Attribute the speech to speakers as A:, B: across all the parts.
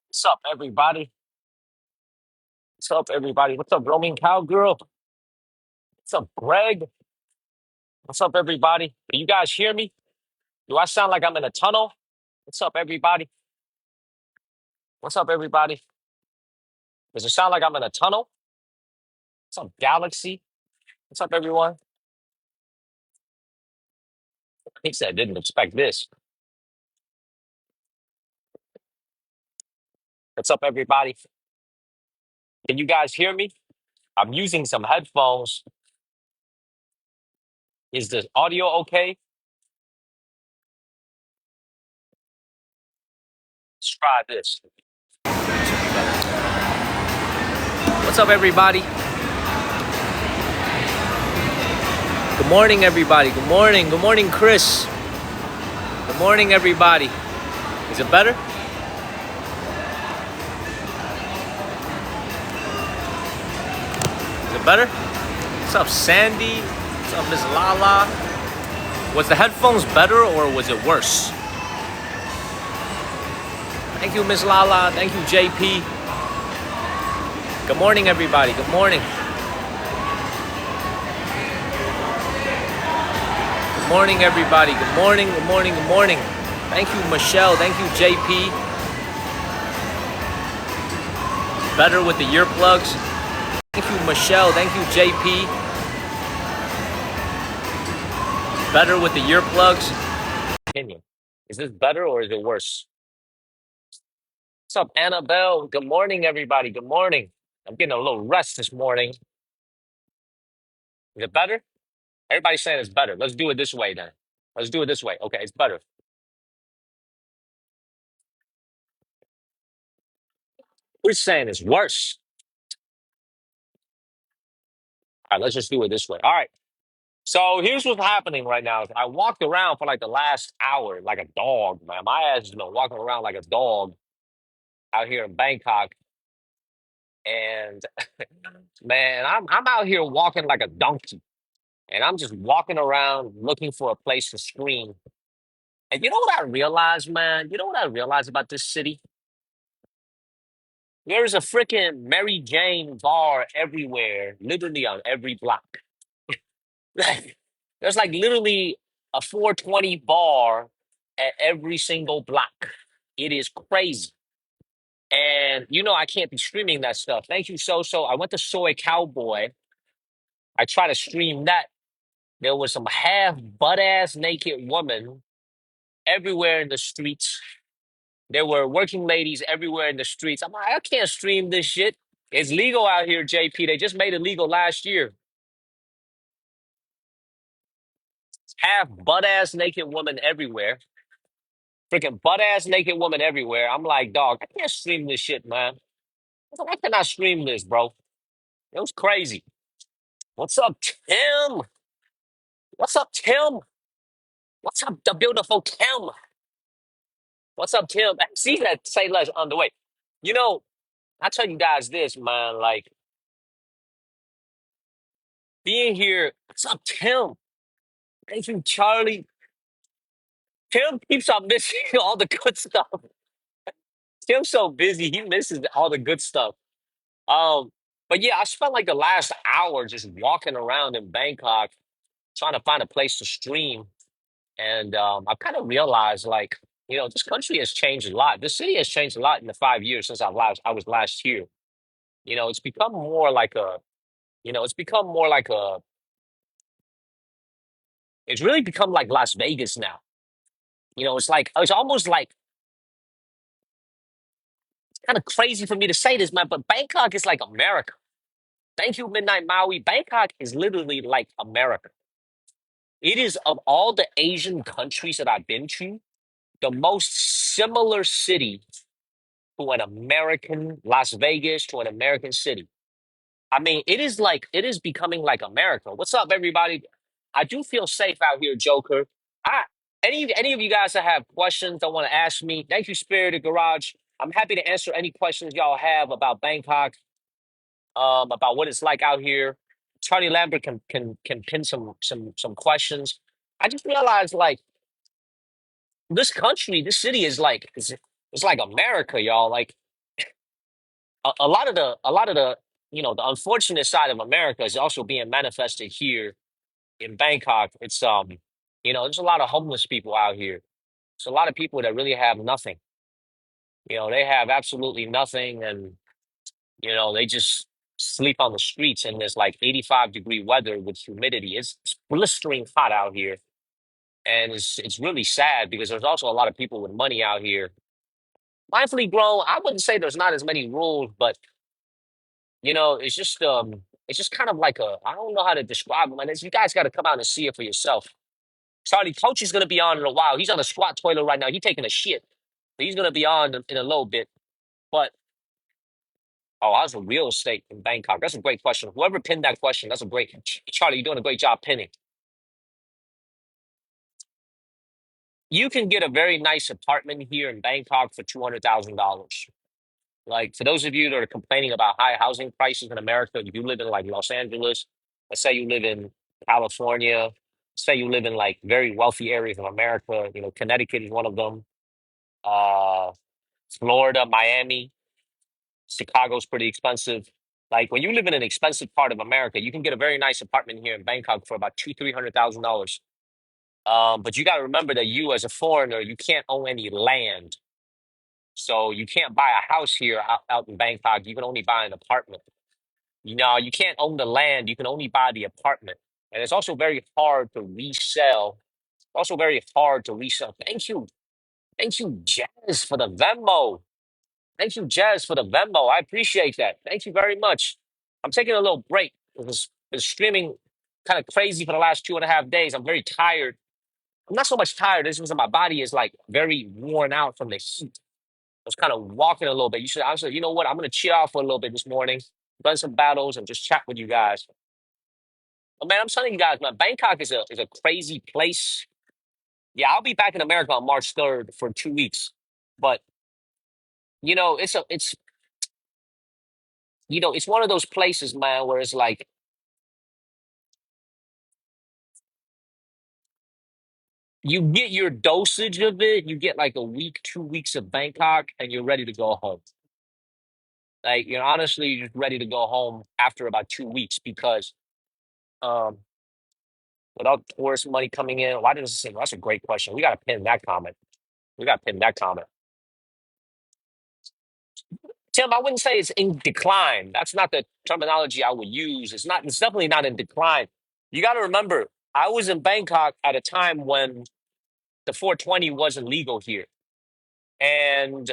A: What's up, everybody? What's up, everybody? What's up, Roaming Cowgirl? What's up, Greg? What's up, everybody? Can you guys hear me? Do I sound like I'm in a tunnel? What's up, everybody? What's up, everybody? Does it sound like I'm in a tunnel? What's up, Galaxy? What's up, everyone? He said, didn't expect this. What's up, everybody? Can you guys hear me? I'm using some headphones. Is the audio okay? Let's try this. What's up, everybody? Good morning, everybody. Good morning. Good morning, Chris. Good morning, everybody. Is it better? Is it better? What's up, Sandy? What's up, Miss Lala? Was the headphones better or was it worse? Thank you, Miss Lala. Thank you, JP. Good morning, everybody. Good morning. Good morning, everybody. Good morning, good morning, good morning. Thank you, Michelle. Thank you, JP. Better with the earplugs. Thank you, Michelle. Thank you, JP. Better with the earplugs. Opinion. Is this better or is it worse? What's up, Annabelle? Good morning, everybody. Good morning. I'm getting a little rest this morning. Is it better? Everybody's saying it's better. Let's do it this way then. Let's do it this way. Okay, it's better. We're saying it's worse. All right, let's just do it this way. All right. So here's what's happening right now. I walked around for like the last hour like a dog, man. My ass has been walking around like a dog out here in Bangkok. And man, I'm out here walking like a donkey. And I'm just walking around looking for a place to scream. And you know what I realized, man? You know what I realized about this city? There's a freaking Mary Jane bar everywhere, literally on every block. There's like literally a 420 bar at every single block. It is crazy. And you know I can't be streaming that stuff. Thank you, So. I went to Soy Cowboy. I tried to stream that. There was some half butt ass naked woman everywhere in the streets. There were working ladies everywhere in the streets. I'm like, I can't stream this shit. It's legal out here, JP. They just made it legal last year. Half butt ass naked woman everywhere. Freaking butt ass naked woman everywhere. I'm like, dog, I can't stream this shit, man. I was like, why can I stream this, bro? It was crazy. What's up, Tim? What's up, Tim? What's up, the beautiful Tim? What's up, Tim? See that? Say less on the way. You know, I tell you guys this, man. Like being here. What's up, Tim? Thank you, Charlie. Tim keeps on missing all the good stuff. Tim's so busy, he misses all the good stuff. Um, but yeah, I spent like the last hour just walking around in Bangkok trying to find a place to stream. And I've kind of realized like, this country has changed a lot. This city has changed a lot in the 5 years since I was last here. It's become more like it's become more like it's really become like Las Vegas now. It's almost like kind of crazy for me to say this, man, but Bangkok is like America. Thank you, Midnight Maui. Bangkok is literally like America. It is of all the Asian countries that I've been to, the most similar city to an American Las Vegas, to an American city. I mean, it is becoming like America. What's up, everybody? I do feel safe out here, Joker. I any of you guys that have questions that want to ask me, thank you, Spirited Garage. I'm happy to answer any questions y'all have about Bangkok, about what it's like out here. Charlie Lambert can pin some questions. I just realized like this country, this city is like it's like America, y'all. Like a lot of the the unfortunate side of America is also being manifested here in Bangkok. There's a lot of homeless people out here. There's a lot of people that really have nothing. They have absolutely nothing, and they just sleep on the streets in this like 85-degree weather with humidity. It's blistering hot out here, and it's really sad because there's also a lot of people with money out here. Mindfully grown, I wouldn't say there's not as many rules, but it's just kind of like I don't know how to describe it, man. You guys got to come out and see it for yourself. Sorry, coach is gonna be on in a while. He's on a squat toilet right now. He's taking a shit. So he's gonna be on in a little bit. But oh, how's the real estate in Bangkok? That's a great question. Whoever pinned that question, that's a great Charlie, you're doing a great job pinning. You can get a very nice apartment here in Bangkok for $200,000. Like for those of you that are complaining about high housing prices in America, if you live in like Los Angeles, let's say you live in California, say you live in like very wealthy areas of America, Connecticut is one of them. Uh, Florida, Miami, Chicago's pretty expensive. Like when you live in an expensive part of America, you can get a very nice apartment here in Bangkok for about $300,000. But you got to remember that you, as a foreigner, you can't own any land, so you can't buy a house here out in Bangkok. You can only buy an apartment. You can't own the land. You can only buy the apartment, and it's also very hard to resell. Also very hard to resell. Thank you, Jazz, for the Venmo. Thank you, Jazz, for the Venmo. I appreciate that. Thank you very much. I'm taking a little break because been streaming kind of crazy for the last 2.5 days. I'm very tired. I'm not so much tired. It's just that my body is like very worn out from the heat. I was kind of walking a little bit. I said, you know what? I'm gonna chill out for a little bit this morning, run some battles, and just chat with you guys. But man, I'm telling you guys, man, Bangkok is a crazy place. Yeah, I'll be back in America on March 3rd for 2 weeks. But it's one of those places, man, where it's like you get your dosage of it. You get like a week, 2 weeks of Bangkok, and you're ready to go home. Like, honestly, you're just ready to go home after about 2 weeks because um, without tourist money coming in, why does it say? That's a great question. We got to pin that comment. We got to pin that comment. Tim, I wouldn't say it's in decline. That's not the terminology I would use. It's not. It's definitely not in decline. You got to remember, I was in Bangkok at a time when the 420 wasn't legal here, and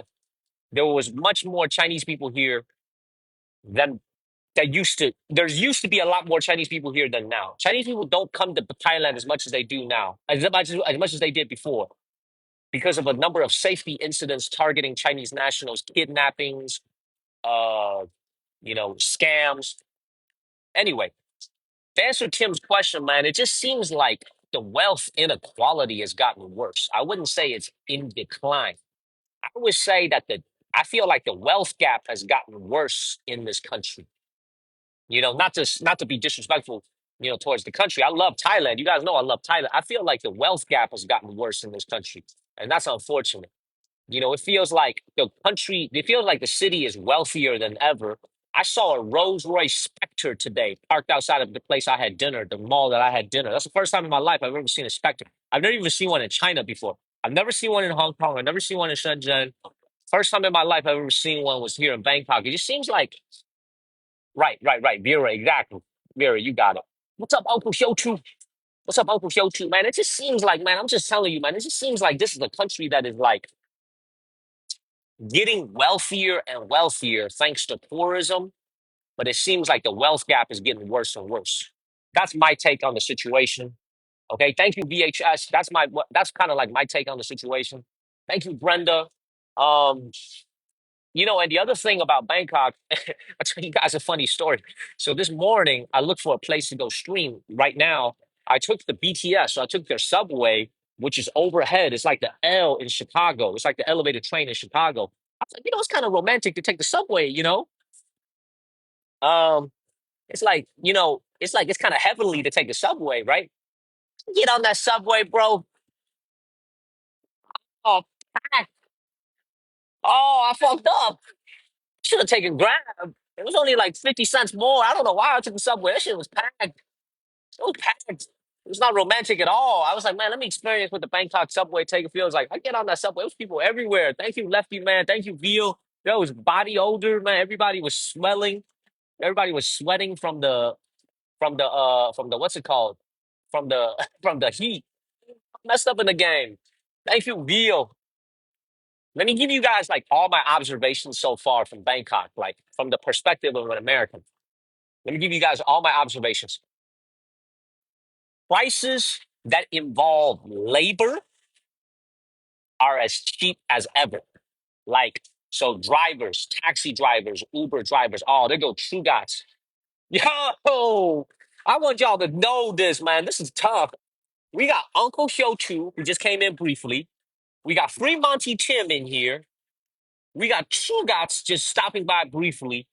A: there was much more Chinese people here than there used to be a lot more Chinese people here than now. Chinese people don't come to Thailand as much as they do now, as much as they did before, because of a number of safety incidents targeting Chinese nationals, kidnappings, uh, scams. Anyway, to answer Tim's question, man, it just seems like the wealth inequality has gotten worse. I wouldn't say it's in decline. I would say that I feel like the wealth gap has gotten worse in this country. Not to be disrespectful, towards the country. I love Thailand. You guys know I love Thailand. I feel like the wealth gap has gotten worse in this country, and that's unfortunate. It feels like the city is wealthier than ever. I saw a Rolls Royce Spectre today parked outside of the place I had dinner, the mall that I had dinner. That's the first time in my life I've ever seen a Spectre. I've never even seen one in China before. I've never seen one in Hong Kong. I've never seen one in Shenzhen. First time in my life I've ever seen one was here in Bangkok. It just seems like right, right, right. Vera, exactly. Vera, you got it. What's up, Uncle Shochu? What's up, Uncle Shochu? Man, it just seems like, man, I'm just telling you, man, it just seems like this is a country that is like getting wealthier and wealthier thanks to tourism, but it seems like the wealth gap is getting worse and worse. That's my take on the situation. Okay, thank you, VHS. That's kind of like my take on the situation. Thank you, Brenda. Um, and the other thing about Bangkok, I'll tell you guys a funny story. So this morning, I looked for a place to go stream. Right now, I took the BTS, so I took their subway, which is overhead. It's like the L in Chicago. It's like the elevated train in Chicago. I was like, it's kind of romantic to take the subway. Um, it's kind of heavenly to take the subway, right? Get on that subway, bro. Oh, packed. Oh, I fucked up. Should have taken Grab. It was only like 50 cents more. I don't know why I took the subway. That shit was packed. It was packed. It was not romantic at all. I was like, man, let me experience what the Bangkok subway take feels like. I get on that subway. There was people everywhere. Thank you, Lefty man. Thank you, Veal. There was body odor, man. Everybody was smelling. Everybody was sweating from the what's it called? From the from the heat. Messed up in the game. Thank you, Veal. Let me give you guys like all my observations so far from Bangkok, like from the perspective of an American. Let me give you guys all my observations. Prices that involve labor are as cheap as ever. Like, so drivers, taxi drivers, Uber drivers, oh, they go True Gots. Yo, I want y'all to know this, man. This is tough. We got Uncle Show 2, who just came in briefly. We got Free Monty Tim in here. We got True Gots just stopping by briefly.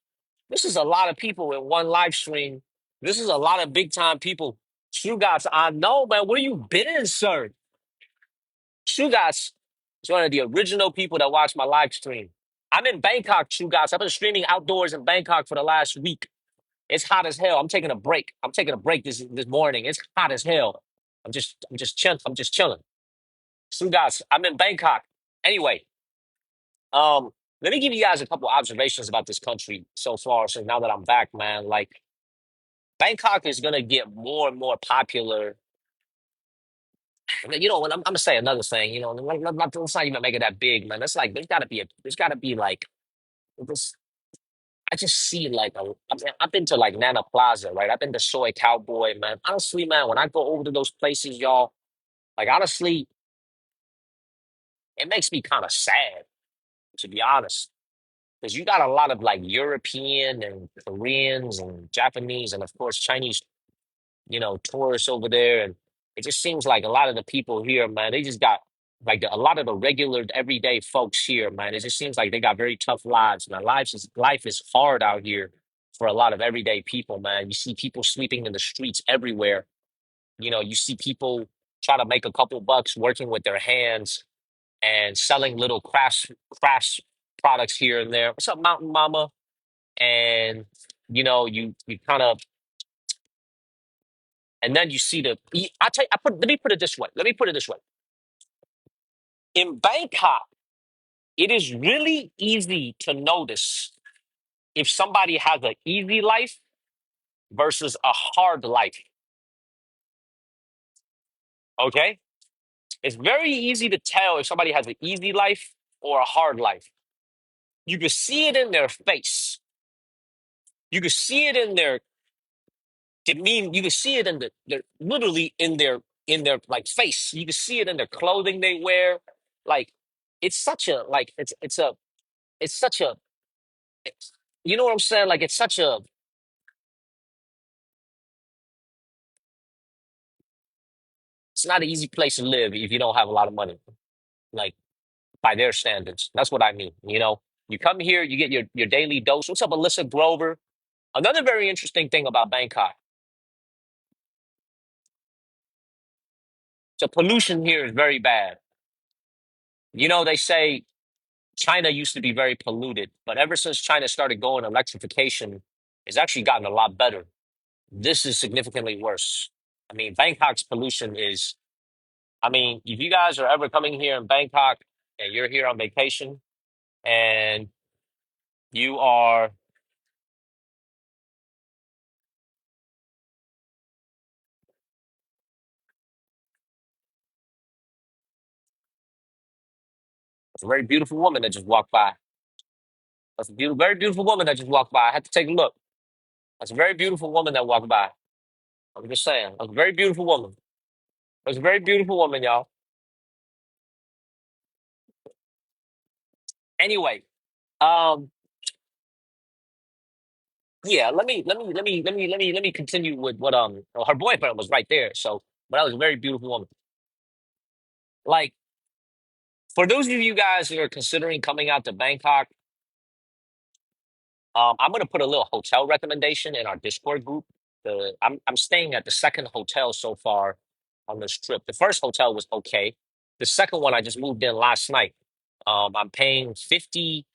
A: This is a lot of people in one live stream. This is a lot of big time people. Shugas, I know, man. Where you been, sir? Shugas is one of the original people that watch my live stream. I'm in Bangkok, Shugas. I've been streaming outdoors in Bangkok for the last week. It's hot as hell. I'm taking a break. I'm taking a break this morning. It's hot as hell. I'm just chilling. I'm just chilling. Shugas, I'm in Bangkok. Anyway, um, let me give you guys a couple observations about this country so far. So now that I'm back, man, like Bangkok is gonna get more and more popular. You know, when I'm gonna say another thing, you know, let's not even make it that big, man. It's like there's gotta be like this. I just see like I've been to like Nana Plaza, right? I've been to Soy Cowboy, man. Honestly, man, when I go over to those places, y'all, like honestly, it makes me kind of sad, to be honest, because you got a lot of like European and Koreans and Japanese and of course Chinese, you know, tourists over there. And it just seems like a lot of the people here, man, they just got like a lot of the regular everyday folks here, man. It just seems like they got very tough lives, man. Life is hard out here for a lot of everyday people, man. You see people sleeping in the streets everywhere. You know, you see people try to make a couple bucks working with their hands and selling little crafts products here and there. What's up, Mountain Mama? And you know, you kind of and then you see I tell you, let me put it this way. Let me put it this way. In Bangkok, it is really easy to notice if somebody has an easy life versus a hard life. Okay? It's very easy to tell if somebody has an easy life or a hard life. You can see it in their face. You can see it in their demean. You can see it in their literally in their like face. You can see it in their clothing they wear. Like it's such a like it's such a you know what I'm saying? Like it's not an easy place to live if you don't have a lot of money. Like by their standards. That's what I mean. You know, you come here, you get your daily dose. What's up, Alyssa Grover? Another very interesting thing about Bangkok, the pollution here is very bad. You know, they say China used to be very polluted, but ever since China started going electrification, it's actually gotten a lot better. This is significantly worse. I mean, Bangkok's pollution is, I mean, if you guys are ever coming here in Bangkok and you're here on vacation and you are, it's a very beautiful woman that just walked by. That's a very beautiful woman that just walked by. I had to take a look. That's a very beautiful woman that walked by. I'm just saying. That's a very beautiful woman. That's a very beautiful woman, y'all. Anyway, um, yeah, let me continue with what well, her boyfriend was right there. So, but that was a very beautiful woman. Like for those of you guys who are considering coming out to Bangkok, I'm gonna put a little hotel recommendation in our Discord group. I'm staying at the second hotel so far on this trip. The first hotel was okay. The second one I just moved in last night. I'm paying 50.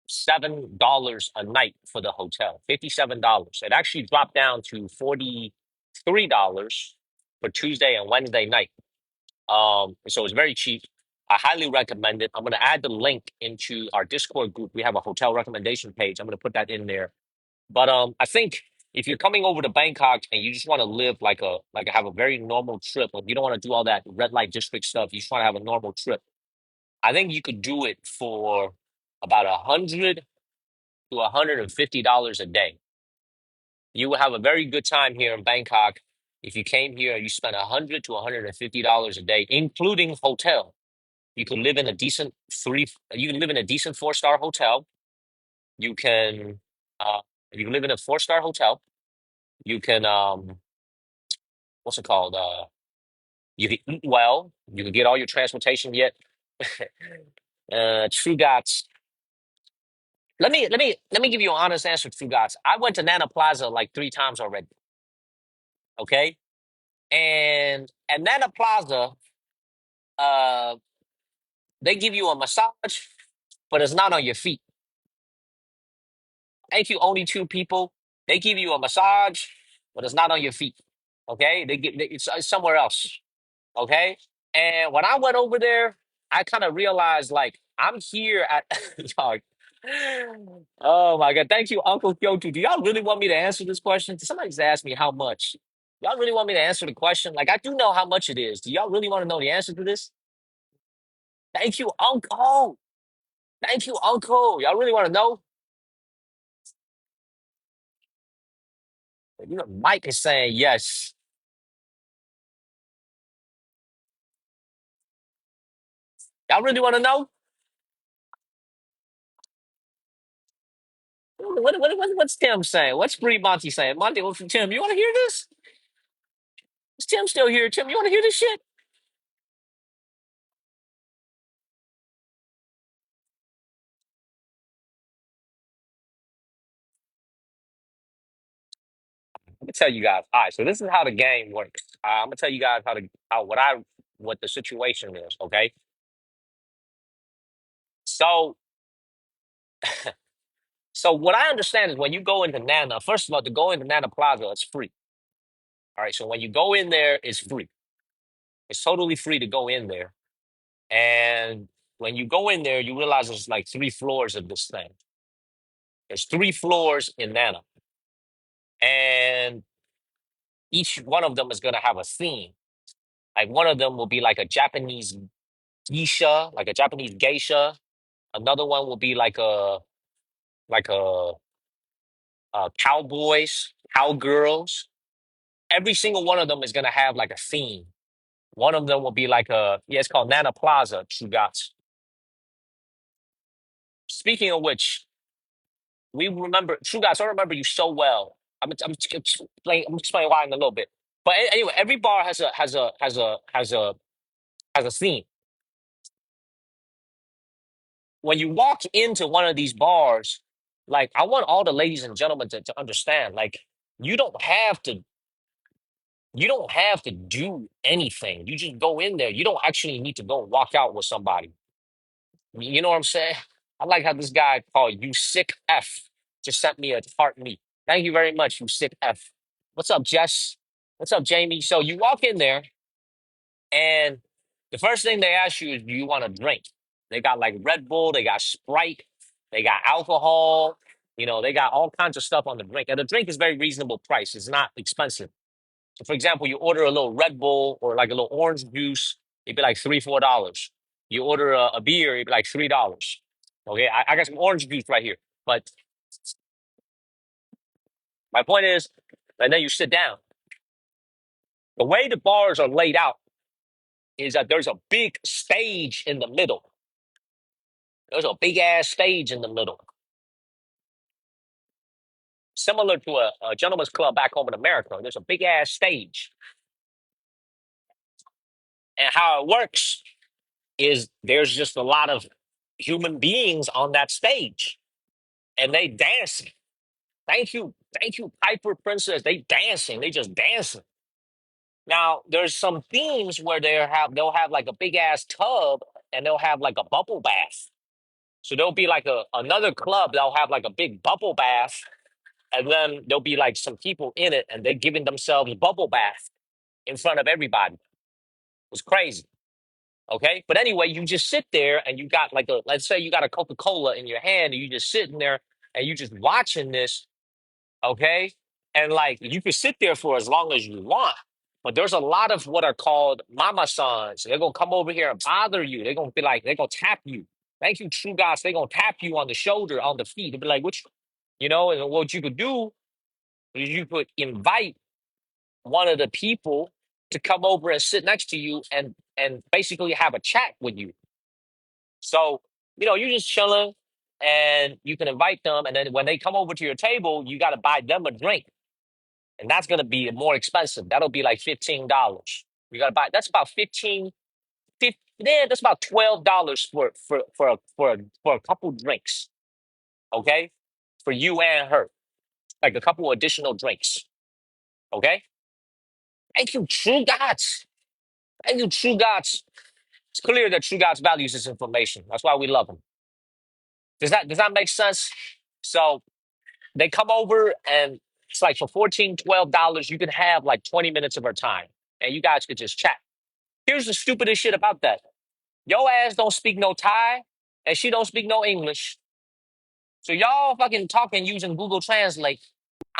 A: $57 a night for the hotel. $57. It actually dropped down to $43 for Tuesday and Wednesday night. So it's very cheap. I highly recommend it. I'm gonna add the link into our Discord group. We have a hotel recommendation page. I'm gonna put that in there. But I think if you're coming over to Bangkok and you just want to live like have a very normal trip, like you don't want to do all that red light district stuff, you just want to have a normal trip. I think you could do it for about $100 to $150 a day. You will have a very good time here in Bangkok if you came here and you spent $100 to $150 a day, including hotel. You can live in a decent three. You can live in a decent four-star hotel. You can uh, you can live in a four-star hotel. You can what's it called? You can eat well. You can get all your transportation yet. True Gods. Let me give you an honest answer, True Gods. I went to Nana Plaza like 3 times already. Okay, and at Nana Plaza, uh, they give you a massage, but it's not on your feet. Thank you, only two people. They give you a massage, but it's not on your feet. Okay, it's somewhere else. Okay, and when I went over there, I kind of realized like I'm here at. Dog. Oh my God! Thank you, Uncle Kyoto. Do y'all really want me to answer this question? Somebody's asked me how much. Y'all really want me to answer the question? Like I do know how much it is. Do y'all really want to know the answer to this? Thank you, Uncle. Thank you, Uncle. Y'all really want to know? You know, Mike is saying yes. Y'all really want to know? What's Tim saying? What's Free Monty saying? Monty, Tim, you want to hear this? Is Tim still here? Tim, you want to hear this shit? I'm gonna tell you guys. All right, so this is how the game works. I'm gonna tell you guys what the situation is. Okay, so what I understand is when you go into Nana, first of all, to go into Nana Plaza, it's free. All right, so when you go in there, it's free. It's totally free to go in there. And when you go in there, you realize there's like 3 floors of this thing. There's 3 floors in Nana, and each one of them is gonna have a theme. Like one of them will be like a Japanese geisha, like a Japanese geisha. Another one will be like a cowboys, cowgirls. Every single one of them is gonna have like a theme. One of them will be like it's called Nana Plaza, Chugats. Speaking of which, we remember Chugats. I remember you so well. I'm explaining why in a little bit. But anyway, every bar has a theme. When you walk into one of these bars, like I want all the ladies and gentlemen to understand, like you don't have to you don't have to do anything. You just go in there. You don't actually need to go and walk out with somebody. You know what I'm saying? I like how this guy called you sick F just sent me a heart me. Thank you very much, you sick F. What's up, Jess? What's up, Jamie? So you walk in there and the first thing they ask you is, do you want to drink? They got like Red Bull, they got Sprite, they got alcohol, they got all kinds of stuff on the drink. And the drink is very reasonable price. It's not expensive. So for example, you order a little Red Bull or like a little orange juice, it'd be like $3, $4. You order a beer, it'd be like $3. Okay, I got some orange juice right here. But my point is, and then you sit down. The way the bars are laid out is that there's a big stage in the middle. There's a big ass stage in the middle, similar to a gentleman's club back home in America. There's a big ass stage, and how it works is there's just a lot of human beings on that stage, and they dancing. Thank you, Piper Princess. They dancing. They just dancing. Now there's some themes where they'll have like a big ass tub, and they'll have like a bubble bath. So there'll be like another club that'll have like a big bubble bath, and then there'll be like some people in it, and they're giving themselves bubble bath in front of everybody. It's crazy. Okay. But anyway, you just sit there and you got like let's say you got a Coca Cola in your hand and you just sitting there and you just watching this. Okay. And like you can sit there for as long as you want. But there's a lot of what are called mama sons. They're going to come over here and bother you. They're going to be like, they're going to tap you. Thank you, true gods. They're going to tap you on the shoulder, on the feet. They'll be like, and what you could do is you could invite one of the people to come over and sit next to you and basically have a chat with you. So, you're just chilling and you can invite them. And then when they come over to your table, you got to buy them a drink. And that's going to be more expensive. That'll be like $15. You got to buy, that's about 50, yeah, that's about $12 for a couple drinks. Okay. For you and her, like a couple additional drinks. Okay. Thank you, true gods. Thank you, true gods. It's clear that true gods values this information. That's why we love them. Does that make sense? So they come over and it's like for $14, $12, you can have like 20 minutes of her time and you guys could just chat. Here's the stupidest shit about that. Your ass don't speak no Thai and she don't speak no English. So y'all fucking talking using Google Translate.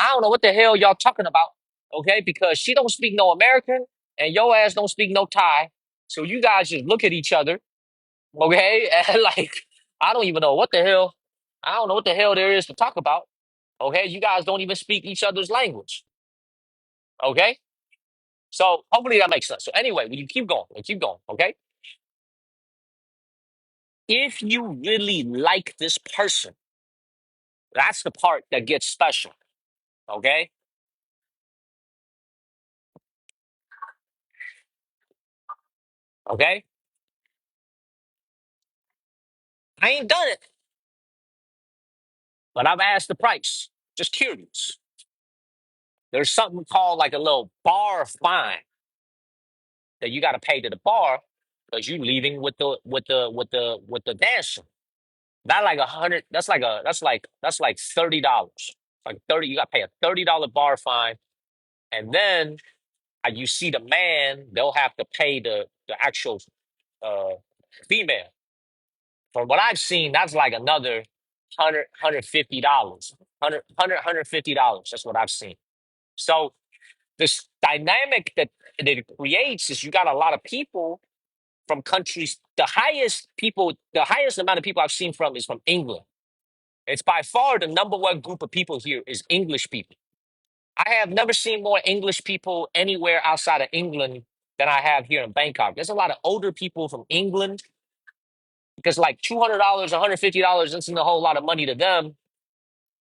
A: I don't know what the hell y'all talking about. Okay, because she don't speak no American and your ass don't speak no Thai. So you guys just look at each other, okay, and like I don't even know what the hell. I don't know what the hell there is to talk about. Okay, you guys don't even speak each other's language. Okay, so hopefully that makes sense. So anyway, when you keep going. Okay, if you really like this person, that's the part that gets special. Okay, okay, I ain't done it, but I've asked the price. Just curious. There's something called like a little bar fine that you got to pay to the bar because you leaving with the dancer. Not like 100. That's like $30. Like 30. You got to pay a $30 bar fine, and then you see the man. They'll have to pay the actual uh female. From what I've seen, that's like another 100 $150. 100 $150. That's what I've seen. So this dynamic that it creates is you got a lot of people from countries. The highest amount of people I've seen from is from England. It's by far the number one group of people here is English people. I have never seen more English people anywhere outside of England than I have here in Bangkok. There's a lot of older people from England because like $200, $150 isn't a whole lot of money to them,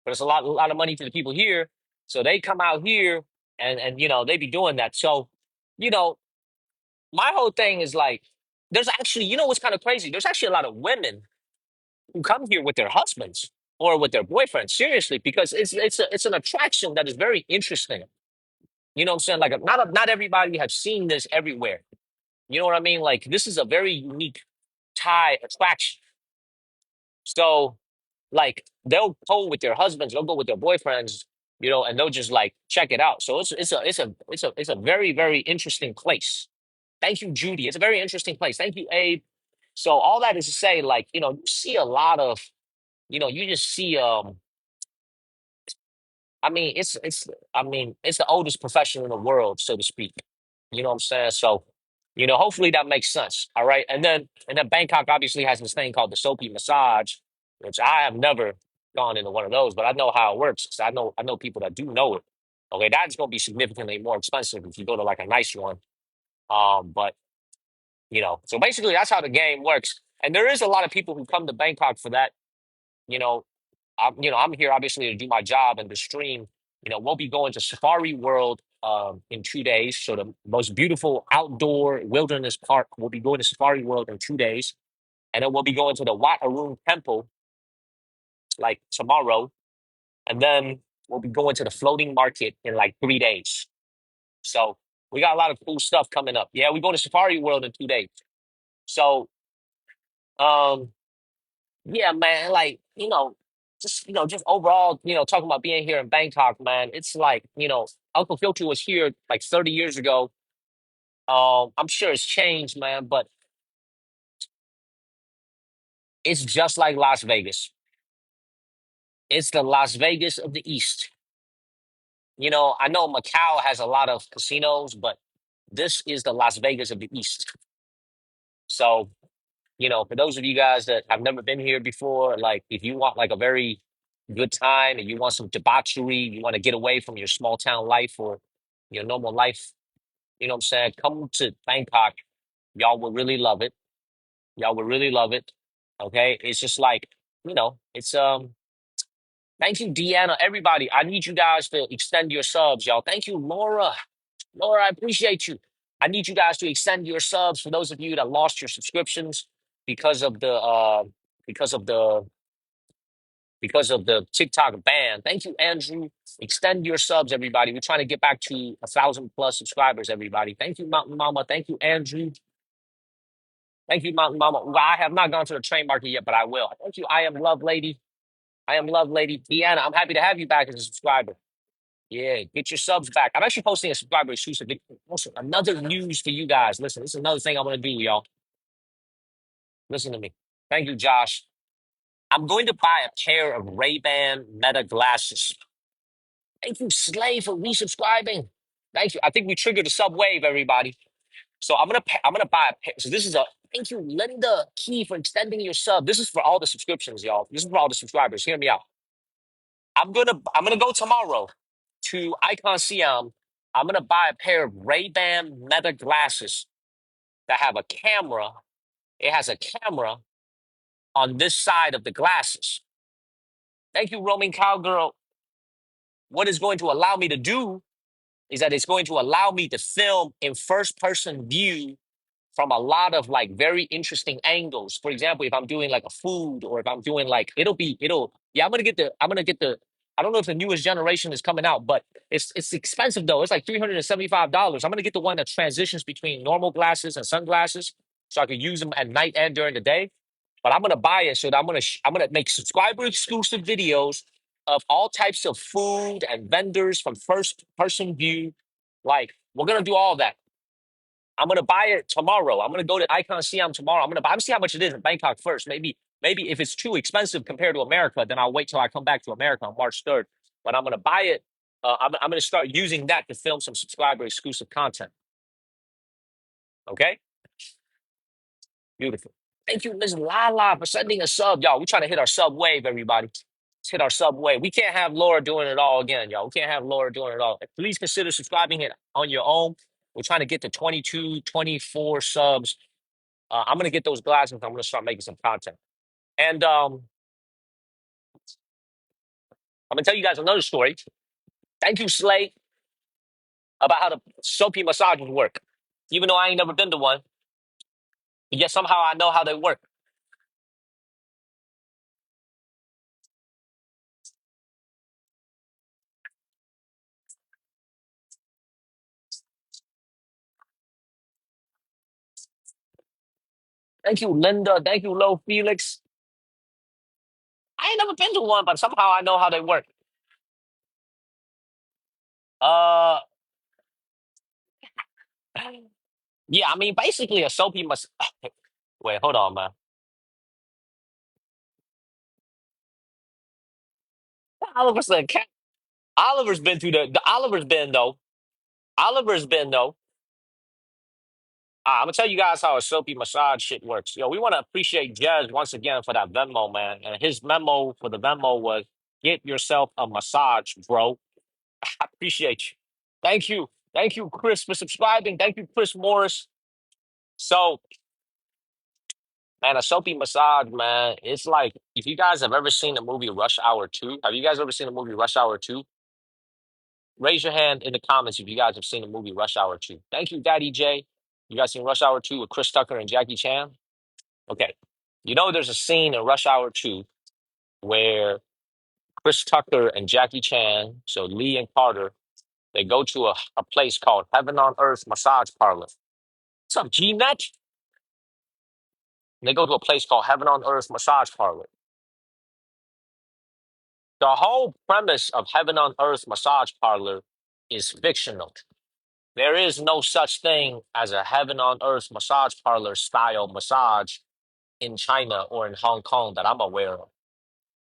A: but it's a lot of money to the people here. So they come out here and they be doing that. So, you know, my whole thing is like, there's actually, what's kind of crazy? There's actually a lot of women who come here with their husbands or with their boyfriends, seriously, because it's an attraction that is very interesting. You know what I'm saying? Like not everybody has seen this everywhere. You know what I mean? Like this is a very unique Thai attraction. So like they'll go with their husbands, they'll go with their boyfriends, and they'll just like check it out. So it's a very, very interesting place. Thank you, Judy. It's a very interesting place. Thank you, Abe. So all that is to say, like, you see a lot of, you just see it's the oldest profession in the world, so to speak. You know what I'm saying? So, hopefully that makes sense. All right. And then Bangkok obviously has this thing called the Soapy massage, which I have never gone into one of those, but I know how it works. So I know people that do know it. Okay, that's gonna be significantly more expensive if you go to like a nice one. But so basically that's how the game works. And there is a lot of people who come to Bangkok for that. You know, I'm here obviously to do my job and to stream. We'll be going to Safari World in 2 days. So the most beautiful outdoor wilderness park. We'll be going to Safari World in 2 days, and then we'll be going to the Wat Arun Temple like tomorrow, and then we'll be going to the floating market in like 3 days. So we got a lot of cool stuff coming up. Yeah, we go to Safari World in 2 days. So um, Yeah, man. Like, just overall, talking about being here in Bangkok, man. It's like, Uncle Filter was here like 30 years ago. I'm sure it's changed, man, but it's just like Las Vegas. It's the Las Vegas of the East. I know Macau has a lot of casinos, but this is the Las Vegas of the East. So, for those of you guys that have never been here before, like if you want like a very good time and you want some debauchery, you want to get away from your small town life or your normal life, you know what I'm saying? Come to Bangkok. Y'all will really love it. Y'all will really love it. Okay. It's just like, thank you, Deanna. Everybody, I need you guys to extend your subs, y'all. Thank you, Laura. Laura, I appreciate you. I need you guys to extend your subs for those of you that lost your subscriptions because of the because of the because of the TikTok ban. Thank you, Andrew. Extend your subs, everybody. We're trying to get back to 1,000+ subscribers, everybody. Thank you, Mountain Mama. Thank you, Andrew. Thank you, Mountain Mama. Well, I have not gone to the train market yet, but I will. Thank you. I am Love Lady. I am Love Lady. Deanna, I'm happy to have you back as a subscriber. Yeah, get your subs back. I'm actually posting a subscriber exclusive video. Also, another news for you guys. Listen, this is another thing I'm going to do, y'all. Listen to me. Thank you, Josh. I'm going to buy a pair of Ray-Ban Meta glasses. Thank you, Slay, for resubscribing. Thank you. I think we triggered the sub wave, everybody. So I'm gonna buy a pair. So this is a thank you, Linda Key, for extending your sub. This is for all the subscriptions, y'all. This is for all the subscribers. Hear me out. I'm gonna go tomorrow to Icon Siam. I'm gonna buy a pair of Ray-Ban Meta glasses that have a camera. It has a camera on this side of the glasses. Thank you, Roaming Cowgirl. What is going to allow me to do is that it's going to allow me to film in first person view from a lot of like very interesting angles. For example, if I'm doing like a food or if I'm doing like yeah, I'm gonna get the I don't know if the newest generation is coming out, but it's expensive though. It's like $375. I'm gonna get the one that transitions between normal glasses and sunglasses so I can use them at night and during the day. But I'm gonna buy it so that I'm gonna make subscriber exclusive videos of all types of food and vendors from first person view. Like we're gonna do all that. I'm gonna buy it tomorrow. I'm gonna go to Icon Siam tomorrow. I'm see how much it is in Bangkok first. Maybe if it's too expensive compared to America, then I'll wait till I come back to America on March 3rd. But I'm gonna buy it. I'm gonna start using that to film some subscriber exclusive content. Okay, beautiful. Thank you, Ms. Lala, for sending a sub, y'all. We're trying to hit our sub wave, everybody. Let's hit our sub wave. We can't have Laura doing it all again, y'all. We can't have Laura doing it all. Please consider subscribing it on your own. We're trying to get to 22, 24 subs. I'm gonna get those glasses. I'm gonna start making some content. And I'm gonna tell you guys another story. Thank you, Slay, about how the soapy massages work. Even though I ain't never been to one, but yet somehow I know how they work. Thank you, Linda. Thank you, Lo Felix. I ain't never been to one, but somehow I know how they work. Uh, yeah, I mean, basically a soapy mas. Wait, hold on, man. Oliver said, Oliver's been through the Oliver's been though. Oliver's been though. I'm gonna tell you guys how a soapy massage shit works. Yo, we want to appreciate Jez once again for that Venmo, man. And his memo for the Venmo was get yourself a massage, bro. I appreciate you. Thank you. Thank you, Chris, for subscribing. Thank you, Chris Morris. So, man, a soapy massage, man, it's like if you guys have ever seen the movie Rush Hour 2, have you guys ever seen the movie Rush Hour 2? Raise your hand in the comments if you guys have seen the movie Rush Hour 2. Thank you, Daddy J. You guys seen Rush Hour 2 with Chris Tucker and Jackie Chan? Okay. There's a scene in Rush Hour 2 where Chris Tucker and Jackie Chan, so Lee and Carter, they go to a place called Heaven on Earth Massage Parlor. What's up, G-Net? They go to a place called Heaven on Earth Massage Parlor. The whole premise of Heaven on Earth massage parlor is fictional. There is no such thing as a Heaven on Earth massage parlor style massage in China or in Hong Kong that I'm aware of.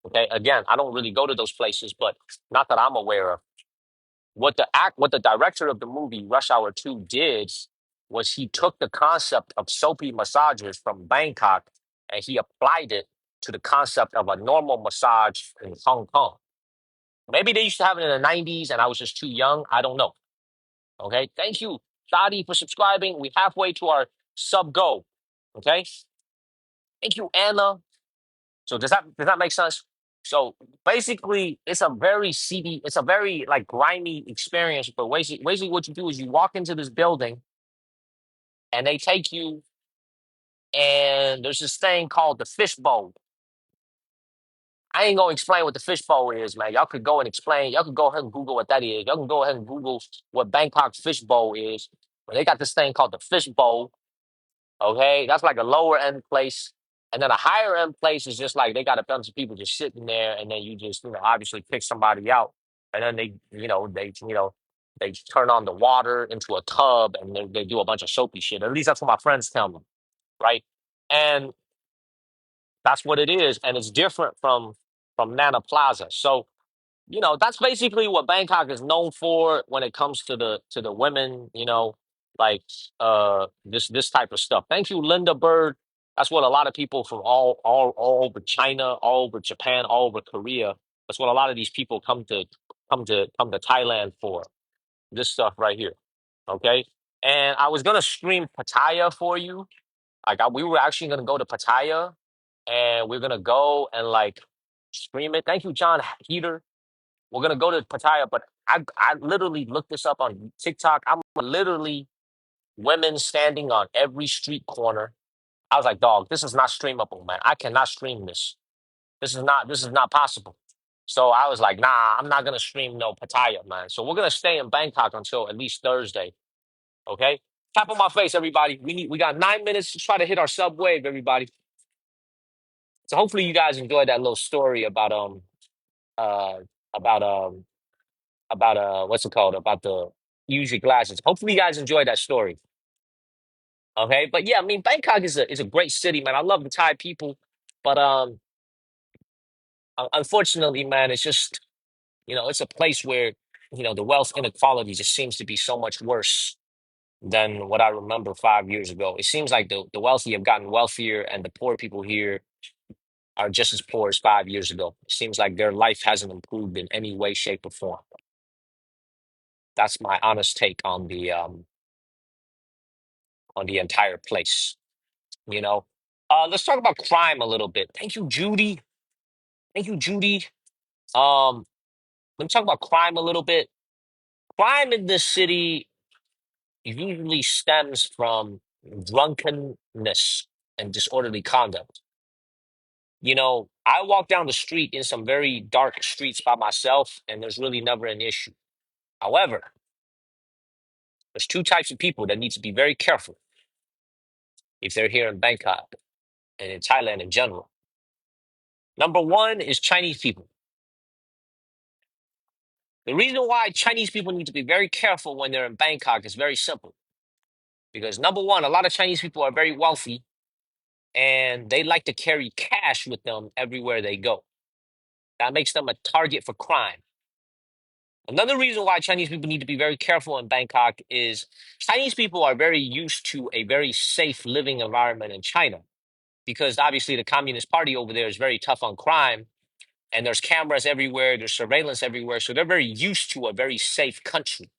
A: Okay, again, I don't really go to those places, but not that I'm aware of. What the director of the movie Rush Hour 2 did was he took the concept of soapy massages from Bangkok and he applied it to the concept of a normal massage in Hong Kong. Maybe they used to have it in the 90s and I was just too young. I don't know. Okay. Thank you, Shadi, for subscribing. We halfway to our sub goal. Okay. Thank you, Anna. So does that make sense? So basically, it's a very seedy, it's a very like grimy experience. But basically, what you do is you walk into this building and they take you, and there's this thing called the fishbowl. I ain't gonna explain what the fishbowl is, man. Y'all could go and explain. Y'all could go ahead and Google what that is. Y'all can go ahead and Google what Bangkok fishbowl is. But they got this thing called the fishbowl. Okay, that's like a lower end place. And then a higher end place is just like they got a bunch of people just sitting there, and then you just, obviously pick somebody out. And then they turn on the water into a tub and they do a bunch of soapy shit. At least that's what my friends tell me, right? And that's what it is. And it's different from Nana Plaza. So that's basically what Bangkok is known for when it comes to the women, like this type of stuff. Thank you, Linda Bird. That's what a lot of people from all over China, all over Japan, all over Korea. That's what a lot of these people come to Thailand for. This stuff right here. Okay. And I was gonna stream Pattaya for you. We were actually gonna go to Pattaya and we're gonna go and like stream it. Thank you, John Heater. We're gonna go to Pattaya, but I literally looked this up on TikTok. I'm literally women standing on every street corner. I was like, dog, this is not streamable, man. I cannot stream this. This is not possible. So I was like, nah, I'm not gonna stream no Pattaya, man. So we're gonna stay in Bangkok until at least Thursday. Okay? Tap on my face, everybody. We got 9 minutes to try to hit our sub wave, everybody. So hopefully you guys enjoyed that little story uh about what's it called, about the use your glasses. Hopefully you guys enjoyed that story. Okay, but yeah, I mean Bangkok is a great city, man. I love the Thai people, but unfortunately, man, it's just it's a place where the wealth inequality just seems to be so much worse than what I remember 5 years ago. It seems like the wealthy have gotten wealthier and the poor people here are just as poor as 5 years ago. It seems like their life hasn't improved in any way, shape, or form. That's my honest take on the entire place. You know, let's talk about crime a little bit. Thank you, Judy. Thank you, Judy. Um, let me talk about crime a little bit. Crime in this city usually stems from drunkenness and disorderly conduct. I walk down the street in some very dark streets by myself, and there's really never an issue. However, there's two types of people that need to be very careful if they're here in Bangkok and in Thailand in general. Number one is Chinese people. The reason why Chinese people need to be very careful when they're in Bangkok is very simple. Because number one, a lot of Chinese people are very wealthy and they like to carry cash with them everywhere they go. That makes them a target for crime. Another reason why Chinese people need to be very careful in Bangkok is Chinese people are very used to a very safe living environment in China because obviously the Communist Party over there is very tough on crime and there's cameras everywhere, there's surveillance everywhere. So they're very used to a very safe country.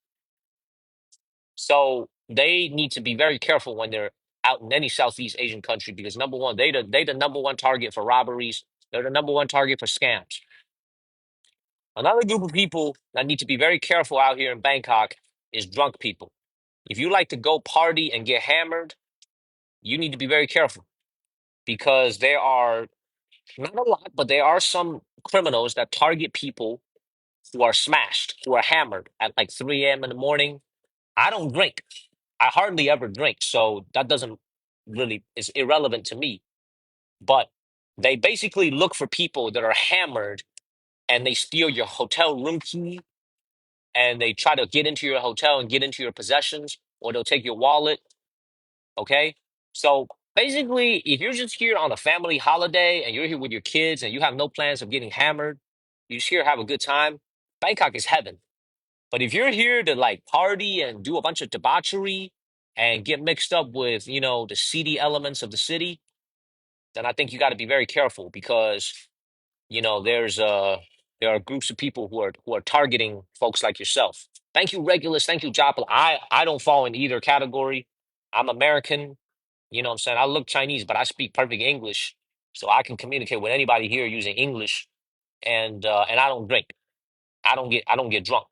A: So they need to be very careful when they're out in any Southeast Asian country because number one, they the number one target for robberies. They're the number one target for scams. Another group of people that need to be very careful out here in Bangkok is drunk people. If you like to go party and get hammered, you need to be very careful because there are not a lot, but there are some criminals that target people who are smashed, who are hammered at like 3 a.m. in the morning. I don't drink. I hardly ever drink, so that doesn't really is irrelevant to me. But they basically look for people that are hammered and they steal your hotel room key, and they try to get into your hotel and get into your possessions, or they'll take your wallet. Okay. So basically, if you're just here on a family holiday and you're here with your kids and you have no plans of getting hammered, you just here to have a good time, Bangkok is heaven. But if you're here to like party and do a bunch of debauchery and get mixed up with, the seedy elements of the city, then I think you got to be very careful because, there's there are groups of people who are targeting folks like yourself. Thank you, Regulus. Thank you, Joplin. I don't fall in either category. I'm American. You know what I'm saying? I look Chinese, but I speak perfect English, so I can communicate with anybody here using English. And I don't drink. I don't get drunk,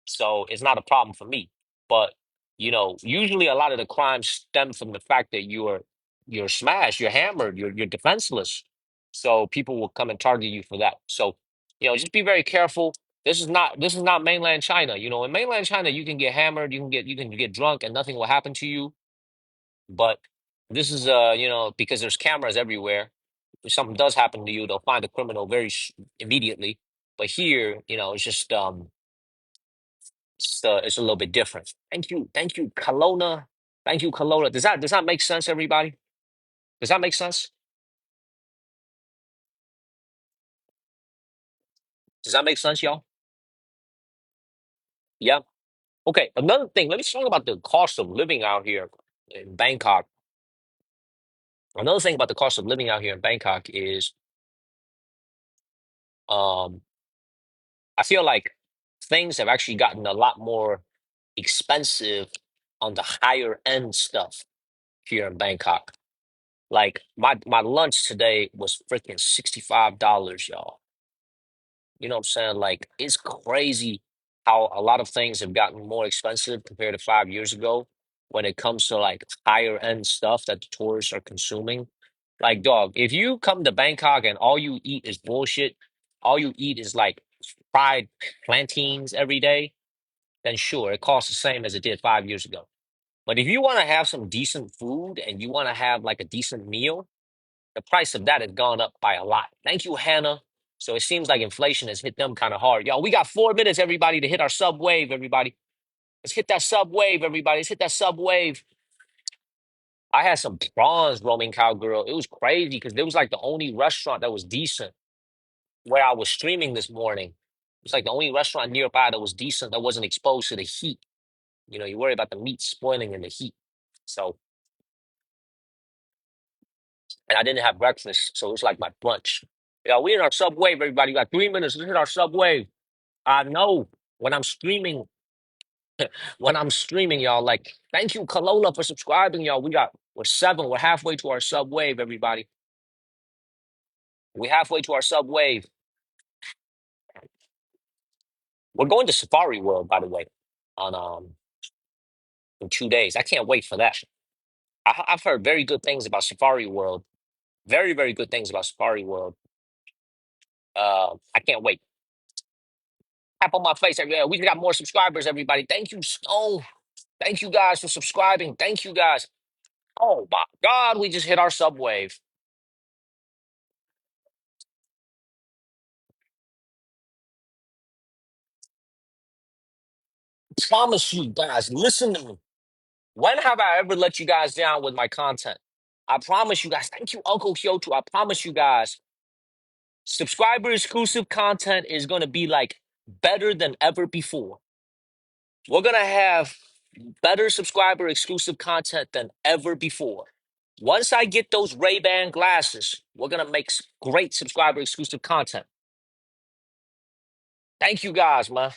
A: so it's not a problem for me. But usually a lot of the crimes stem from the fact that you're smashed, you're hammered, you're defenseless. So people will come and target you for that. So just be very careful. This is not mainland China. In mainland China, you can get hammered, you can get drunk, and nothing will happen to you. But this is because there's cameras everywhere. If something does happen to you, they'll find the criminal very immediately. But here, it's a little bit different. Thank you, Kelowna. Thank you, Kelowna. Does that make sense, everybody? Does that make sense? Does that make sense, y'all? Yeah. Okay. Another thing. Let me talk about the cost of living out here in Bangkok. Another thing about the cost of living out here in Bangkok is, um, I feel like things have actually gotten a lot more expensive on the higher end stuff here in Bangkok. Like my lunch today was freaking $65, y'all. You know what I'm saying? Like it's crazy how a lot of things have gotten more expensive compared to 5 years ago when it comes to like higher end stuff that the tourists are consuming. Like, dog, if you come to Bangkok and all you eat is bullshit, all you eat is like fried plantains every day, then sure, it costs the same as it did 5 years ago. But if you want to have some decent food and you want to have like a decent meal, the price of that has gone up by a lot. Thank you, Hannah. So it seems like inflation has hit them kind of hard. Y'all, we got 4 minutes, everybody, to hit our sub wave, everybody. Let's hit that sub wave, everybody. Let's hit that sub wave. I had some prawns, roaming cowgirl. It was crazy because there was like the only restaurant that was decent where I was streaming this morning. It was like the only restaurant nearby that was decent that wasn't exposed to the heat. You worry about the meat spoiling in the heat. So, and I didn't have breakfast, so it was like my brunch. Yeah, we in our sub wave, everybody. We got 3 minutes. Let's hit our sub wave. I know when I'm streaming, y'all, like, thank you, Colola, for subscribing, y'all. We're seven. We're halfway to our sub wave, everybody. We're halfway to our sub wave. We're going to Safari World, by the way, on in 2 days. I can't wait for that. I've heard very good things about Safari World. Very, very good things about Safari World. I can't wait. Tap on my face. Yeah, we got more subscribers, everybody. Thank you, Stone. Thank you guys for subscribing. Thank you guys. Oh my God, we just hit our sub wave. Promise you guys, listen to me. When have I ever let you guys down with my content? I promise you guys. Thank you, Uncle Kyoto. I promise you guys, subscriber exclusive content is going to be like better than ever before. We're going to have better subscriber exclusive content than ever before. Once I get those Ray-Ban glasses, we're going to make great subscriber exclusive content. Thank you guys, man.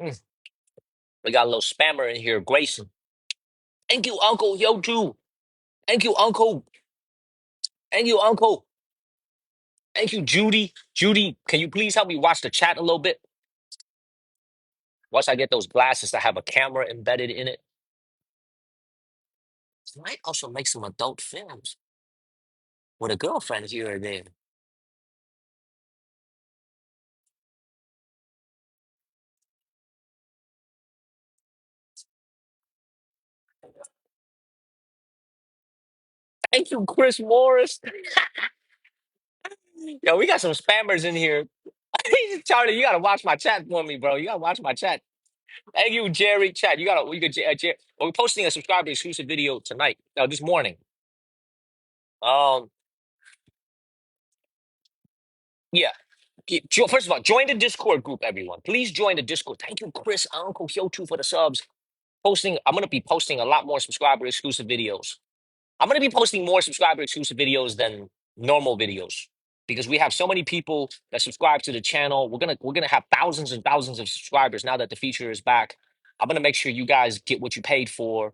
A: Mm. We got a little spammer in here, Grayson. Thank you, Uncle Yoju. Thank you, Uncle. Thank you, Uncle. Thank you, Judy. Judy, can you please help me watch the chat a little bit? Once I get those glasses that have a camera embedded in it. I might also make some adult films with a girlfriend here or there. Thank you, Chris Morris. Yo, we got some spammers in here. Charlie, you gotta watch my chat for me, bro. You gotta watch my chat. Thank you, Jerry. Chat. You gotta. You could. We're posting a subscriber exclusive video tonight. No, this morning. Um. Yeah. First of all, join the Discord group, everyone. Please join the Discord. Thank you, Chris, Uncle Hyochu, for the subs. Posting. I'm gonna be posting a lot more subscriber exclusive videos. I'm gonna be posting more subscriber exclusive videos than normal videos because we have so many people that subscribe to the channel. We're gonna have thousands and thousands of subscribers now that the feature is back. I'm gonna make sure you guys get what you paid for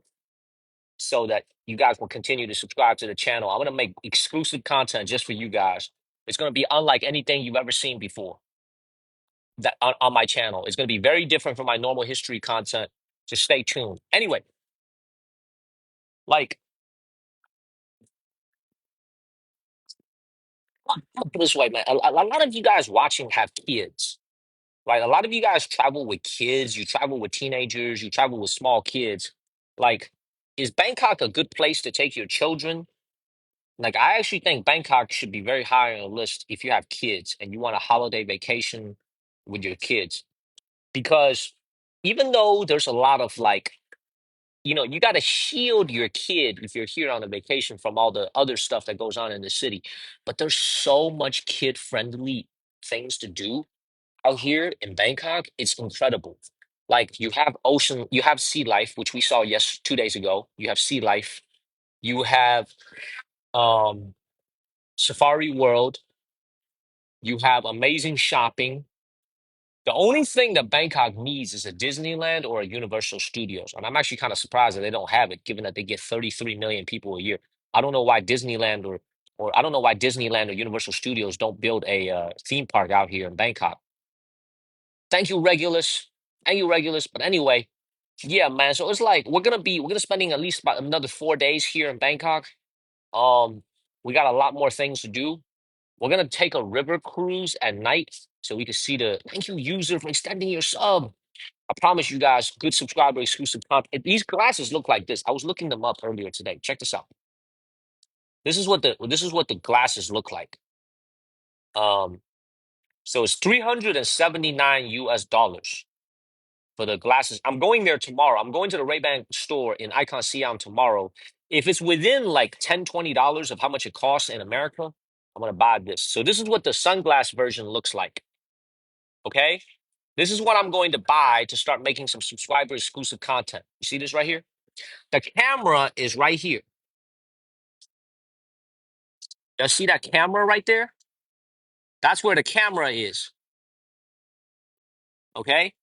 A: so that you guys will continue to subscribe to the channel. I'm gonna make exclusive content just for you guys. It's gonna be unlike anything you've ever seen before that on my channel. It's gonna be very different from my normal history content. Just stay tuned. Anyway, like put it this way, man. A lot of you guys watching have kids, right? A lot of you guys travel with kids. You travel with teenagers. You travel with small kids. Like, is Bangkok a good place to take your children? Like, I actually think Bangkok should be very high on the list if you have kids and you want a holiday vacation with your kids. Because even though there's a lot of like, you got to shield your kid if you're here on a vacation from all the other stuff that goes on in the city. But there's so much kid-friendly things to do out here in Bangkok. It's incredible. Like you have sea life, which we saw 2 days ago. You have sea life. You have um Safari World. You have amazing shopping. The only thing that Bangkok needs is a Disneyland or a Universal Studios. And I'm actually kind of surprised that they don't have it, given that they get 33 million people a year. I don't know why or I don't know why Disneyland or Universal Studios don't build a theme park out here in Bangkok. Thank you, Regulus. Thank you, Regulus. But anyway, yeah, man. So it's like we're gonna spending at least about another 4 days here in Bangkok. Um, we got a lot more things to do. We're gonna take a river cruise at night so we can see the. Thank you, user, for extending your sub. I promise you guys, good subscriber exclusive content. These glasses look like this. I was looking them up earlier today. Check this out. This is what the glasses look like. Um, so it's 379 US dollars for the glasses. I'm going there tomorrow. I'm going to the Ray-Ban store in Icon Siam tomorrow. If it's within like $10, $20 of how much it costs in America, I'm gonna buy this. So this is what the sunglass version looks like. Okay. This is what I'm going to buy to start making some subscriber exclusive content. You see this right here? The camera is right here. You see that camera right there? That's where the camera is. Okay.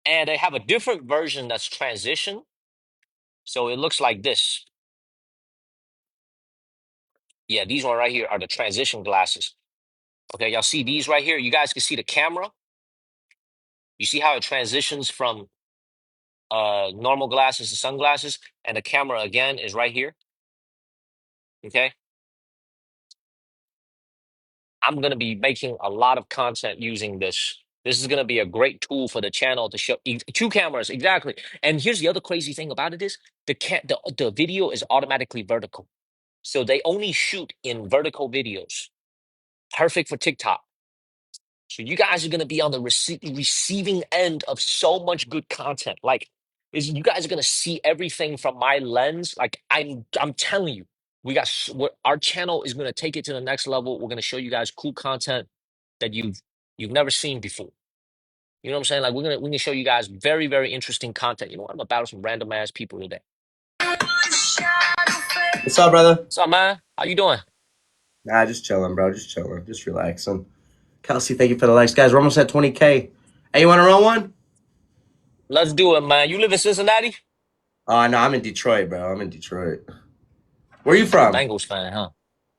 A: And they have a different version that's transition. So it looks like this. Yeah, these one right here are the transition glasses. Okay, y'all see these right here? You guys can see the camera. You see how it transitions from normal glasses to sunglasses, and the camera again is right here. Okay. I'm gonna be making a lot of content using this. This is gonna be a great tool for the channel to show two cameras exactly. And here's the other crazy thing about it is the video is automatically vertical, so they only shoot in vertical videos. Perfect for TikTok. So you guys are gonna be on the receiving end of so much good content. Like, you guys are gonna see everything from my lens. Like I'm telling you, our channel is gonna take it to the next level. We're gonna show you guys cool content that you've never seen before. You know what I'm saying? Like we're gonna show you guys very very interesting content. You know what? I'm gonna battle some random ass people today.
B: What's up, brother?
A: What's up, man? How you doing?
B: Nah, just chilling, bro. Just chilling. Just relaxing. Kelsey, thank you for the likes. Guys, we're almost at 20K. Hey, you want to run one?
A: Let's do it, man. You live in Cincinnati?
B: No, I'm in Detroit, bro. I'm in Detroit. Where are you
A: You a
B: from?
A: Bengals fan, huh?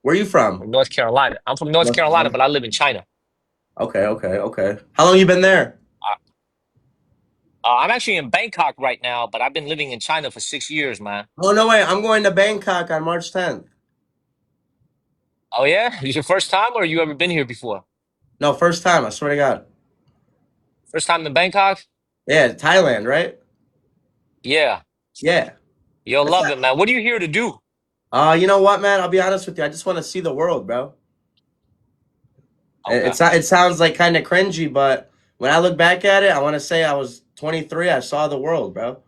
B: Where are you from?
A: From North Carolina. I'm from North
B: North
A: Carolina,
B: Carolina.
A: but I live in China.
B: Okay, okay, okay. How long you been there?
A: I'm actually in Bangkok right now, but I've been living in China for 6 years, man.
B: Oh, no way. I'm going to Bangkok on March 10th.
A: Oh yeah? Is your first time or you ever been here before?
B: No, first time. I swear to God.
A: First time in Bangkok?
B: Yeah, Thailand, right?
A: Yeah.
B: Yeah.
A: You'll
B: That's
A: love
B: that.
A: it, man. What are you here to do?
B: You know what, man? I'll be honest with you. I just want to see the world, bro.
A: Okay.
B: It sounds like kind of cringy, but when I look back at it, I want to say I was 23. I saw the world, bro.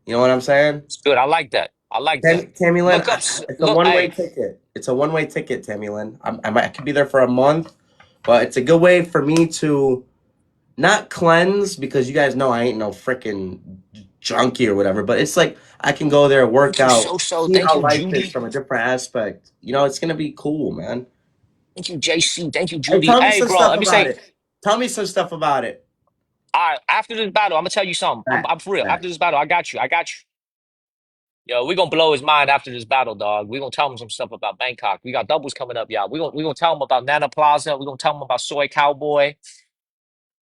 B: You know what I'm saying?
A: It's good. I like that. I like that.
B: Tammy Lynn,
A: Look up.
B: it's a
A: Look.
B: one-way
A: Hey,
B: ticket. It's a one-way ticket, Tammy Lynn. I could be there for a month, but it's a good way for me to not cleanse because you guys know I ain't no freaking junkie or whatever. But it's like I can go there, work
A: thank you
B: out,
A: so so.
B: see
A: Thank
B: how
A: you,
B: life is
A: Judy.
B: from a different aspect. You know, it's gonna be cool, man.
A: Thank you, JC. Thank you,
B: Hey,
A: Judy.
B: tell me
A: Hey,
B: some
A: bro.
B: stuff
A: Let me
B: about
A: say.
B: it. Tell me some stuff about it.
A: All right. After this battle, I'm gonna tell you something.
B: Fact,
A: I'm for real. After
B: fact.
A: this battle, I got you. I got you. Yo, we gonna blow his mind after this battle, dog. We gonna tell him some stuff about Bangkok. We got doubles coming up, y'all. We gonna tell him about Nana Plaza. We gonna tell him about Soy Cowboy.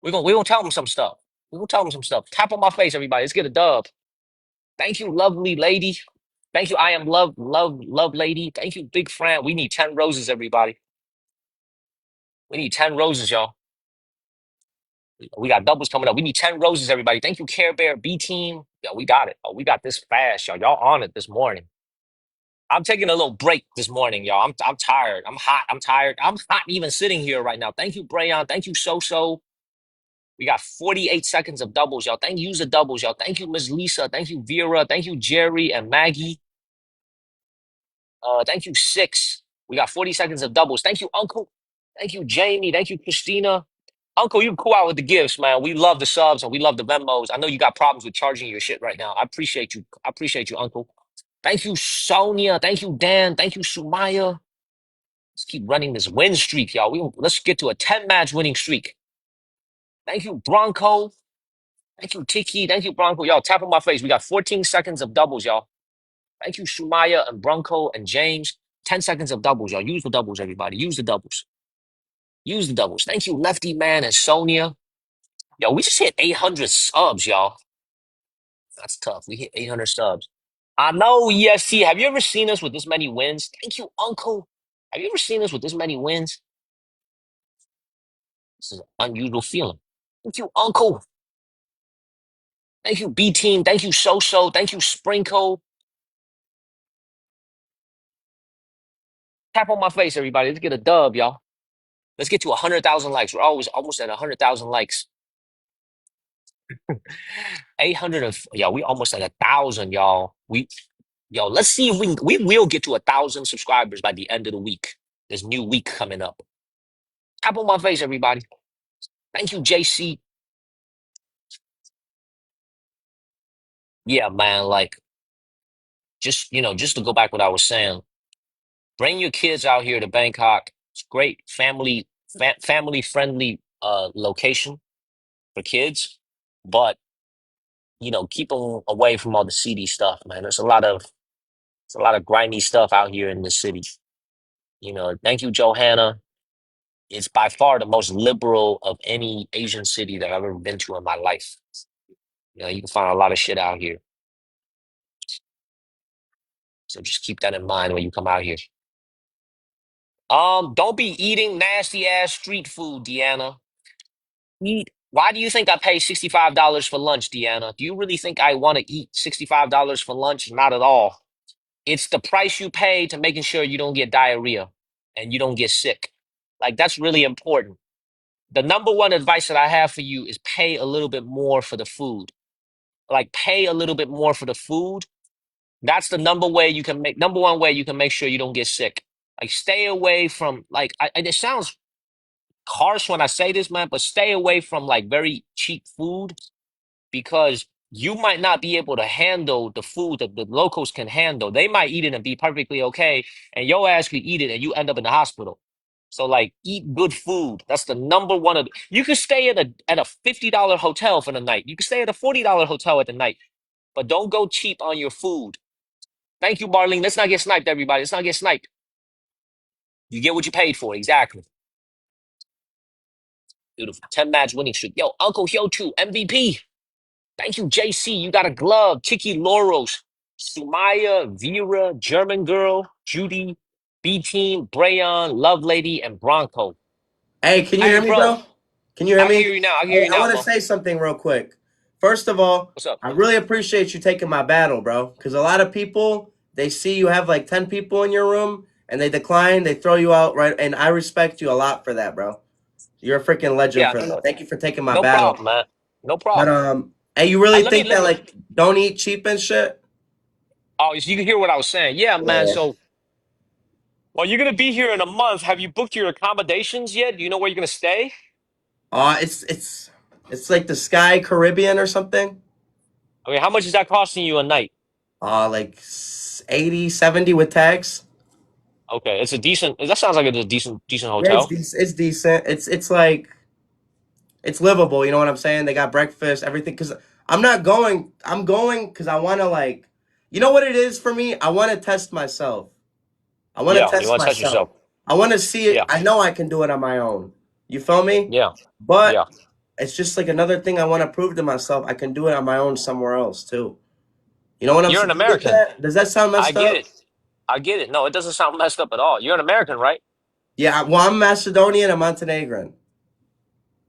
A: We gonna tell him some stuff. We gonna tell him some stuff. Tap on my face, everybody. Let's get a dub. Thank you, lovely lady. Thank you, I am love lady. Thank you, big friend. We need 10 roses, everybody. We need 10 roses, y'all. We got doubles coming up. We need 10 roses, everybody. Thank you, Care Bear B team. Yo, we got it. Oh, we got this fast, y'all. Y'all on it this morning. I'm taking a little break this morning, y'all. I'm tired. I'm hot. I'm tired. I'm hot even sitting here right now. Thank you, Brayon. Thank you, So. We got 48 seconds of doubles, y'all. Thank you, the doubles, y'all. Thank you, Miss Lisa. Thank you, Vera. Thank you, Jerry and Maggie. Thank you, Six. We got 40 seconds of doubles. Thank you, Uncle. Thank you, Jamie. Thank you, Christina. Uncle, you cool out with the gifts, man. We love the subs and we love the Venmos. I know you got problems with charging your shit right now. I appreciate you. I appreciate you, Uncle. Thank you, Sonia. Thank you, Dan. Thank you, Sumaya. Let's keep running this win streak, y'all. Let's get to a 10-match winning streak. Thank you, Bronco. Thank you, Tiki. Thank you, Bronco. Y'all, tap on my face. We got 14 seconds of doubles, y'all. Thank you, Shumaya and Bronco and James. 10 seconds of doubles, y'all. Use the doubles, everybody. Use the doubles. Use the doubles. Thank you, Lefty Man and Sonia. Yo, we just hit 800 subs, y'all. That's tough. We hit 800 subs. I know, EST. Have you ever seen us with this many wins? Thank you, Uncle. Have you ever seen us with this many wins? This is an unusual feeling. Thank you, Uncle. Thank you, B Team. Thank you, So. Thank you, Sprinkle. Tap on my face, everybody. Let's get a dub, y'all. Let's get to 100,000 likes. We're always almost at 100,000 likes. 800 yo, we almost at 1,000, y'all. Let's see if we will get to 1,000 subscribers by the end of the week. This new week coming up. Tap on my face, everybody. Thank you, JC. Yeah, man. Like, just to go back what I was saying, bring your kids out here to Bangkok. It's great family friendly location for kids, but keep them away from all the seedy stuff, man. There's a lot of grimy stuff out here in the city. Thank you, Johanna. It's by far the most liberal of any Asian city that I've ever been to in my life. You can find a lot of shit out here. So just keep that in mind when you come out here. Don't be eating nasty ass street food, Deanna. Why do you think I pay $65 for lunch, Deanna? Do you really think I want to eat $65 for lunch? Not at all. It's the price you pay to making sure you don't get diarrhea and you don't get sick. Like, that's really important. The number one advice that I have for you is pay a little bit more for the food. Like, pay a little bit more for the food. That's the number one way you can make sure you don't get sick. Like, stay away from it sounds harsh when I say this, man, but stay away from like very cheap food because you might not be able to handle the food that the locals can handle. They might eat it and be perfectly okay, and your ass could eat it and you end up in the hospital. So like eat good food. That's the number one of you can stay at a $50 hotel for the night. You can stay at a $40 hotel at the night, but don't go cheap on your food. Thank you, Marlene. Let's not get sniped, everybody. Let's not get sniped. You get what you paid for, exactly. Beautiful. 10 match winning streak. Yo, Uncle Hyo 2, MVP. Thank you, JC. You got a glove. Tiki Laurels, Sumaya, Vera, German Girl, Judy, B Team, Brayon, Love Lady, and Bronco.
B: Hey, can you
A: Hey,
B: hear me,
A: bro.
B: bro? Can you hear
A: I can
B: me?
A: hear you now. I can hear
B: Hey,
A: you
B: I
A: now,
B: want to
A: Mo.
B: say something real quick. First of all,
A: What's up?
B: I really appreciate you taking my battle, bro. Because a lot of people, they see you have like 10 people in your room and they decline, they throw you out, right? And I respect you a lot for that, bro. You're a freaking legend
A: Yeah,
B: for that. Thank you for taking my
A: no
B: battle.
A: problem, man. No
B: But
A: problem.
B: hey, you really
A: Let me
B: think
A: let
B: that
A: me.
B: like don't eat cheap and shit?
A: Oh, so you can hear what I was saying. Yeah, man.
B: Yeah.
A: So, well, you're gonna be here in a month. Have you booked your accommodations yet? Do you know where you're gonna stay?
B: It's like the Sky Caribbean or something.
A: I mean, how much is that costing you a night?
B: Like 80, 70 with tax.
A: Okay, it's a decent. That sounds like it's a decent
B: Yeah, it's
A: hotel.
B: decent. It's decent. It's like it's livable. You know what I'm saying? They got breakfast, everything. Cause I'm not going. I'm going because I want to like. You know what it is for me? I want to test myself. I want to
A: Yeah, you
B: test
A: want to test
B: myself.
A: yourself.
B: I want to see it.
A: Yeah,
B: I know I can do it on my own. You feel me?
A: yeah, yeah.
B: But it's just like another thing I want to prove to myself. I can do it on my own somewhere else too. You know what I'm
A: You're
B: saying?
A: an
B: You get
A: American.
B: that? Does that sound
A: I
B: messed
A: get
B: up?
A: it. I get it. No, it doesn't sound messed up at all. You're an American, right?
B: Yeah. Well, I'm Macedonian and Montenegrin,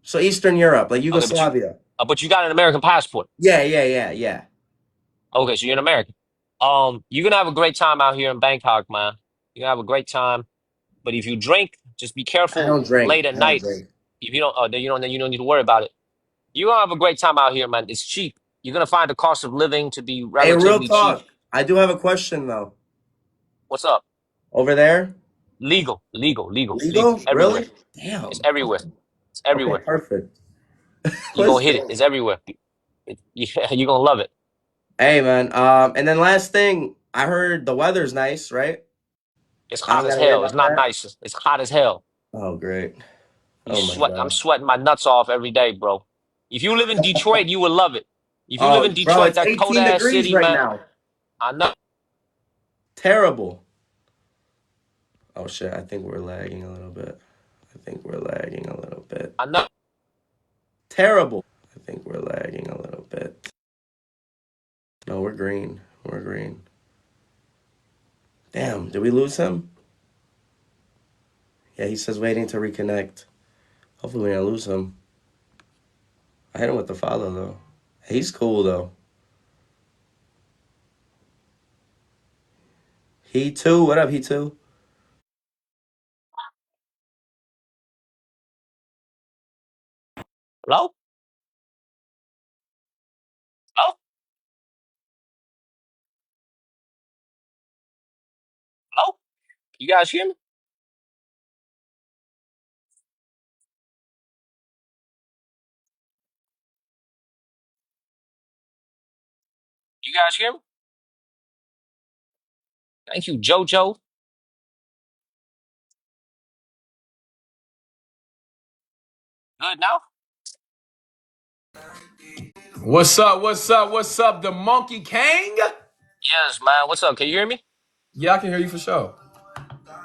B: so Eastern Europe, like
A: Okay,
B: Yugoslavia.
A: but you got an American passport.
B: Yeah, yeah, yeah, yeah.
A: Okay, so you're an American. You're gonna have a great time out here in Bangkok, man. You're gonna have a great time. But if you drink, just be
B: I
A: careful
B: don't drink.
A: late at
B: I don't
A: night.
B: drink.
A: If you don't, then you don't need to worry about it. You're gonna have a great time out here, man. It's cheap. You're gonna find the cost of living to be
B: Hey, real
A: relatively cheap.
B: talk. I do have a question though.
A: What's up?
B: Over there,
A: Legal.
B: legal?
A: Everywhere.
B: Really?
A: It's
B: Damn.
A: everywhere. It's
B: Okay,
A: everywhere.
B: perfect.
A: You're gonna hit it.
B: Listen.
A: It's everywhere. Yeah, you're gonna love it.
B: Hey, man. And then last thing, I heard the weather's nice, right?
A: It's
B: I
A: hot
B: don't
A: as
B: gotta worry
A: hell. It's
B: about
A: not
B: that.
A: nice. It's hot as hell.
B: Oh, great.
A: You
B: Oh my
A: sweat. I'm
B: god.
A: sweating my nuts off every day, bro. If you live in Detroit, you will love it. If you live
B: Oh,
A: in
B: bro,
A: Detroit,
B: it's
A: that cold
B: 18
A: ass
B: degrees
A: city,
B: right
A: man.
B: now.
A: I know.
B: Terrible. Oh shit, I think we're lagging a little bit. I think we're lagging a little bit.
A: I know.
B: Terrible. I think we're lagging a little bit. No, we're green. We're green. Damn, did we lose him? Yeah, he says waiting to reconnect. Hopefully we don't lose him. I hit him with the follow though. He's cool though. He too. What up, he too?
A: Hello. Hello. Hello. You guys hear me? You guys hear me? Thank you, JoJo. Good now.
C: What's up? What's up? What's up? The Monkey Kang?
A: Yes, man. What's up? Can you hear me?
C: Yeah, I can hear you for sure.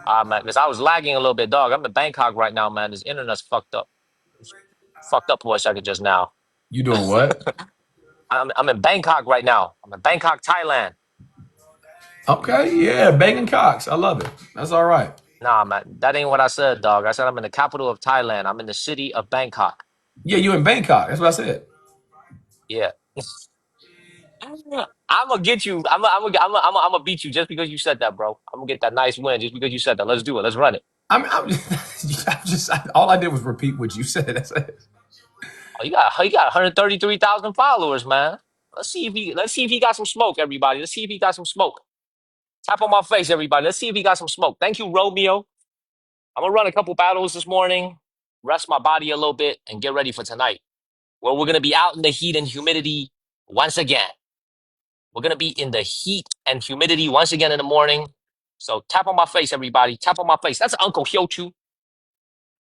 A: Man, because I was lagging a little bit, dog. I'm in Bangkok right now, man. This internet's fucked up. It's fucked up for a second just now.
C: You doing what?
A: I'm in Bangkok right now. I'm in Bangkok, Thailand.
C: Okay, yeah, banging cocks. I love it. That's all right.
A: Nah, man, that ain't what I said, dog. I said I'm in the capital of Thailand. I'm in the city of Bangkok.
C: Yeah, you in Bangkok. That's what I said.
A: Yeah. I'm gonna get you. I'm gonna beat you just because you said that, bro. I'm gonna get that nice win just because you said that. Let's do it. Let's run it.
C: I'm all I did was repeat what you said. That's it.
A: Oh, you got 133,000 followers, man. Let's see if he got some smoke, everybody. Let's see if he got some smoke. Tap on my face, everybody. Let's see if he got some smoke. Thank you, Romeo. I'm gonna run a couple battles this morning, rest my body a little bit, and get ready for tonight, where we're gonna be out in the heat and humidity once again. We're gonna be in the heat and humidity once again in the morning. So tap on my face, everybody. Tap on my face. That's Uncle Hyochu.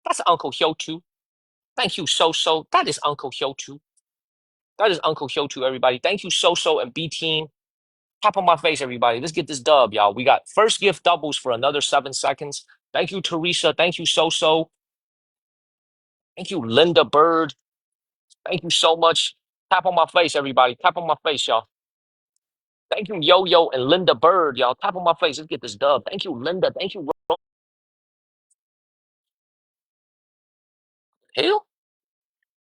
A: That's Uncle Hyochu. Thank you, So. That is Uncle Hyochu. That is Uncle Hyochu, everybody. Thank you, So and B Team. Tap on my face, everybody. Let's get this dub, y'all. We got first gift doubles for another 7 seconds. Thank you, Teresa. Thank you, So. Thank you, Linda Bird. Thank you so much. Tap on my face, everybody. Tap on my face, y'all. Thank you, Yo Yo and Linda Bird, y'all. Tap on my face. Let's get this dub. Thank you, Linda. Thank you, Hill.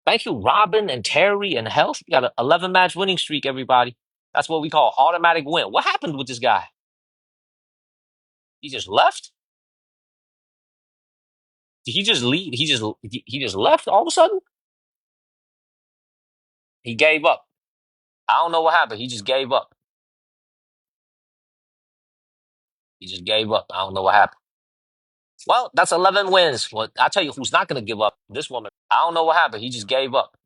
A: Thank you, Robin and Terry and Health. We got an 11 match winning streak, everybody. That's what we call automatic win. What happened with this guy? He just left? Did he just leave? He just left all of a sudden? He gave up. I don't know what happened. He just gave up. He just gave up. I don't know what happened. Well, that's 11 wins. Well, I'll tell you who's not going to give up. This woman. I don't know what happened. He just gave up.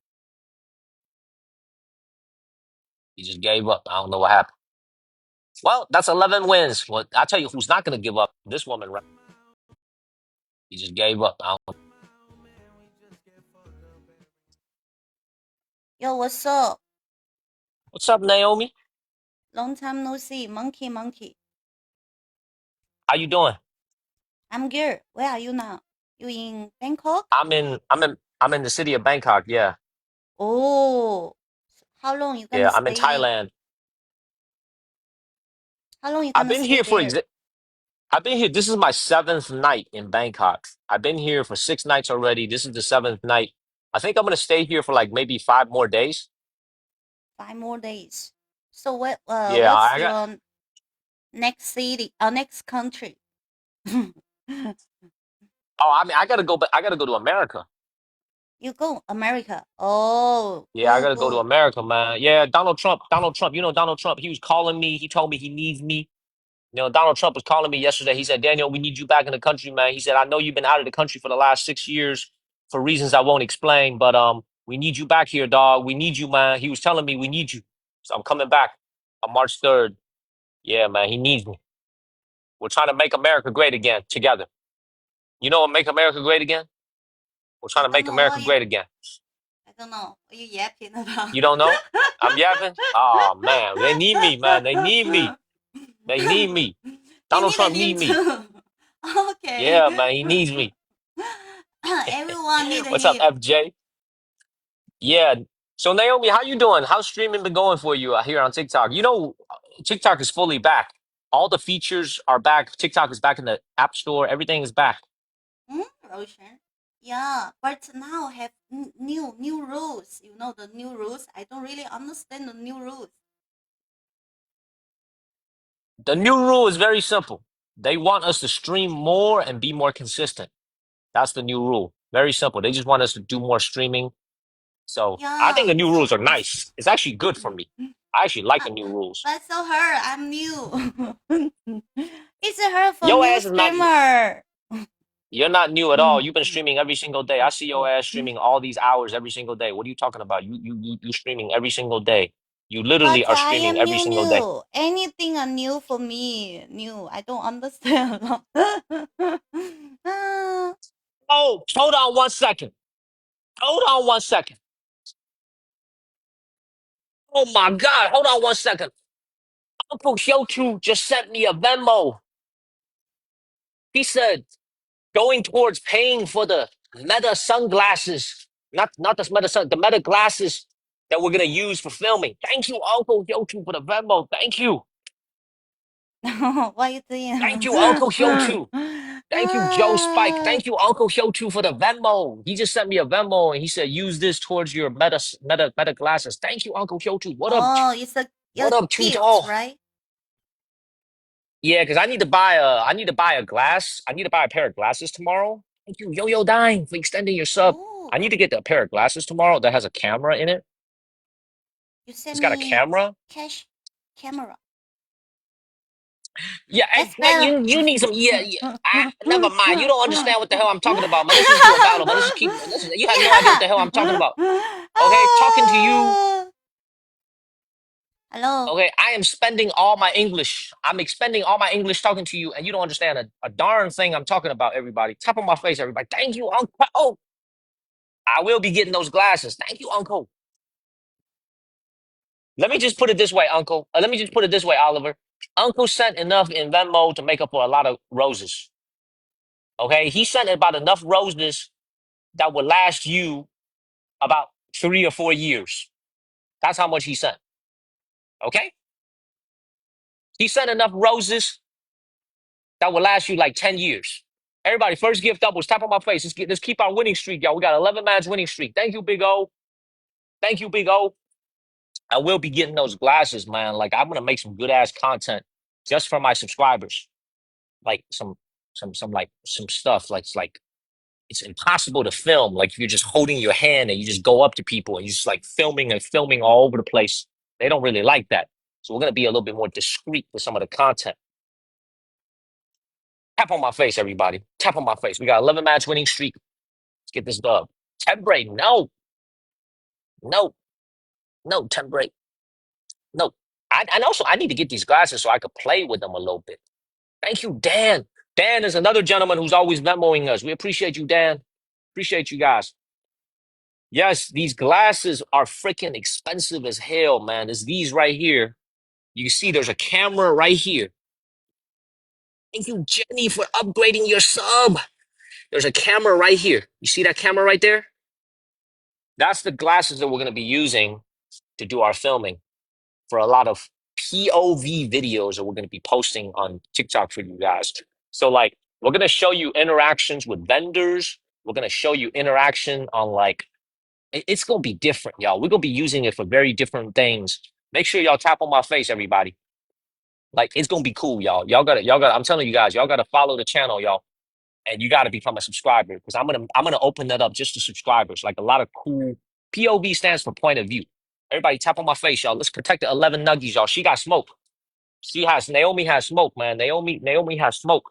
A: He just gave up. I don't know what happened. Well, that's 11 wins. Well, I'll tell you who's not going to give up. This woman. He just gave up. I don't...
D: Yo, what's up?
A: What's up, Naomi?
D: Long time no see. Monkey.
A: How you doing?
D: I'm good. Where are you now? You in Bangkok?
A: I'm in the city of Bangkok. Yeah.
D: Oh, how long you
A: Yeah,
D: gonna
A: I'm in
D: stay?
A: Thailand.
D: How long you
A: I've
D: gonna
A: been
D: stay
A: here
D: there?
A: I've been here. This is my seventh night in Bangkok. I've been here for 6 nights already. This is the seventh night. I think I'm gonna stay here for like maybe 5 more days.
D: 5 more days. So
A: Yeah,
D: what's
A: I got.
D: your next city? Next country?
A: Oh, I mean, I gotta go, but I gotta go to America.
D: You go America. Oh,
A: Yeah, I
D: cool,
A: gotta go to
D: cool.
A: America, man. Yeah, Donald Trump. Donald Trump. You know Donald Trump. He was calling me. He told me he needs me. You know, Donald Trump was calling me yesterday. He said, Daniel, we need you back in the country, man. He said, I know you've been out of the country for the last 6 years for reasons I won't explain, but we need you back here, dog. We need you, man. He was telling me we need you. So I'm coming back on March 3rd. Yeah, man, he needs me. We're trying to make America great again together. You know what make America great again? We're
D: I
A: trying to
D: don't
A: make
D: know
A: America
D: what you.
A: great again.
D: I don't know what you yapping about.
A: You don't know? I'm yapping? Oh man, they need me, man. They need me. They need me.
D: You
A: Donald
D: need a
A: Trump
D: him
A: need me.
D: too. Okay.
A: Yeah, man, he needs me.
D: Everyone need a
A: What's up,
D: him.
A: FJ? Yeah. So Naomi, how you doing? How's streaming been going for you here on TikTok? You know, TikTok is fully back. All the features are back. TikTok is back in the App Store. Everything is back.
D: Roshan. Yeah, but now have new rules. You know the new rules. I don't really understand the new rules.
A: The new rule is very simple. They want us to stream more and be more consistent. That's the new rule. Very simple. They just want us to do more streaming. So I think
D: Yeah,
A: the new rules are
D: so
A: nice. It's actually good for me. I actually like the new rules.
D: but so her, I'm new. It's her for
A: Your
D: new
A: ass is not.
D: streamer.
A: You're not new at all. You've been streaming every single day. I see your ass streaming all these hours every single day. What are you talking about? You streaming every single day. You literally
D: But
A: are
D: I
A: streaming
D: am
A: every single day.
D: new. Anything are new for me. New. I don't understand. Ah,
A: Oh, hold on 1 second. Hold on 1 second. Oh my God. Hold on 1 second. Uncle Shochu just sent me a Venmo. He said going towards paying for the Meta sunglasses, not the the Meta glasses that we're gonna use for filming. Thank you, Uncle Shochu, for the Venmo. Thank you.
D: what you doing?
A: Thank you, Uncle Shochu. Thank you, Joe Spike. Thank you, Uncle Shochu, for the Venmo. He just sent me a Venmo and he said, use this towards your meta glasses. Thank you, Uncle Shochu. What up?
D: Oh, it's
A: What
D: a
A: up, Too
D: gift,
A: Tall?
D: right?
A: Yeah, because I need to buy a glass. I need to buy a pair of glasses tomorrow. Thank you, Yo Yo Dying, for extending your sub.
D: Oh,
A: I need to get a pair of glasses tomorrow that has a camera in it.
D: you send
A: It's got a
D: me
A: camera.
D: cash camera.
A: Yeah,
D: That's
A: man,
D: better.
A: you need some. Yeah, yeah. Never mind. You don't understand what the hell I'm talking about, man. Let's just do a battle, man. Let's just keep. Listen, you have no idea what the hell I'm talking about. Okay, talking to you.
D: Ah. Hello.
A: Okay, I am spending all my English. I'm expending all my English talking to you, and you don't understand a darn thing I'm talking about, everybody. Top of my face, everybody. Thank you, Uncle. Oh, I will be getting those glasses. Thank you, Uncle. Let me just put it this way, Uncle. Let me just put it this way, Oliver. Uncle sent enough in Venmo to make up for a lot of roses. Okay, he sent about enough roses that would last you about 3 or 4 years. That's how much he sent. Okay, he sent enough roses that will last you like 10 years. Everybody, first gift up was tap on my face. Let's keep our winning streak, y'all. We got 11 match winning streak. Thank you, Big O. Thank you, Big O. I will be getting those glasses, man. Like I'm gonna make some good ass content just for my subscribers. Like some stuff. Like it's impossible to film. Like if you're just holding your hand and you just go up to people and you just like filming and filming all over the place. They don't really like that. So we're gonna be a little bit more discreet with some of the content. Tap on my face, everybody. Tap on my face. We got 11 match winning streak. Let's get this dub. Tembre, no, no, no, Tembre, no. And also I need to get these glasses so I could play with them a little bit. Thank you, Dan. Dan is another gentleman who's always memoing us. We appreciate you, Dan. Appreciate you guys. Yes, these glasses are freaking expensive as hell, man. It's these right here. You can see there's a camera right here. Thank you, Jenny, for upgrading your sub. There's a camera right here. You see that camera right there? That's the glasses that we're going to be using to do our filming for a lot of POV videos that we're going to be posting on TikTok for you guys. So, like, we're going to show you interactions with vendors. We're going to show you interaction on, like, it's going to be different, y'all. We're going to be using it for very different things. Make sure y'all tap on my face, everybody. Like, it's going to be cool, y'all. Y'all got to, I'm telling you guys, y'all got to follow the channel, y'all. And you got to become a subscriber because I'm gonna open that up just to subscribers. Like a lot of cool POV stands for point of view. Everybody tap on my face, y'all. Let's protect the 11 nuggies, y'all. She got smoke. Naomi has smoke, man. Naomi has smoke.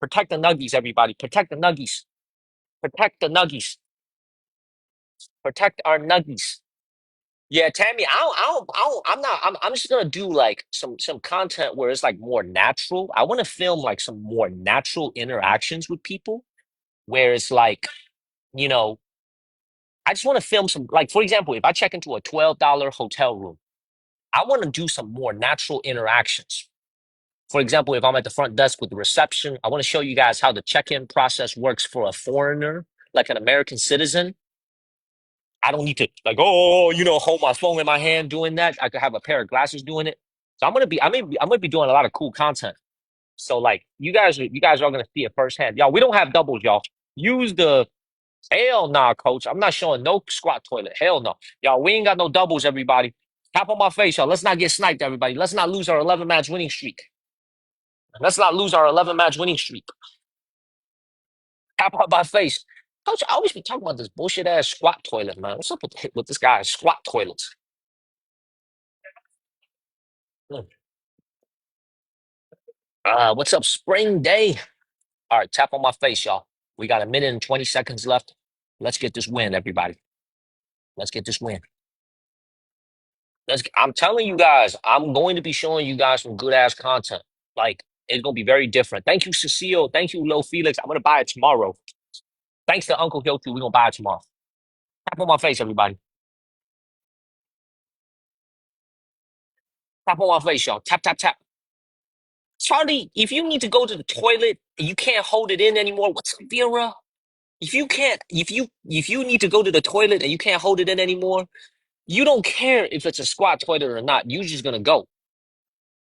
A: Protect the nuggies, everybody. Protect the nuggies. Protect the nuggies. Protect our nuggies. Yeah, Tammy, I'm just gonna do like some content where it's like more natural. I want to film like some more natural interactions with people where it's like, you know, I just want to film some, like, for example, if I check into a $12 hotel room, I want to do some more natural interactions. For example, if I'm at the front desk with the reception, I want to show you guys how the check-in process works for a foreigner, like an American citizen. I don't need to like, oh, hold my phone in my hand doing that. I could have a pair of glasses doing it. So I'm gonna be doing a lot of cool content. So like you guys are gonna see it firsthand. Y'all, we don't have doubles, y'all. Use the Hell nah, coach. I'm not showing no squat toilet. Hell no. Y'all, we ain't got no doubles, everybody. Tap on my face, y'all. Let's not get sniped, everybody. Let's not lose our 11 match winning streak. Let's not lose our 11 match winning streak. Tap on my face. Coach, I always be talking about this bullshit ass squat toilet, man. What's up with this guy? Squat toilets. Hmm. What's up, spring day? All right, tap on my face, y'all. We got a minute and 20 seconds left. Let's get this win, everybody. Let's get this win. I'm telling you guys, I'm going to be showing you guys some good ass content. Like it's gonna be very different. Thank you, Cecile. Thank you, Lo Felix. I'm gonna buy it tomorrow. Thanks to Uncle Hyotu, we're gonna buy it tomorrow. Tap on my face, everybody. Tap on my face, y'all. Tap, tap, tap. Charlie, if you need to go to the toilet and you can't hold it in anymore, what's up, Vera? If you need to go to the toilet and you can't hold it in anymore, you don't care if it's a squat toilet or not. You're just gonna go.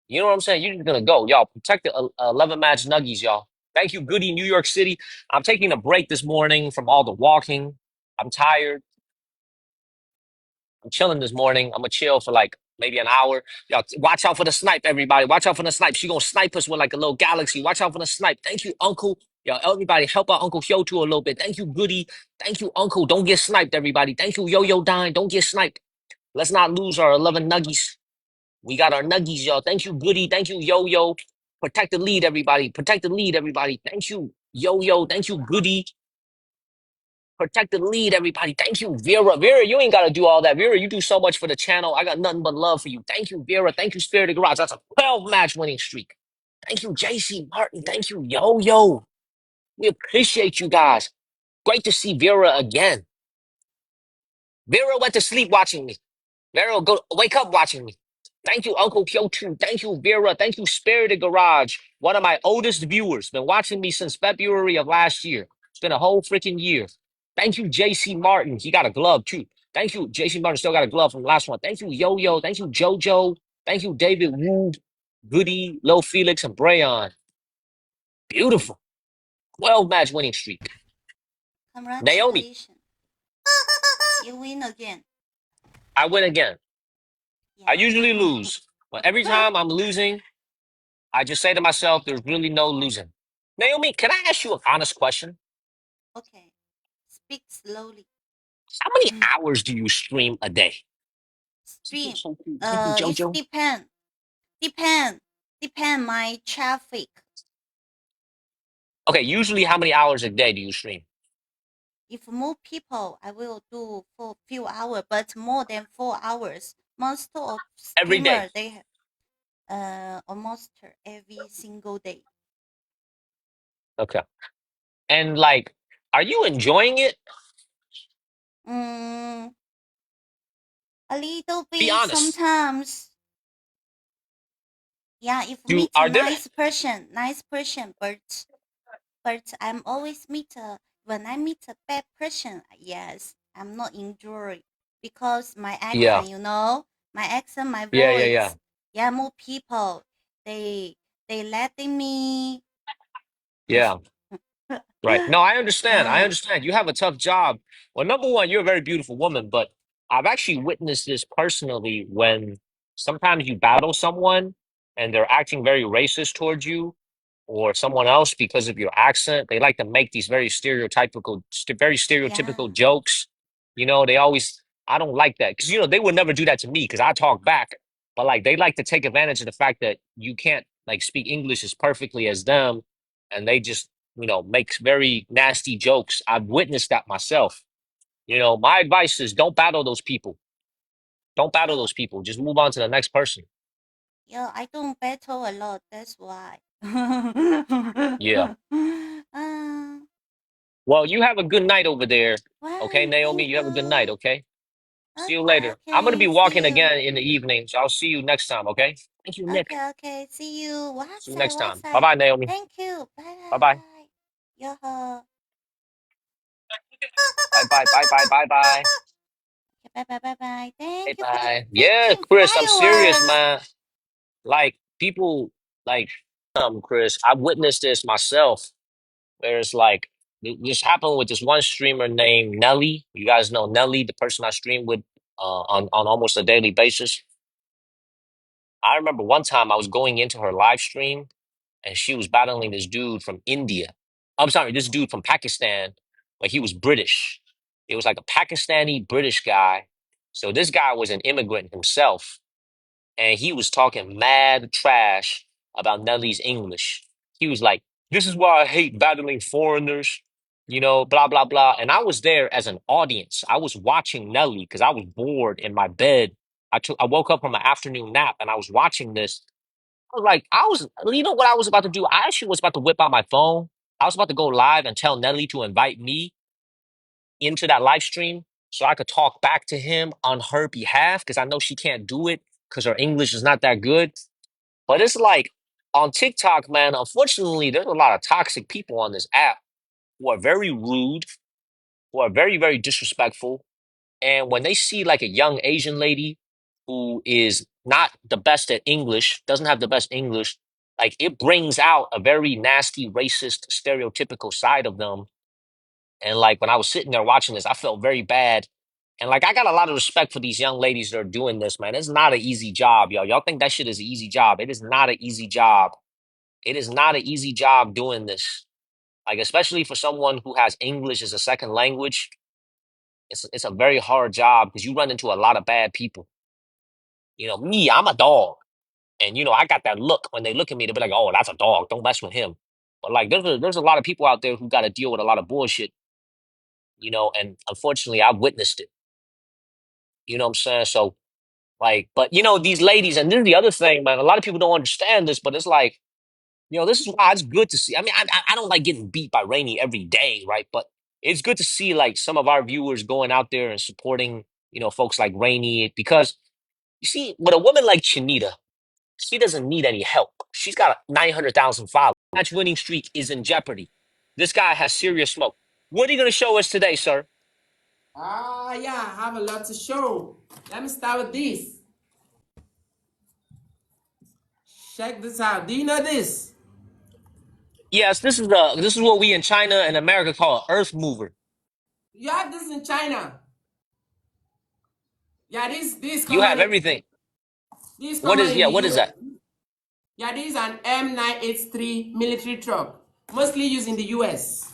A: You know what I'm saying? You're just gonna go, y'all. Protect the 11 match nuggies, y'all. Thank you, Goody, New York City. I'm taking a break this morning from all the walking. I'm tired. I'm chilling this morning. I'm gonna chill for like maybe an hour. Y'all, watch out for the snipe, everybody. Watch out for the snipe. She gonna snipe us with like a little galaxy. Watch out for the snipe. Thank you, Uncle. Y'all, everybody, help out Uncle Hyotu a little bit. Thank you, Goody. Thank you, Uncle. Don't get sniped, everybody. Thank you, Yo Yo Dine. Don't get sniped. Let's not lose our 11 nuggies. We got our nuggies, y'all. Thank you, Goody. Thank you, Yo Yo. Protect the lead, everybody. Protect the lead, everybody. Thank you, Yo Yo. Thank you, Goody. Protect the lead, everybody. Thank you, Vera. Vera, you ain't got to do all that. Vera, you do so much for the channel. I got nothing but love for you. Thank you, Vera. Thank you, Spirit of Garage. That's a 12 match winning streak. Thank you, JC Martin. Thank you, Yo Yo. We appreciate you guys. Great to see Vera again. Vera went to sleep watching me. Vera, go wake up watching me. Thank you, Uncle Kyoto. Thank you, Vera. Thank you, Spirited Garage. One of my oldest viewers. Been watching me since February of last year. It's been a whole freaking year. Thank you, JC Martin. He got a glove too. Thank you, JC Martin. Still got a glove from the last one. Thank you, Yo Yo. Thank you, JoJo. Thank you, David Wood, Goody, Lil Felix, and Brayon. Beautiful. 12 match winning streak. Naomi,
D: Congratulations. You win again.
A: I win again. I
D: Yeah.
A: usually lose, but every time I'm losing, I just say to myself, there's really no losing. Naomi, can I ask you an honest question?
D: Okay. speak slowly.
A: How many hours do you stream a day?
D: Stream.
A: Sleepy
D: It's
A: Jojo.
D: depend my traffic.
A: Okay, usually how many hours a day do you stream?
D: If more people, I will do for few hours, but more than 4 hours. Most of
A: Every day.
D: streamer they have almost every single day.
A: Okay. And like, are you enjoying it?
D: Mm, a little
A: Be
D: bit
A: honest.
D: sometimes. Yeah, if
A: Do
D: meet a
A: are there
D: nice person, but I'm always meet a when I meet a bad person. Yes, I'm not enjoy because my
A: Yeah.
D: accent, my accent, my
A: Yeah.
D: voice. Yeah, more people they letting me.
A: Yeah. Right. No, I understand. I
D: Ah,
A: understand. You have a tough job. Well, number one, you're a very beautiful woman, but I've actually witnessed this personally when sometimes you battle someone and they're acting very racist towards you or someone else because of your accent. They like to make these very stereotypical
D: yeah,
A: jokes. They always, I don't like that because, they would never do that to me because I talk back. But like, they like to take advantage of the fact that you can't like speak English as perfectly as them. And they just makes very nasty jokes. I've witnessed that myself. My advice is don't battle those people. Don't battle
D: yeah,
A: those people. Just move on to the next person.
D: yeah. I don't battle a lot. That's why.
A: Yeah.
D: uh,
A: Well, you have a good night over there. Okay,
D: wow,
A: Naomi,
D: thank
A: you have a good night.
D: you.
A: Okay. See you
D: Okay,
A: later. I'm going to be
D: okay. See
A: walking
D: you.
A: again in the evening, so I'll see you next time. Okay. Thank you, Nick.
D: Okay, okay. See you.
A: See you
D: WhatsApp,
A: next time. Bye
D: WhatsApp.
A: bye, Naomi.
D: Thank you. Bye
A: Bye bye.
D: bye. Yo.
A: Bye bye. Bye bye. Bye bye.
D: Bye bye bye bye.
A: Bye
D: Thank you for the
A: bye. Yeah,
D: freaking
A: Chris, I'm serious,
D: fireworks.
A: man. Like people, like Chris, I've witnessed this myself. There's like this happened with this one streamer named Nelly. You guys know Nelly, the person I stream with on almost a daily basis. I remember one time I was going into her live stream and she was battling this dude from India. I'm sorry, this dude from Pakistan, but he was British. It was like a Pakistani British guy. So this guy was an immigrant himself and he was talking mad trash about Nelly's English. He was like, "This is why I hate battling foreigners," blah blah blah. And I was there as an audience. I was watching Nelly because I was bored in my bed. I woke up from an afternoon nap and I was watching this. I was like, you know what I was about to do? I actually was about to whip out my phone. I was about to go live and tell Nelly to invite me into that live stream so I could talk back to him on her behalf because I know she can't do it because her English is not that good. But it's like on TikTok, man, unfortunately, there's a lot of toxic people on this app who are very rude, who are very, very disrespectful. And when they see like a young Asian lady who is not the best at English, doesn't have the best English, like it brings out a very nasty, racist, stereotypical side of them. And like when I was sitting there watching this, I felt very bad. And like I got a lot of respect for these young ladies that are doing this, man. It's not an easy job, y'all. Y'all think that shit is an easy job. It is not an easy job. It is not an easy job doing this. Like especially for someone who has English as a second language, it's a very hard job because you run into a lot of bad people. Me, I'm a dog. And I got that look when they look at me, they'll be like, "Oh, that's a dog. Don't mess with him." But like there's a lot of people out there who gotta deal with a lot of bullshit, and unfortunately I've witnessed it. You know what I'm saying? So like, but these ladies, and this is the other thing, man. A lot of people don't understand this, but it's like, this is why it's good to see. I mean, I don't like getting beat by Rainy every day, right? But it's good to see like some of our viewers going out there and supporting, folks like Rainy because you see, with a woman like Chinita, she doesn't need any help. She's got 900,000 followers. Match winning streak is in jeopardy. This guy has serious smoke. What are you going to show us today, sir?
E: Yeah, I have a lot to show. Let me start with this. Check this out. Do you know this?
A: Yes, this is what we in China and America call an earth mover.
E: You have this in China. Yeah, this
A: You have everything. What
E: common
A: is
E: in the
A: what is
E: US.
A: that?
E: Yeah, this is an M983 military truck, mostly used in the US.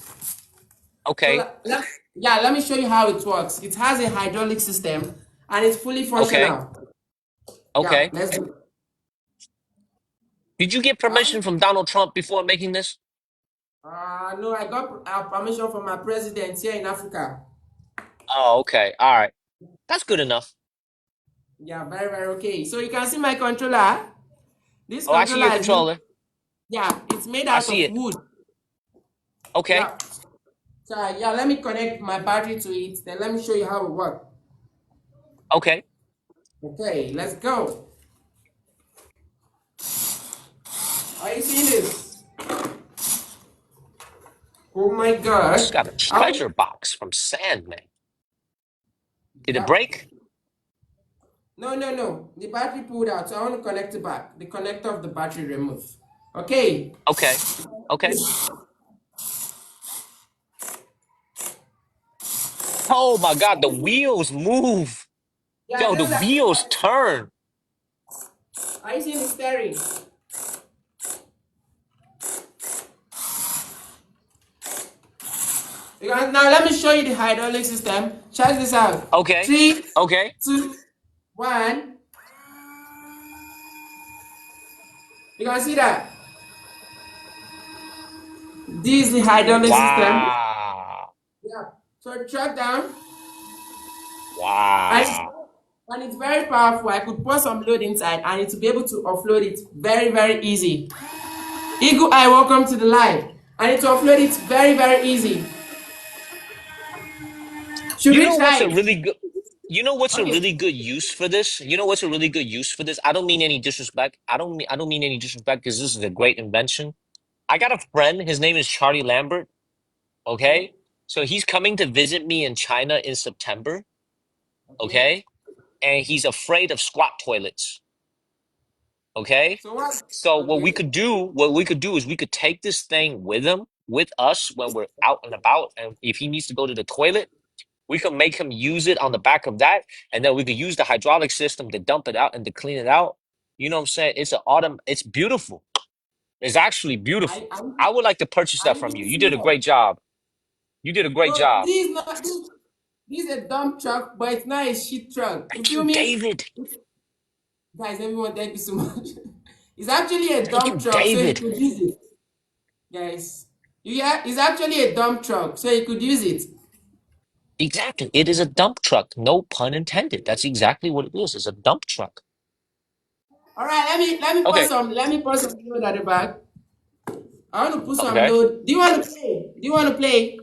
E: So
A: Okay.
E: Yeah, let me show you how it works. It has a hydraulic system and it's fully
A: Okay.
E: functional. Yeah,
A: Okay.
E: let's do.
A: Did you get
E: Uh,
A: permission from Donald Trump before making this?
E: no, I got permission from my president here in Africa.
A: Oh, okay. All right. That's good enough.
E: Yeah, very, very okay. So you can see my controller. This
A: Oh, I see
E: controller
A: your
E: is made,
A: controller.
E: yeah, it's made
A: I
E: out
A: see
E: of
A: it.
E: wood.
A: Okay.
E: Yeah. So yeah, let me connect my battery to it. Then let me show you how it works.
A: Okay.
E: Okay, let's go. Are you seeing this? Oh my
A: This has
E: God.
A: got a treasure box from Sandman. Did it
E: Yeah.
A: break?
E: No, no, no. The battery pulled out, so I want to connect it back. The connector of the battery removed. Okay.
A: Okay. Okay. Oh my God, the wheels move.
E: Yeah,
A: Yo, the
E: this is
A: wheels turn.
E: are you seeing the steering? Now let me show you the hydraulic system. Check this out.
A: Okay.
E: 3,
A: Okay.
E: 2, 1. You can see that. This is the hydraulic system.
A: Wow.
E: Yeah. So track down. And
A: Wow.
E: and it's very powerful. I could pour some load inside and it will be able to offload it very, very easy. Eagle Eye, welcome to the live. And it will offload it very, very easy. Should
A: You
E: we
A: know what's
E: try
A: a
E: it?
A: really good you know what's a
E: Okay.
A: really good use for this? You know what's a really good use for this? I don't mean any disrespect. I don't mean any disrespect because this is a great invention. I got a friend, his name is Charlie Lambert,
E: Okay.
A: okay? So he's coming to visit me in China in September,
E: Okay.
A: okay? And he's afraid of squat toilets, okay?
E: So what?
A: So
E: Okay.
A: what we could do is we could take this thing with him, with us when we're out and about, and if he needs to go to the toilet, we could make him use it on the back of that, and then we could use the hydraulic system to dump it out and to clean it out. You know what I'm saying? It's beautiful. It's actually
E: I
A: beautiful.
E: I'm
A: I would like to purchase that
E: I'm
A: from you.
E: being
A: You did a
E: serious.
A: great job. You did a great
E: No,
A: job.
E: this is not this is a dump truck, but it's not a shit truck. You
A: Thank
E: feel
A: you,
E: me?
A: David.
E: Guys, everyone, thank you so much. It's actually a
A: Thank
E: dump
A: you,
E: truck, so you
A: David.
E: could use it. Guys. Yeah, it's actually a dump truck, so you could use it.
A: Exactly. It is a dump truck. No pun intended. That's exactly what it is. It's a dump truck.
E: All right,
A: Okay.
E: let me put some load at the back. I want to put some
A: Okay.
E: load. Do you want to play? Do you want to play?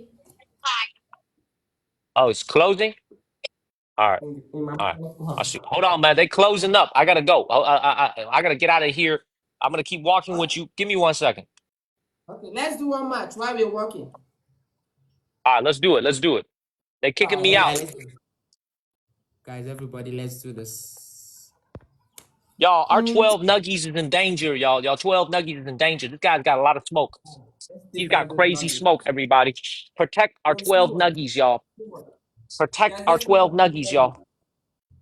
A: Oh, it's closing? All right.
E: In my
A: All right. I see. Hold on, man. They closing up. I gotta go. I gotta get out of here. I'm gonna keep walking with you. Give me 1 second.
E: Okay, let's do one match while we're working.
A: All right, let's do it. Let's do it. They kicking me
E: Yeah,
A: out.
E: guys, everybody, let's do this.
A: Y'all, our
E: Mm,
A: 12 nuggies is in danger, y'all. Y'all 12 nuggies is in danger. This guy's got a lot of smoke.
E: let's
A: He's
E: take
A: got
E: out those
A: crazy
E: nuggets.
A: smoke, everybody. Protect our
E: Let's see
A: 12
E: what.
A: nuggies, y'all. Protect
E: Guys,
A: our
E: let's take
A: 12
E: out those
A: nuggies,
E: nuggets.
A: y'all.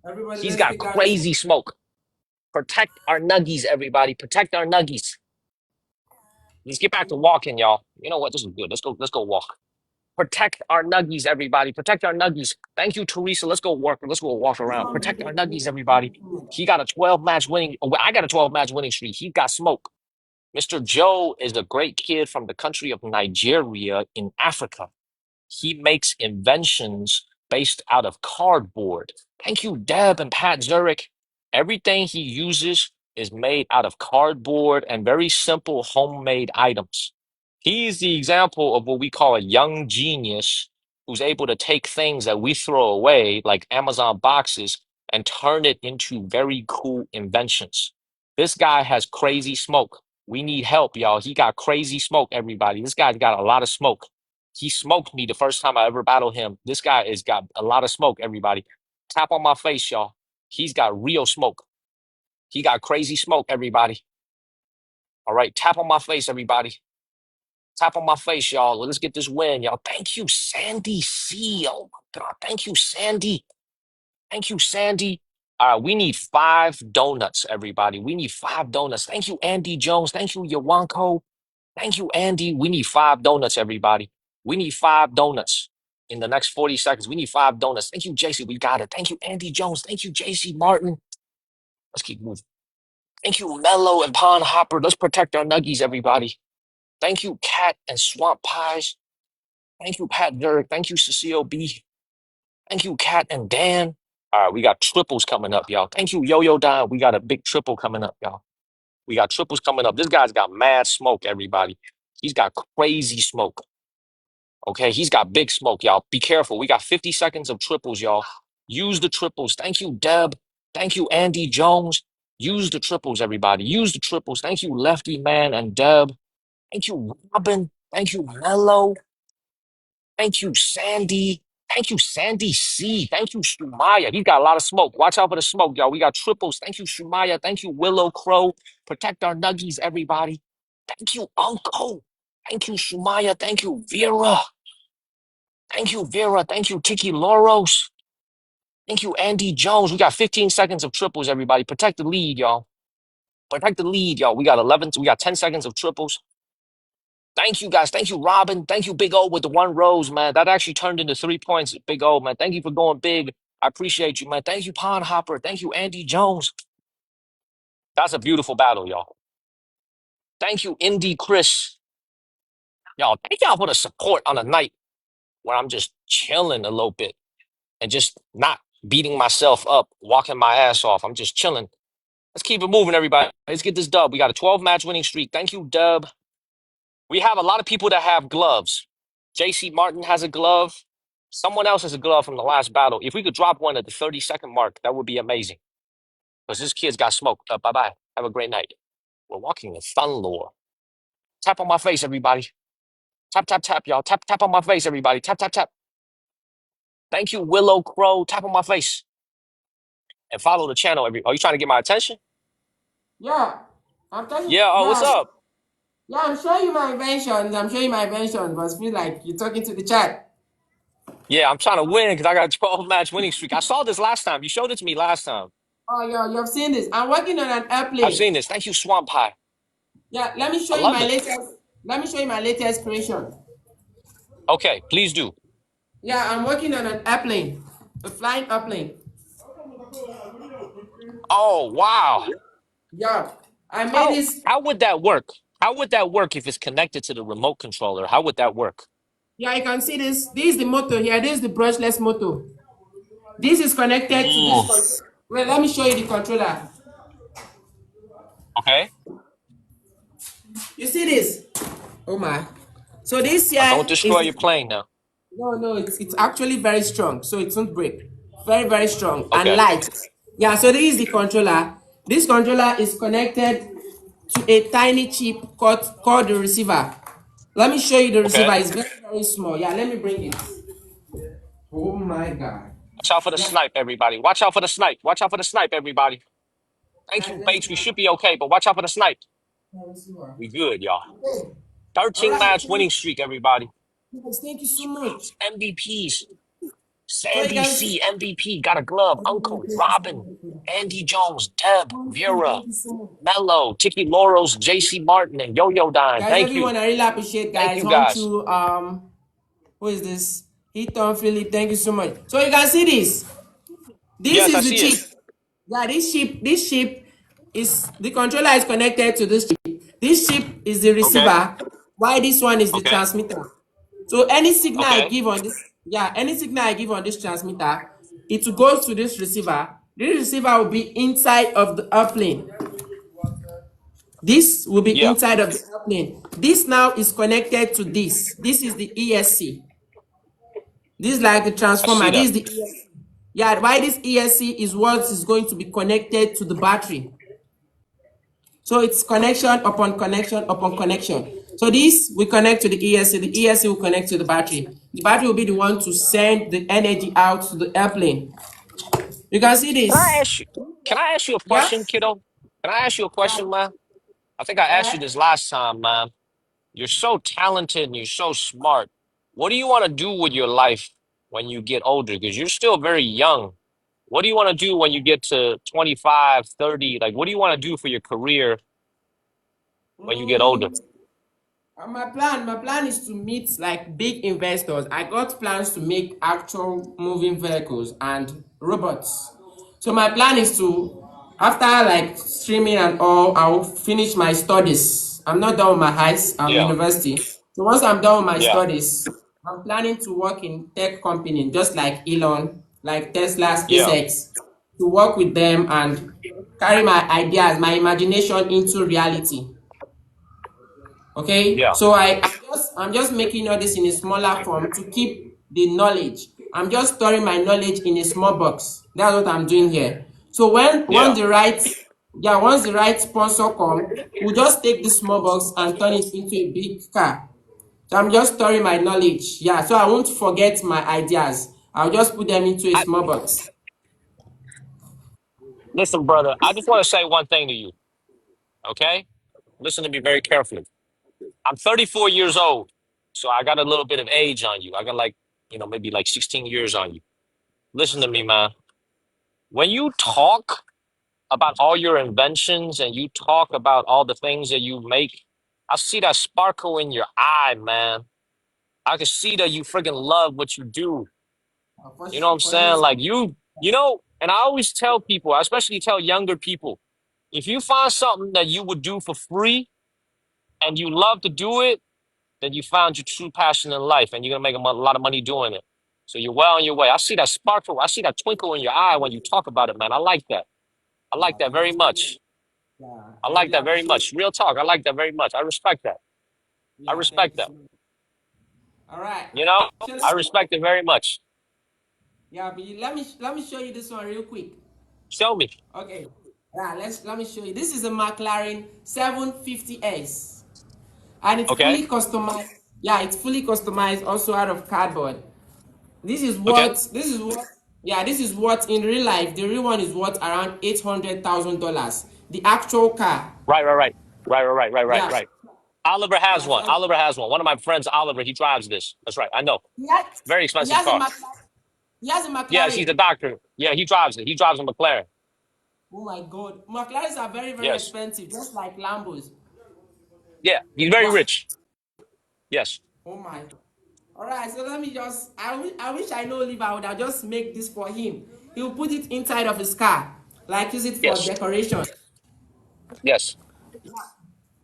E: Everybody,
A: He's
E: let's
A: got
E: take out this.
A: crazy smoke. Protect our nuggies, everybody. Protect our nuggies. Let's get back to walking, y'all. You know what? This is good. Let's go walk. Protect our nuggies, everybody. Protect our nuggies. Thank you, Teresa. Let's go work. Let's go walk around. Protect our nuggies, everybody. He got a 12 match winning. Oh, I got a 12 match winning streak. He got smoke. Mr. Joe is a great kid from the country of Nigeria in Africa. He makes inventions based out of cardboard. Thank you, Deb and Pat Zurich. Everything he uses is made out of cardboard and very simple homemade items. He is the example of what we call a young genius who's able to take things that we throw away, like Amazon boxes, and turn it into very cool inventions. This guy has crazy smoke. We need help, y'all. He got crazy smoke, everybody. This guy's got a lot of smoke. He smoked me the first time I ever battled him. This guy has got a lot of smoke, everybody. Tap on my face, y'all. He's got real smoke. He got crazy smoke, everybody. All right, tap on my face, everybody. Tap on my face, y'all. Let's get this win, y'all. Thank you, Sandy C. Oh my God. Thank you, Sandy. Thank you, Sandy. All right, we need 5 donuts, everybody. We need 5 donuts. Thank you, Andy Jones. Thank you, Yawanko. Thank you, Andy. We need 5 donuts, everybody. We need 5 donuts. in the next 40 seconds. We need 5 donuts. Thank you, JC. We got it. Thank you, Andy Jones. Thank you, JC Martin. Let's keep moving. Thank you, Mello and Pond Hopper. Let's protect our nuggies, everybody. Thank you, Cat and Swamp Pies. Thank you, Pat Dirk. Thank you, Cecile B. Thank you, Cat and Dan. All right, we got triples coming up, y'all. Thank you, Yo-Yo Don. We got a big triple coming up, y'all. We got triples coming up. This guy's got mad smoke, everybody. He's got crazy smoke. Okay, he's got big smoke, y'all. Be careful. We got 50 seconds of triples, y'all. Use the triples. Thank you, Deb. Thank you, Andy Jones. Use the triples, everybody. Use the triples. Thank you, Lefty Man and Deb. Thank you, Robin. Thank you, Mello. Thank you, Sandy. Thank you, Sandy C. Thank you, Shumaya. He's got a lot of smoke. Watch out for the smoke, y'all. We got triples. Thank you, Shumaya. Thank you, Willow Crow. Protect our nuggies, everybody. Thank you, Uncle. Thank you, Shumaya. Thank you, Vera. Thank you, Vera. Thank you, Tiki Loros. Thank you, Andy Jones. We got 15 seconds of triples, everybody. Protect the lead, y'all. Protect the lead, y'all. We got 11. We got 10 seconds of triples. Thank you, guys. Thank you, Robin. Thank you, Big O, with the 1 rose, man. That actually turned into 3 points, Big O, man. Thank you for going big. I appreciate you, man. Thank you, Pond Hopper. Thank you, Andy Jones. That's a beautiful battle, y'all. Thank you, Indy Chris. Y'all, thank y'all for the support on a night where I'm just chilling a little bit and just not beating myself up, walking my ass off. I'm just chilling. Let's keep it moving, everybody. Let's get this dub. We got a 12-match winning streak. Thank you, Dub. We have a lot of people that have gloves. JC Martin has a glove. Someone else has a glove from the last battle. If we could drop one at the 30-second mark, that would be amazing. Because this kid's got smoked. Bye-bye. Have a great night. We're walking the fun lore. Tap on my face, everybody. Tap, tap, tap, y'all. Tap, tap on my face, everybody. Tap, tap, tap. Thank you, Willow Crow. Tap on my face. And follow the channel. Are you trying to get my attention?
E: Yeah, I'm telling you.
A: Yeah. Oh, what's
E: Yeah,
A: up?
E: yeah, I'm showing you my inventions. I'm showing you my inventions, but I feel like you're talking to the chat.
A: Yeah, I'm trying to win because I got a 12-match winning streak. I saw this last time. You showed it to me last time.
E: Oh, yeah, you've seen this. I'm working on an
A: I've
E: airplane.
A: seen this. Thank you, Swamp Pie.
E: Yeah, let me
A: I
E: show you
A: love
E: my
A: it.
E: latest. Let me show you my latest creation.
A: Okay, please do.
E: Yeah, I'm working on an airplane, a flying airplane.
A: Oh, wow.
E: Yeah, I made
A: How
E: this.
A: how would that work? How would that work if it's connected to the remote controller? How would that work?
E: Yeah, you can see this. This is the motor here. This is the brushless motor. This is connected to
A: Ooh.
E: this. Well, let me show you the controller.
A: Okay.
E: You see this? Oh my. So this
A: But don't
E: here is
A: destroy your plane now.
E: no, it's actually very strong, so it won't break. Very, very strong and
A: Okay.
E: light. Yeah, so this is the controller. This controller is connected to a tiny chip called the receiver. Let me show you the receiver.
A: Okay.
E: It's very, very small. Yeah, let me bring it. Oh my god.
A: Watch out for the
E: Yeah,
A: snipe, everybody. Watch out for the snipe. Watch out for the snipe, everybody. Thank
E: guys,
A: you,
E: let's
A: Bates.
E: see.
A: We should be okay, but watch out for the snipe.
E: Let's see what.
A: We good, y'all.
E: Okay. All
A: 13
E: right.
A: match winning streak, everybody.
E: Guys, thank you so much.
A: MVPs.
E: So you
A: Sandy
E: can see.
A: C, MVP, got a glove. Uncle, Robin, Andy Jones, Deb, Vera,
E: Thank you so much.
A: Mello, Tiki Loros, JC Martin, and Yo-Yo Dime.
E: Guys,
A: Thank you.
E: everyone, I really appreciate
A: Thank
E: guys.
A: you,
E: Home
A: guys.
E: to who is this? Heaton Philip, thank you so much. So you can see this. This
A: Yes, I
E: is the
A: see it.
E: chip. Yeah, this chip is the controller is connected to this chip. This chip is the
A: Okay.
E: receiver, while this one is the
A: Okay.
E: transmitter. So any signal I
A: Okay.
E: give on this, yeah, any signal I give on this transmitter, it will go to this receiver. This receiver will be inside of the airplane. This will be
A: Yeah,
E: inside of the airplane. This now is connected to this. This is the ESC. This is like the
A: I see
E: transformer.
A: that.
E: This is the ESC. Yeah, why this ESC is what is going to be connected to the battery. So it's connection upon connection upon connection. So this will connect to the ESC. The ESC will connect to the battery. The battery will be the one to send the energy out to the airplane. You can see
A: Can I
E: this.
A: ask you? Can I ask you a
E: Yeah.
A: question, kiddo? Can I ask you a question, man? I think I
E: All
A: asked you
E: right.
A: this last time, man. You're so talented and you're so smart. What do you want to do with your life when you get older? Because you're still very young. What do you want to do when you get to 25, 30? Like, what do you want to do for your career when you get older?
E: My plan is to meet like big investors. I got plans to make actual moving vehicles and robots. So my plan is to, after like streaming and all, I'll finish my studies. I'm not done with my
A: Yeah,
E: university. So once I'm done with my
A: yeah,
E: studies, I'm planning to work in tech company, just like Elon, like Tesla,
A: yeah,
E: SpaceX, to work with them and carry my ideas, my imagination into reality. Okay,
A: yeah.
E: so I'm just making all this in a smaller form to keep the knowledge. I'm just storing my knowledge in a small box. That's what I'm doing here. So when
A: Yeah.
E: once the right sponsor come, we'll just take this small box and turn it into a big car. So I'm just storing my knowledge. Yeah, so I won't forget my ideas. I'll just put them into a
A: I
E: small box.
A: listen, brother. I just want to say one thing to you. Okay, listen to me very carefully. I'm 34 years old, so I got a little bit of age on you. I got like, maybe like 16 years on you. Listen to me, man. When you talk about all your inventions and you talk about all the things that you make, I see that sparkle in your eye, man. I can see that you freaking love what you do. You know what I'm
E: For you,
A: saying?
E: sir.
A: Like and I always tell people, I especially tell younger people, if you find something that you would do for free and you love to do it, then you found your true passion in life and you're gonna make a lot of money doing it. So you're well on your way. I see that sparkle, I see that twinkle in your eye when you talk about it, man. I like that. I
E: Yeah,
A: like that
E: thank
A: very
E: you so much.
A: much.
E: Yeah,
A: I
E: I
A: like
E: really
A: that very
E: appreciate it.
A: much. Real talk. I like that very much. I respect that. I
E: Yeah, thank
A: respect
E: you
A: that.
E: so much. All right.
A: You know,
E: So
A: I respect it very much.
E: yeah, but let me show you this one real quick.
A: Show me.
E: Okay. Yeah, let me show you. This is a McLaren 750S, and it's
A: Okay.
E: fully customized. Yeah, it's fully customized, also out of cardboard. This is
A: Okay.
E: what this is what yeah, this is what in real life the real one is worth around $800,000. The actual car.
A: Right, right, right. Right, right, right, right, right,
E: Yeah.
A: right. Oliver has
E: Yeah.
A: one.
E: So
A: Oliver has one. One of my friends, Oliver, he drives this. That's right. I know.
E: he has,
A: Very
E: he
A: expensive
E: has a
A: car.
E: McLaren. He has a
A: Yes, he's a
E: McLaren.
A: doctor. Yeah, he drives it. He drives a McLaren.
E: Oh my God. McLarens are very, very
A: Yes.
E: expensive, just like Lambos.
A: Yeah, he's very
E: Yeah.
A: rich. Yes.
E: Oh my. All right. So let me just. I wish I know Oliver. I would have just make this for him. He'll put it inside of his car, like use it for
A: Yes.
E: decoration.
A: Yes.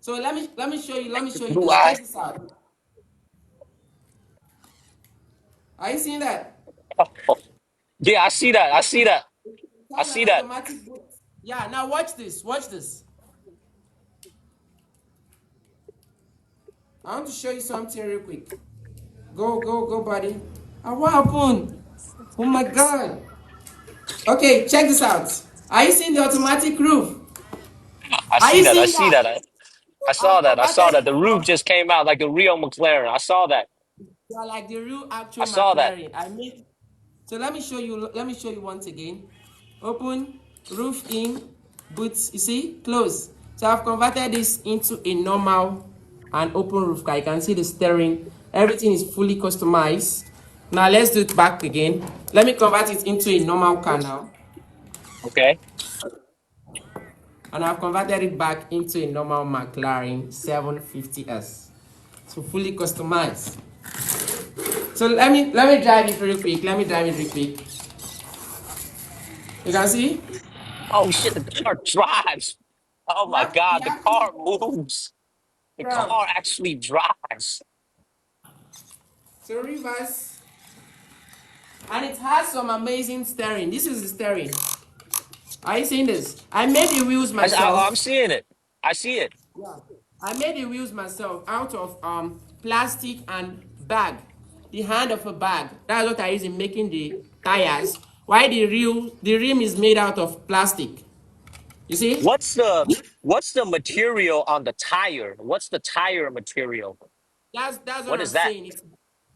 E: So let me show you. Let me show you
A: Blue
E: this.
A: eye.
E: Check this out. Are you seeing that?
A: Yeah, I see that. I see that.
E: It
A: I
E: has
A: see
E: an
A: that.
E: automatic boot. Yeah. Now watch this. Watch this. I want to show you something real quick. Go, go, go, buddy. Ah, what happened? Oh my God. Okay, check this out. Are you seeing the automatic roof?
A: I
E: Are
A: see
E: you
A: that. I
E: seeing
A: see
E: that?
A: that. I
E: I've
A: saw that. I saw
E: converted
A: that.
E: it
A: The roof
E: from,
A: just came out like a real McLaren. I saw that.
E: they are like the real
A: I
E: actual
A: saw that.
E: McLaren. I made. So let me show you. Let me show you once again. Open, roof in, boots. You see, close. So I've converted this into a normal and open roof car. You can see the steering. Everything is fully customized. Now let's do it back again. Let me convert it into a normal car now.
A: Okay.
E: And I've converted it back into a normal McLaren 750S. So fully customized. So let me drive it real quick. Let me drive it real quick. You can see
A: Oh shit, the car drives. Oh my
E: he
A: God, the
E: actually
A: car moves. The
E: drive.
A: car actually drives.
E: So reverse, and it has some amazing steering. This is the steering. Are you seeing this? I made the wheels
A: I'm
E: myself.
A: seeing it. I see it.
E: Yeah. I made the wheels myself out of plastic and bag. The hand of a bag. That's what I use in making the tires. Why the rim is made out of plastic. You see?
A: What's the what's the material on the tire? What's the tire material?
E: That's what
A: What
E: I'm
A: is that?
E: saying. It's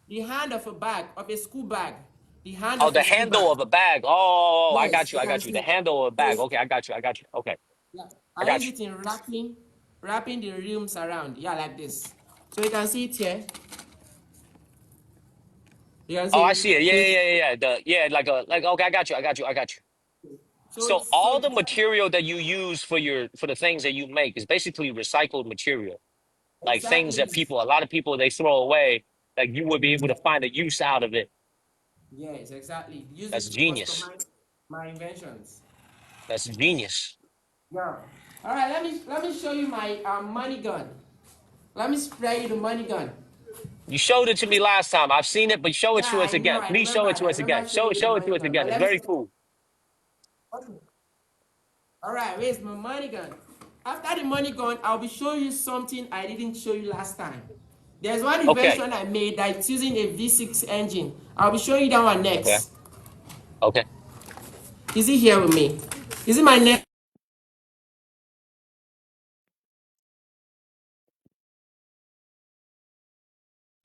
E: the hand of a bag, of a school bag. The hand
A: Oh,
E: of a
A: the
E: school
A: handle
E: bag.
A: of a bag. Oh, I got
E: Yes,
A: you.
E: you
A: I
E: can
A: got you. The
E: see.
A: handle of a bag.
E: So
A: Okay, I got you. I got you. Okay,
E: yeah,
A: I
E: I use
A: got you.
E: it in wrapping the rims around. Yeah, like this. So you can see it here. You can
A: Oh,
E: see
A: I
E: it.
A: see it. Yeah,
E: So
A: yeah, yeah, yeah. Like okay, I got you. I got you. I got you.
E: so
A: So
E: it's so
A: all
E: it's
A: the material that you use for the things that you make is basically recycled material. like things
E: Exactly.
A: that people, a lot of people, they throw away, like you would be able to find a use out of it.
E: Yes, exactly. Use
A: That's
E: it to
A: genius.
E: customize my inventions.
A: That's genius.
E: Yeah. All right. Let me show you my money gun. Let me spray you the money gun.
A: You showed it to me last time. I've seen it, but show it
E: Yeah,
A: to us
E: I know.
A: again.
E: I
A: Please
E: remember.
A: show it to
E: I
A: us
E: remember
A: again.
E: showing you the
A: Show it to
E: money
A: us
E: gun.
A: again.
E: But
A: It's
E: let me.
A: very cool.
E: All right. Where's my money gun? After the money gun, I'll be showing you something I didn't show you last time. There's one
A: Okay.
E: invention I made that's using a V6 engine. I'll be showing you that one
A: Okay.
E: next.
A: Okay.
E: Is he here with me? Is it my next?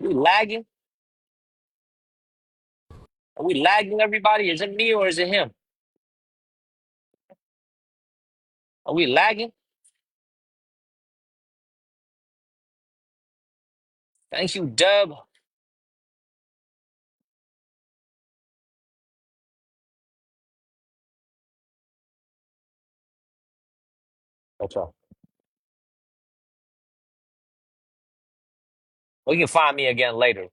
A: We lagging? Are we lagging, everybody? Is it me or is it him? Are we lagging? Thank you, Dub. Okay. Well, you can find me again later.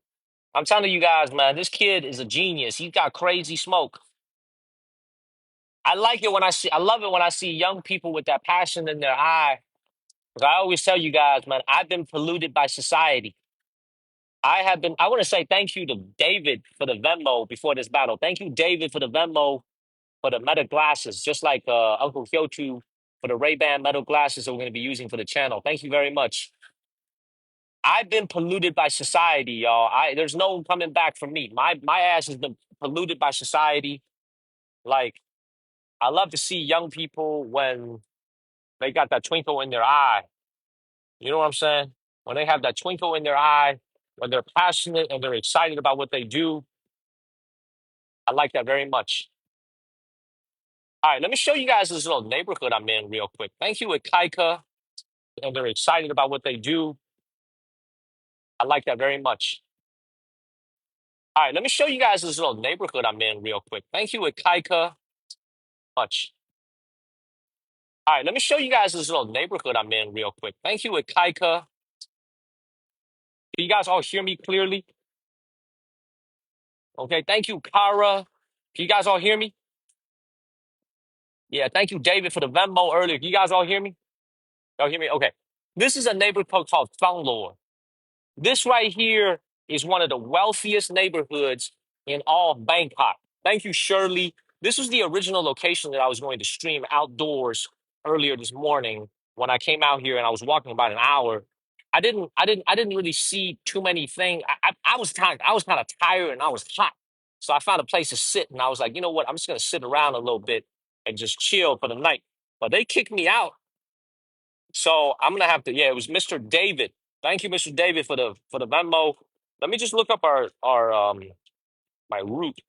A: I'm telling you guys, man, this kid is a genius. He's got crazy smoke. I like it when I love it when I see young people with that passion in their eye. 'Cause I always tell you guys, man, I've been polluted by society. I want to say thank you to David for the Venmo before this battle. Thank you, David, for the Venmo for the Meta glasses, just like Uncle Kyochu for the Ray-Ban metal glasses that we're going to be using for the channel. Thank you very much. I've been polluted by society, y'all. There's no coming back from me. My ass has been polluted by society. Like, I love to see young people when they got that twinkle in their eye. You know what I'm saying? When they have that twinkle in their eye, when they're passionate and they're excited about what they do, I like that very much. All right, let me show you guys this little neighborhood I'm in real quick. Thank you, Kaika. And they're excited about what they do. I like that very much. All right, let me show you guys this little neighborhood I'm in real quick. Thank you, Kaika. Much. All right, let me show you guys this little neighborhood I'm in real quick. Thank you, Kaika. Can you guys all hear me clearly? Okay, thank you, Kara. Can you guys all hear me? Yeah, thank you, David, for the Venmo earlier. Can you guys all hear me? Y'all hear me? Okay. This is a neighborhood called Thonglor. This right here is one of the wealthiest neighborhoods in all of Bangkok. Thank you, Shirley. This was the original location that I was going to stream outdoors earlier this morning when I came out here and I was walking about an hour. I didn't really see too many things. I was kind of tired and I was hot. So I found a place to sit and I was like, you know what? I'm just gonna sit around a little bit and just chill for the night. But they kicked me out. So I'm gonna have to, yeah, it was Mr. David. Thank you, Mr. David, for the Venmo. Let me just look up our my route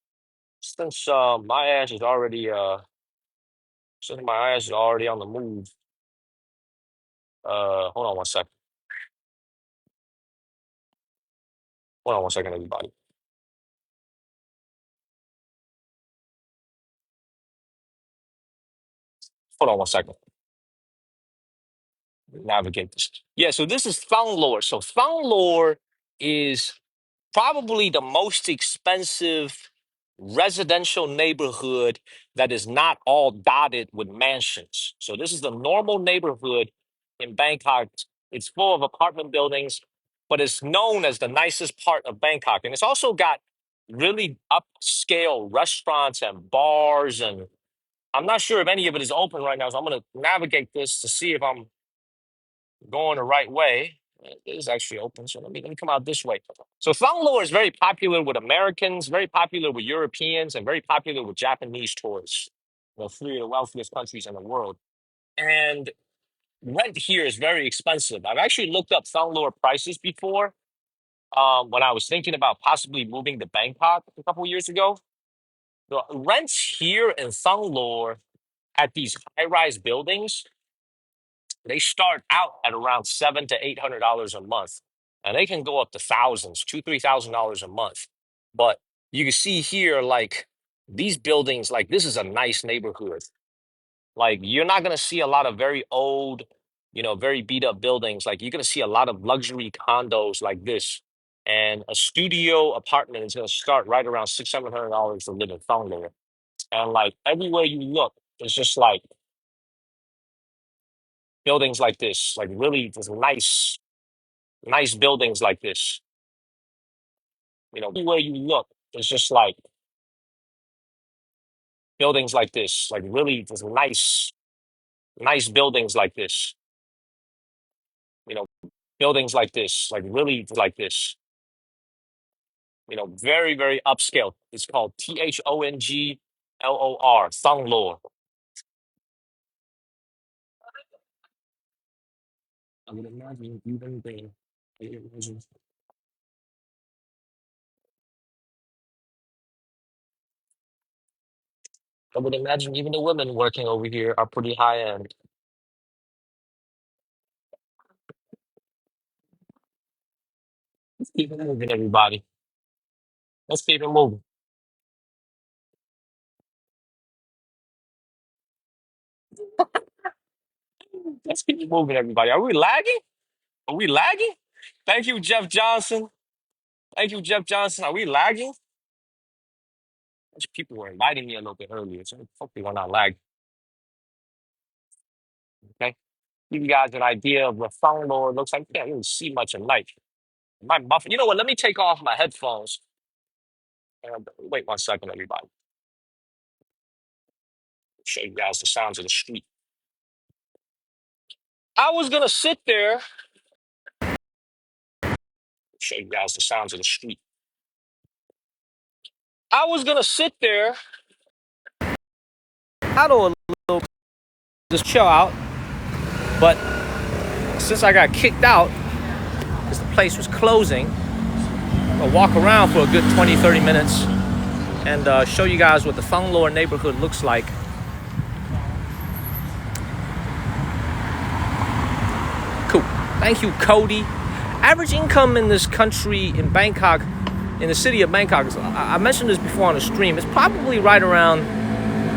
A: since my ass is already on the move. Hold on one second. Hold on one second, everybody. Hold on one second. Navigate this. Yeah, so this is Thonglor. So Thonglor is probably the most expensive residential neighborhood that is not all dotted with mansions. So this is the normal neighborhood in Bangkok. It's full of apartment buildings, but it's known as the nicest part of Bangkok. And it's also got really upscale restaurants and bars. And I'm not sure if any of it is open right now. So I'm going to navigate this to see if I'm going the right way. It is actually open, so let me come out this way. So Thonglor is very popular with Americans, very popular with Europeans, and very popular with Japanese tourists. Three of the wealthiest countries in the world. And rent here is very expensive. I've actually looked up Thonglor prices before when I was thinking about possibly moving to Bangkok a couple years ago. The rents here in Thonglor at these high-rise buildings, they start out at around $700 to $800 a month, and they can go up to thousands, $2,000 to $3,000 a month. But you can see here, like these buildings, like this is a nice neighborhood. Like you're not gonna see a lot of very old. very beat up buildings. Like you're gonna see a lot of luxury condos like this. And a studio apartment is gonna start right around $600-700 to live in Thonglor. And like everywhere you look, it's just like buildings like this, like really just nice buildings like this. Everywhere you look, it's just like buildings like this, like really just nice buildings like this. You know, buildings like this, like really like this. Very, very upscale. It's called Thonglor, Thonglor. I would imagine even the I would imagine I would imagine even the women working over here are pretty high end. Let's keep it moving, everybody. Let's keep it moving. Let's keep it moving, everybody. Are we lagging? Are we lagging? Thank you, Jeff Johnson. Thank you, Jeff Johnson. Are we lagging? Bunch of people were inviting me a little bit earlier, so hopefully we're not lagging. Okay. Give you guys an idea of what Thonglor looks like. You can't really see much at night. My muffin. You know what? Let me take off my headphones. Wait 1 second, everybody. Show you guys the sounds of the street. I was gonna sit there. Show you guys the sounds of the street. I was gonna sit there. Paddle a little, just chill out. But since I got kicked out, because the place was closing, I'll walk around for a good 20-30 minutes and show you guys what the Thonglor neighborhood looks like. Cool. Thank you, Cody. Average income in this country, in Bangkok, in the city of Bangkok, I mentioned this before on the stream, it's probably right around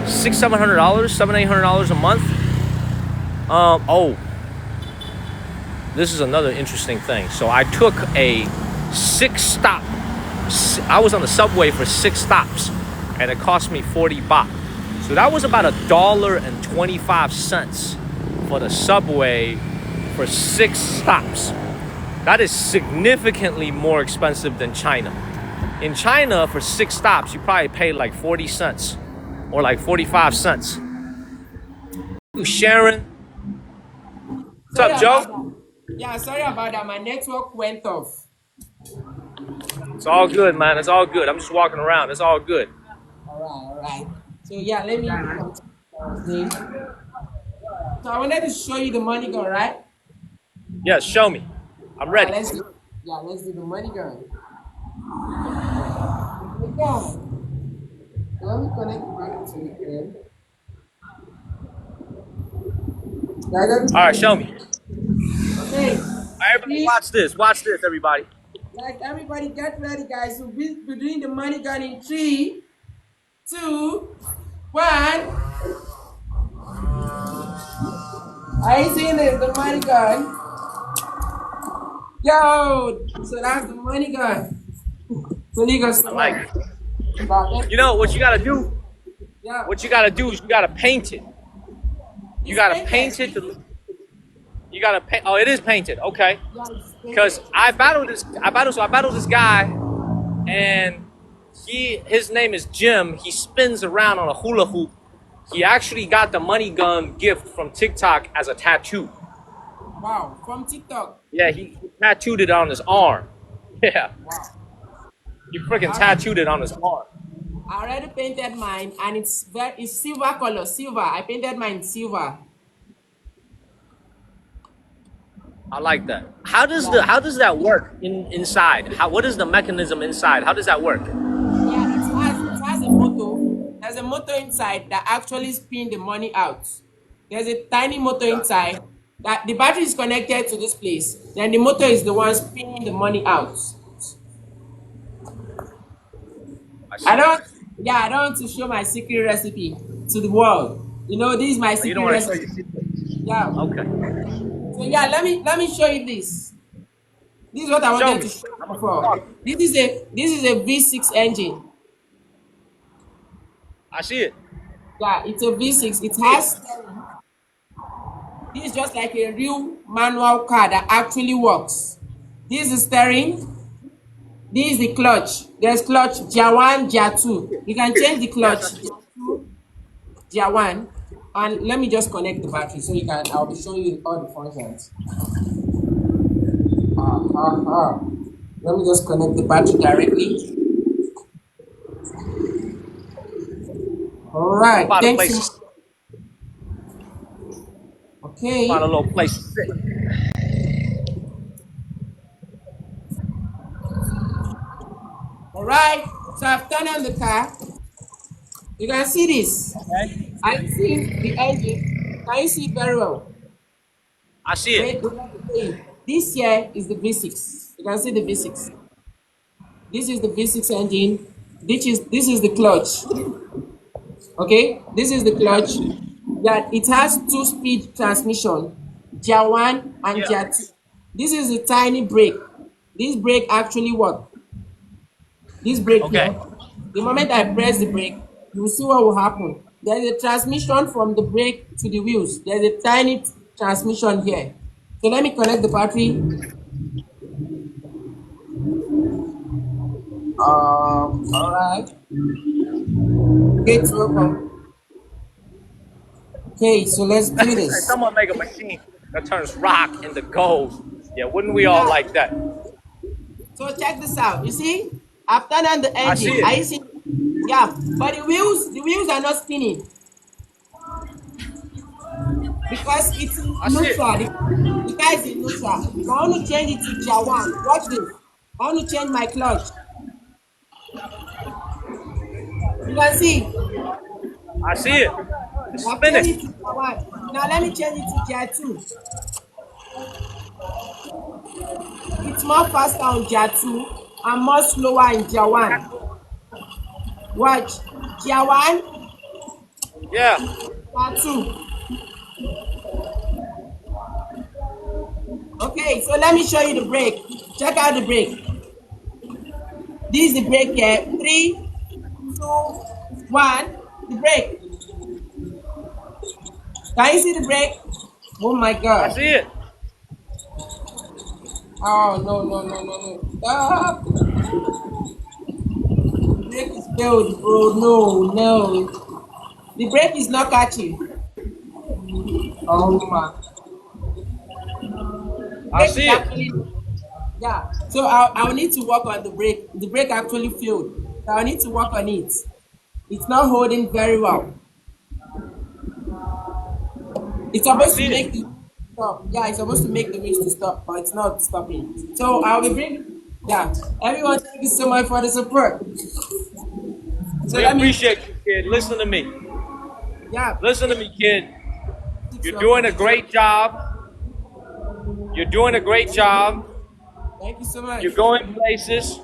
A: $600-700, $700-800 a month. Oh, this is another interesting thing. So I took a 6-stop. I was on the subway for 6 stops, and it cost me 40 baht. So that was about $1.25 for the subway for 6 stops. That is significantly more expensive than China. In China, for 6 stops, you probably pay like 40 cents or like 45 cents. Sharon. What's up, Joe?
E: Yeah, sorry about that. My network went off.
A: It's all good, man. It's all good. I'm just walking around. It's all good.
E: All right. So yeah, let me continue. So I wanted to show you the money gun, right?
A: Yes, show me. I'm ready.
E: Let's do the money gun. So let me connect back to it again.
A: All right, show me.
E: Okay.
A: Everybody, watch this. Watch this, everybody.
E: Like everybody, get ready, guys. So we'll be doing the money gun in 3, 2, 1. Are you seeing the money gun? Yo, so that's the money gun. So you got some
A: like You know what you gotta do?
E: Yeah.
A: What you gotta do is you gotta paint it. You gotta paint it. You gotta paint. Oh, it is painted. Okay. Because I battled this guy, and his name is Jim. He spins around on a hula hoop. He actually got the money gun gift from TikTok as a tattoo.
E: Wow, from TikTok.
A: Yeah, he tattooed it on his arm. Yeah.
E: Wow.
A: He freaking tattooed it on his arm.
E: I already painted mine, and it's silver color. Silver. I painted mine silver.
A: I like that. How does that work inside? What is the mechanism inside? How does that work?
E: Yeah, it has a motor. There's a motor inside that actually spins the money out. There's a tiny motor inside that the battery is connected to this place. Then the motor is the one spinning the money out. I don't want to show my secret recipe to the world. You know, this is my secret recipe. Yeah.
A: Okay.
E: So yeah, let me show you this. This is what I
A: Show
E: wanted
A: me.
E: to show you
A: I'm gonna keep
E: before.
A: talking.
E: This is a V6 engine.
A: I see it.
E: Yeah, it's a V6. It
A: See it.
E: has steering. This is just like a real manual car that actually works. This is steering. This is the clutch. There's clutch gear 1, gear 2. You can change the
A: Yes, I
E: clutch
A: see
E: gear
A: it.
E: 2, gear 1. And let me just connect the battery so you can I'll be showing you all the functions. Let me just connect the battery directly. All right,
A: Find a
E: thanks
A: place
E: so
A: to
E: much.
A: sit. Find a
E: Okay.
A: little place to sit.
E: All right. So I've turned on the car. You can see this.
A: Okay.
E: Are you seeing the engine? Can you see it very well?
A: I see it.
E: Wait, let me show you. This here is the V6. You can see the V6. This is the V6 engine. This is the clutch. Okay, this is the
A: Yeah.
E: clutch. Yeah, it has two-speed transmission, gear 1 and
A: Yeah.
E: gear 2. This is a tiny brake. This brake actually works. This brake
A: Okay.
E: here, the moment I press the brake, you will see what will happen. There is a transmission from the brake to the wheels. There is a tiny transmission here. So let me connect the battery. All right. Gate to open. Okay, so let's do
A: Say,
E: this.
A: someone make a machine that turns rock into gold. Yeah, wouldn't we all
E: Yeah.
A: like that?
E: So check this out. You see, I've turned on the
A: I see
E: engine. Are
A: it.
E: you see? Yeah, but the wheels are not spinning because it's in
A: I see it.
E: neutral. The car is in neutral. So I want to change it to gear 1. Watch this. I want to change my clutch. You can see
A: I see it. It's
E: I've changed it
A: spinning.
E: to gear 1. Now let me change it to gear 2. It's more faster on gear 2 and more slower in gear 1. Watch. Gear 1,
A: Yeah.
E: gear 2. Okay, so let me show you the brake. Check out the brake. This is the brake here. 3, 2, 1. The brake. Can you see the brake? Oh my
A: I
E: god.
A: see it.
E: Oh no no no no no. Stop. The brake is failed, bro. No, no. The brake is not catching. Oh my. The
A: I
E: brake is
A: see it.
E: actually, yeah. So I'll need to work on the brake. The brake actually failed. So I need to work on it. It's not holding very well. It's
A: I
E: supposed to
A: see it.
E: make the stop. Yeah, it's supposed to make the wheels to stop, but it's not stopping. So I'll be bringing. Yeah, everyone, thank you so much for the support. So
A: We
E: let me.
A: appreciate you, kid. Listen to me.
E: Yeah,
A: Listen to me, kid. You're doing
E: welcome.
A: a great job. You're doing a great job.
E: Thank you so much.
A: You're going places.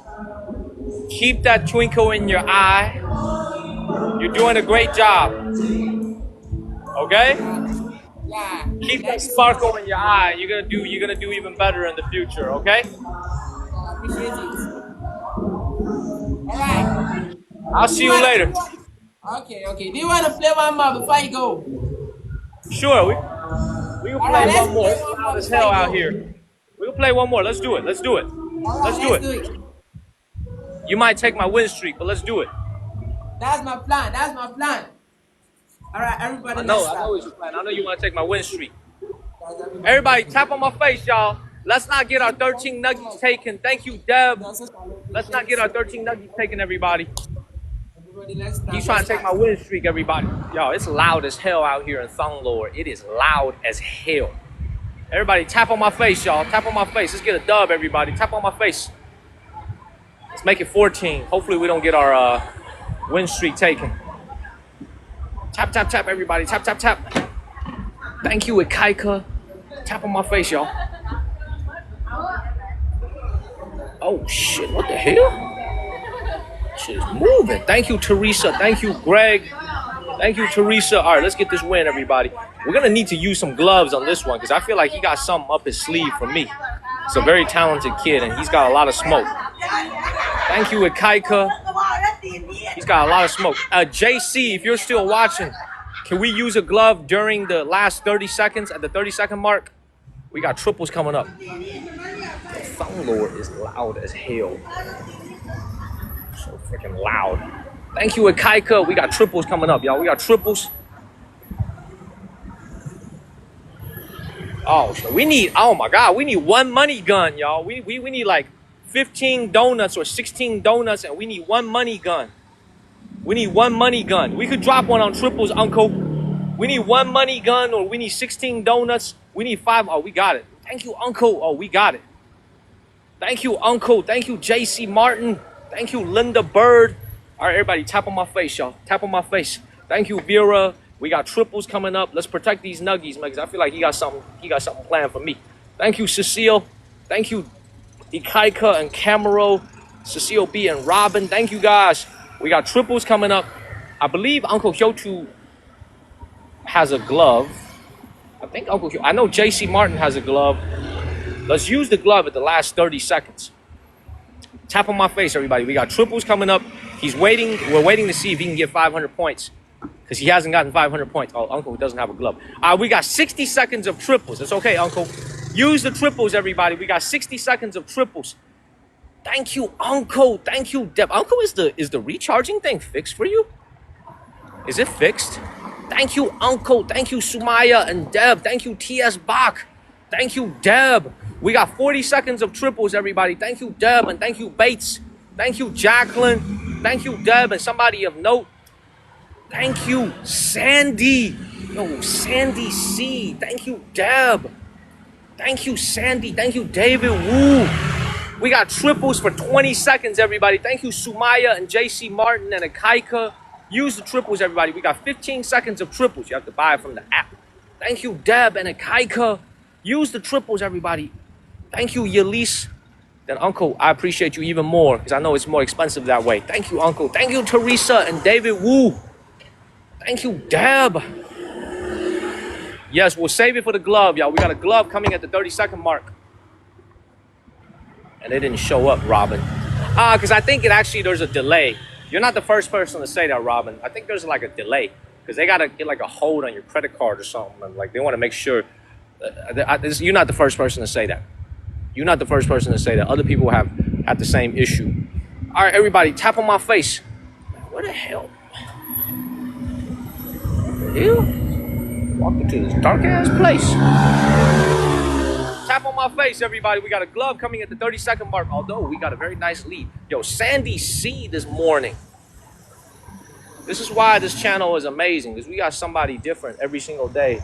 A: Keep that twinkle in your eye. You're doing a great job. Okay?
E: Yeah, yeah.
A: Keep that
E: Thank you so much.
A: sparkle in your eye. You're gonna do even better in the future, okay?
E: I appreciate it. All right.
A: I'll
E: Do
A: see
E: you
A: you
E: want to?
A: later.
E: Okay, okay. Do you want to play one more before you go?
A: Sure, we can
E: All
A: play
E: right,
A: one
E: let's
A: more.
E: play
A: It's
E: one
A: loud
E: more
A: as
E: before
A: hell
E: you
A: out
E: go.
A: here. We can play one more. Let's do it. Let's do it.
E: All
A: Let's
E: right,
A: do
E: let's
A: it.
E: do it.
A: You might take my win streak, but let's do it.
E: That's my plan. That's my plan. All right, everybody, let's
A: I know
E: start.
A: what you're playing. I know you want to take my win streak.
E: Guys, everybody,
A: Everybody,
E: let's start.
A: tap on my face, y'all. Let's not get our
E: Thank you
A: 13
E: so
A: nuggies
E: much.
A: taken. Thank you, Deb.
E: You're so talented.
A: Let's
E: Thank
A: not
E: you
A: get
E: so
A: our
E: much.
A: 13 nuggies taken, everybody.
E: Everybody, let's start.
A: He's
E: Let's
A: trying to take
E: start.
A: my win streak, everybody. Y'all, it's loud as hell out here in Thunglore. It is loud as hell. Everybody, tap on my face, y'all. Tap on my face. Let's get a dub, everybody. Tap on my face. Let's make it 14. Hopefully, we don't get our win streak taken. Tap, tap, tap, everybody. Tap, tap, tap. Thank you, Ikaika. Tap on my face, y'all. Oh, shit. What the hell? Shit is moving. Thank you, Teresa. Thank you, Greg.
C: Thank you, Teresa. All right, let's get this win, everybody. We're going to need to use some gloves on this one because I feel like he got something up his sleeve for me. He's a very talented kid, and he's got a lot of smoke. Thank you, Ikaika. He's got a lot of smoke. JC, if you're still watching, can we use a glove during the last 30 seconds at the 30-second mark? We got triples coming up. The Thumb Lord is loud as hell. So freaking loud. Thank you, Ikaika. We got triples coming up, y'all. We got triples. Oh, so we need, oh my God, we need one money gun, y'all. We need like 15 donuts or 16 donuts, and we need one money gun. We need one money gun. We could drop one on triples, Uncle. We need one money gun, or we need 16 donuts. We need 5. Oh, we got it. Thank you, Uncle. Oh, we got it. Thank you, Uncle. Thank you, JC Martin. Thank you, Linda Bird. All right, everybody, tap on my face, y'all. Tap on my face. Thank you, Vera. We got triples coming up. Let's protect these nuggies, man, because I feel like he got something planned for me. Thank you, Cecile. Thank you, Ikaika and Camero, Cecile B and Robin. Thank you, guys. We got triples coming up. I believe Uncle Hyotu has a glove. I know JC Martin has a glove. Let's use the glove at the last 30 seconds. Tap on my face, everybody. We got triples coming up. He's waiting. We're waiting to see if he can get 500 points because he hasn't gotten 500 points. Oh, Uncle doesn't have a glove. We got 60 seconds of triples. It's okay, Uncle. Use the triples, everybody. We got 60 seconds of triples. Thank you, Uncle. Thank you, Deb. Uncle, is the recharging thing fixed for you? Is it fixed? Thank you, Uncle. Thank you, Sumaya and Deb. Thank you, T.S. Bach. Thank you, Deb. We got 40 seconds of triples, everybody. Thank you, Deb, and thank you, Bates. Thank you, Jacqueline. Thank you, Deb, and somebody of note. Thank you, Sandy. Yo, Sandy C. Thank you, Deb. Thank you, Sandy. Thank you, David Wu. We got triples for 20 seconds, everybody. Thank you, Sumaya and JC Martin and Akaika. Use the triples, everybody. We got 15 seconds of triples. You have to buy it from the app. Thank you, Deb and Akaika. Use the triples, everybody. Thank you, Yelise. Then, Uncle, I appreciate you even more because I know it's more expensive that way. Thank you, Uncle. Thank you, Teresa and David Wu. Thank you, Deb. Yes, we'll save it for the glove, y'all. We got a glove coming at the 30-second mark. And they didn't show up, Robin. Because I think there's a delay. You're not the first person to say that, Robin. I think there's like a delay because they got to get like a hold on your credit card or something. And like they want to make sure. You're not the first person to say that. You're not the first person to say that. Other people have had the same issue. All right, everybody, tap on my face. What the hell? What the hell? Walking to this dark-ass place. Tap on my face, everybody. We got a glove coming at the 30-second mark, although we got a very nice lead. Yo, Sandy C this morning. This is why this channel is amazing, because we got somebody different every single day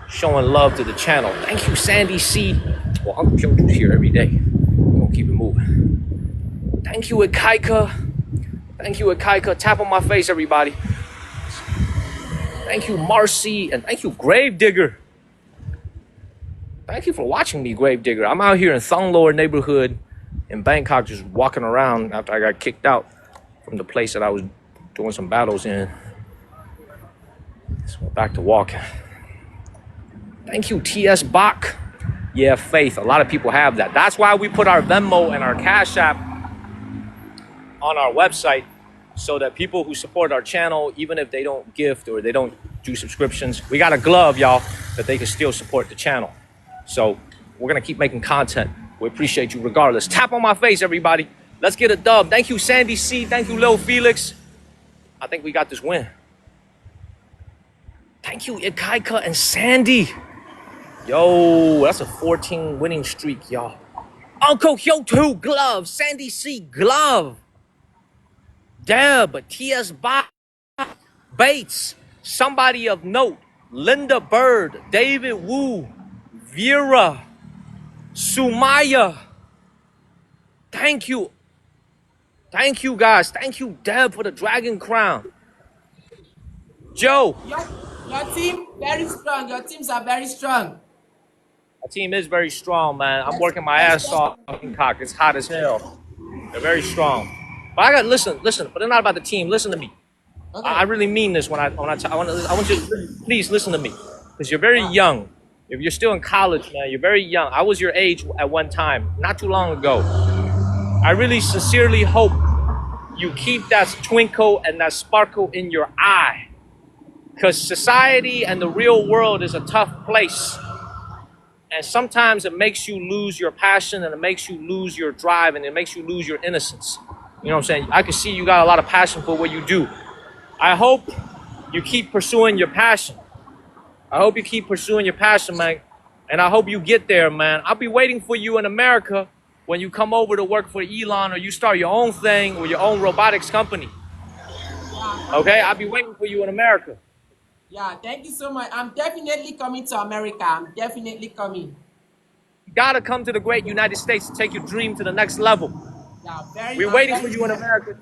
C: showing love to the channel. Thank you, Sandy C. Well, Uncle Kyoto's here every day. We're going to keep it moving. Thank you, Ikaika. Thank you, Ikaika. Tap on my face, everybody. Thank you, Marcy. And thank you, Gravedigger. Thank you for watching me, Gravedigger. I'm out here in Thong Lor neighborhood in Bangkok just walking around after I got kicked out from the place that I was doing some battles in. So back to walking. Thank you, T.S. Bach. Yeah, faith. A lot of people have that. That's why we put our Venmo and our Cash App on our website so that people who support our channel, even if they don't gift or they don't do subscriptions, we got a glove, y'all, that they can still support the channel. So we're going to keep making content. We appreciate you regardless. Tap on my face, everybody. Let's get a dub. Thank you, Sandy C. Thank you, Lil Felix. I think we got this win. Thank you, Ikaika and Sandy. Yo, that's a 14 winning streak, y'all. Uncle Hyotu, glove. Sandy C, glove. Deb, T.S. Bates, somebody of note. Linda Bird, David Wu, Vera, Sumaya. Thank you. Thank you, guys. Thank you, Deb, for the Dragon Crown. Joe.
E: Your team, very strong. Your teams are very strong.
C: Our team is very strong, man. I'm working my ass off. It's hot as hell. They're very strong. But I got listen, but they're not about the team. Listen to me. I
E: Okay.
C: really mean this when I want you to please listen to me because you're very
E: Yeah.
C: young. If you're still in college, man, you're very young. I was your age at one time, not too long ago. I really sincerely hope you keep that twinkle and that sparkle in your eye because society and the real world is a tough place. And sometimes it makes you lose your passion and it makes you lose your drive and it makes you lose your innocence. You know what I'm saying? I can see you got a lot of passion for what you do. I hope you keep pursuing your passion. I hope you keep pursuing your passion, man. And I hope you get there, man. I'll be waiting for you in America when you come over to work for Elon or you start your own thing or your own robotics company.
E: Yeah.
C: Okay?
E: Thank
C: I'll be
E: you.
C: waiting for you in America.
E: Yeah. Thank you so much. I'm definitely coming to America. I'm definitely coming.
C: You gotta come to the great United States to take your dream to the next level.
E: Yeah. Very.
C: We're
E: I'm
C: waiting for
E: very.
C: you in America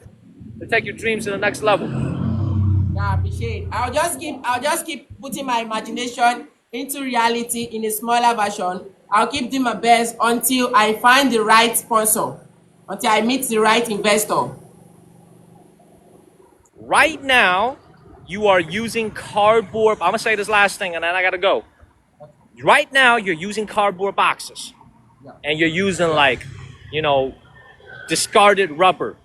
C: to take your dreams to the next level.
E: Yeah. I appreciate. I'll just keep putting my imagination into reality in a smaller version. I'll keep doing my best until I find the right sponsor, until I meet the right investor.
C: Right now, you are using cardboard. I'm gonna say this last thing and then I gotta go. Right now, you're using cardboard boxes
E: Yeah.
C: and you're using like, you know, discarded rubber,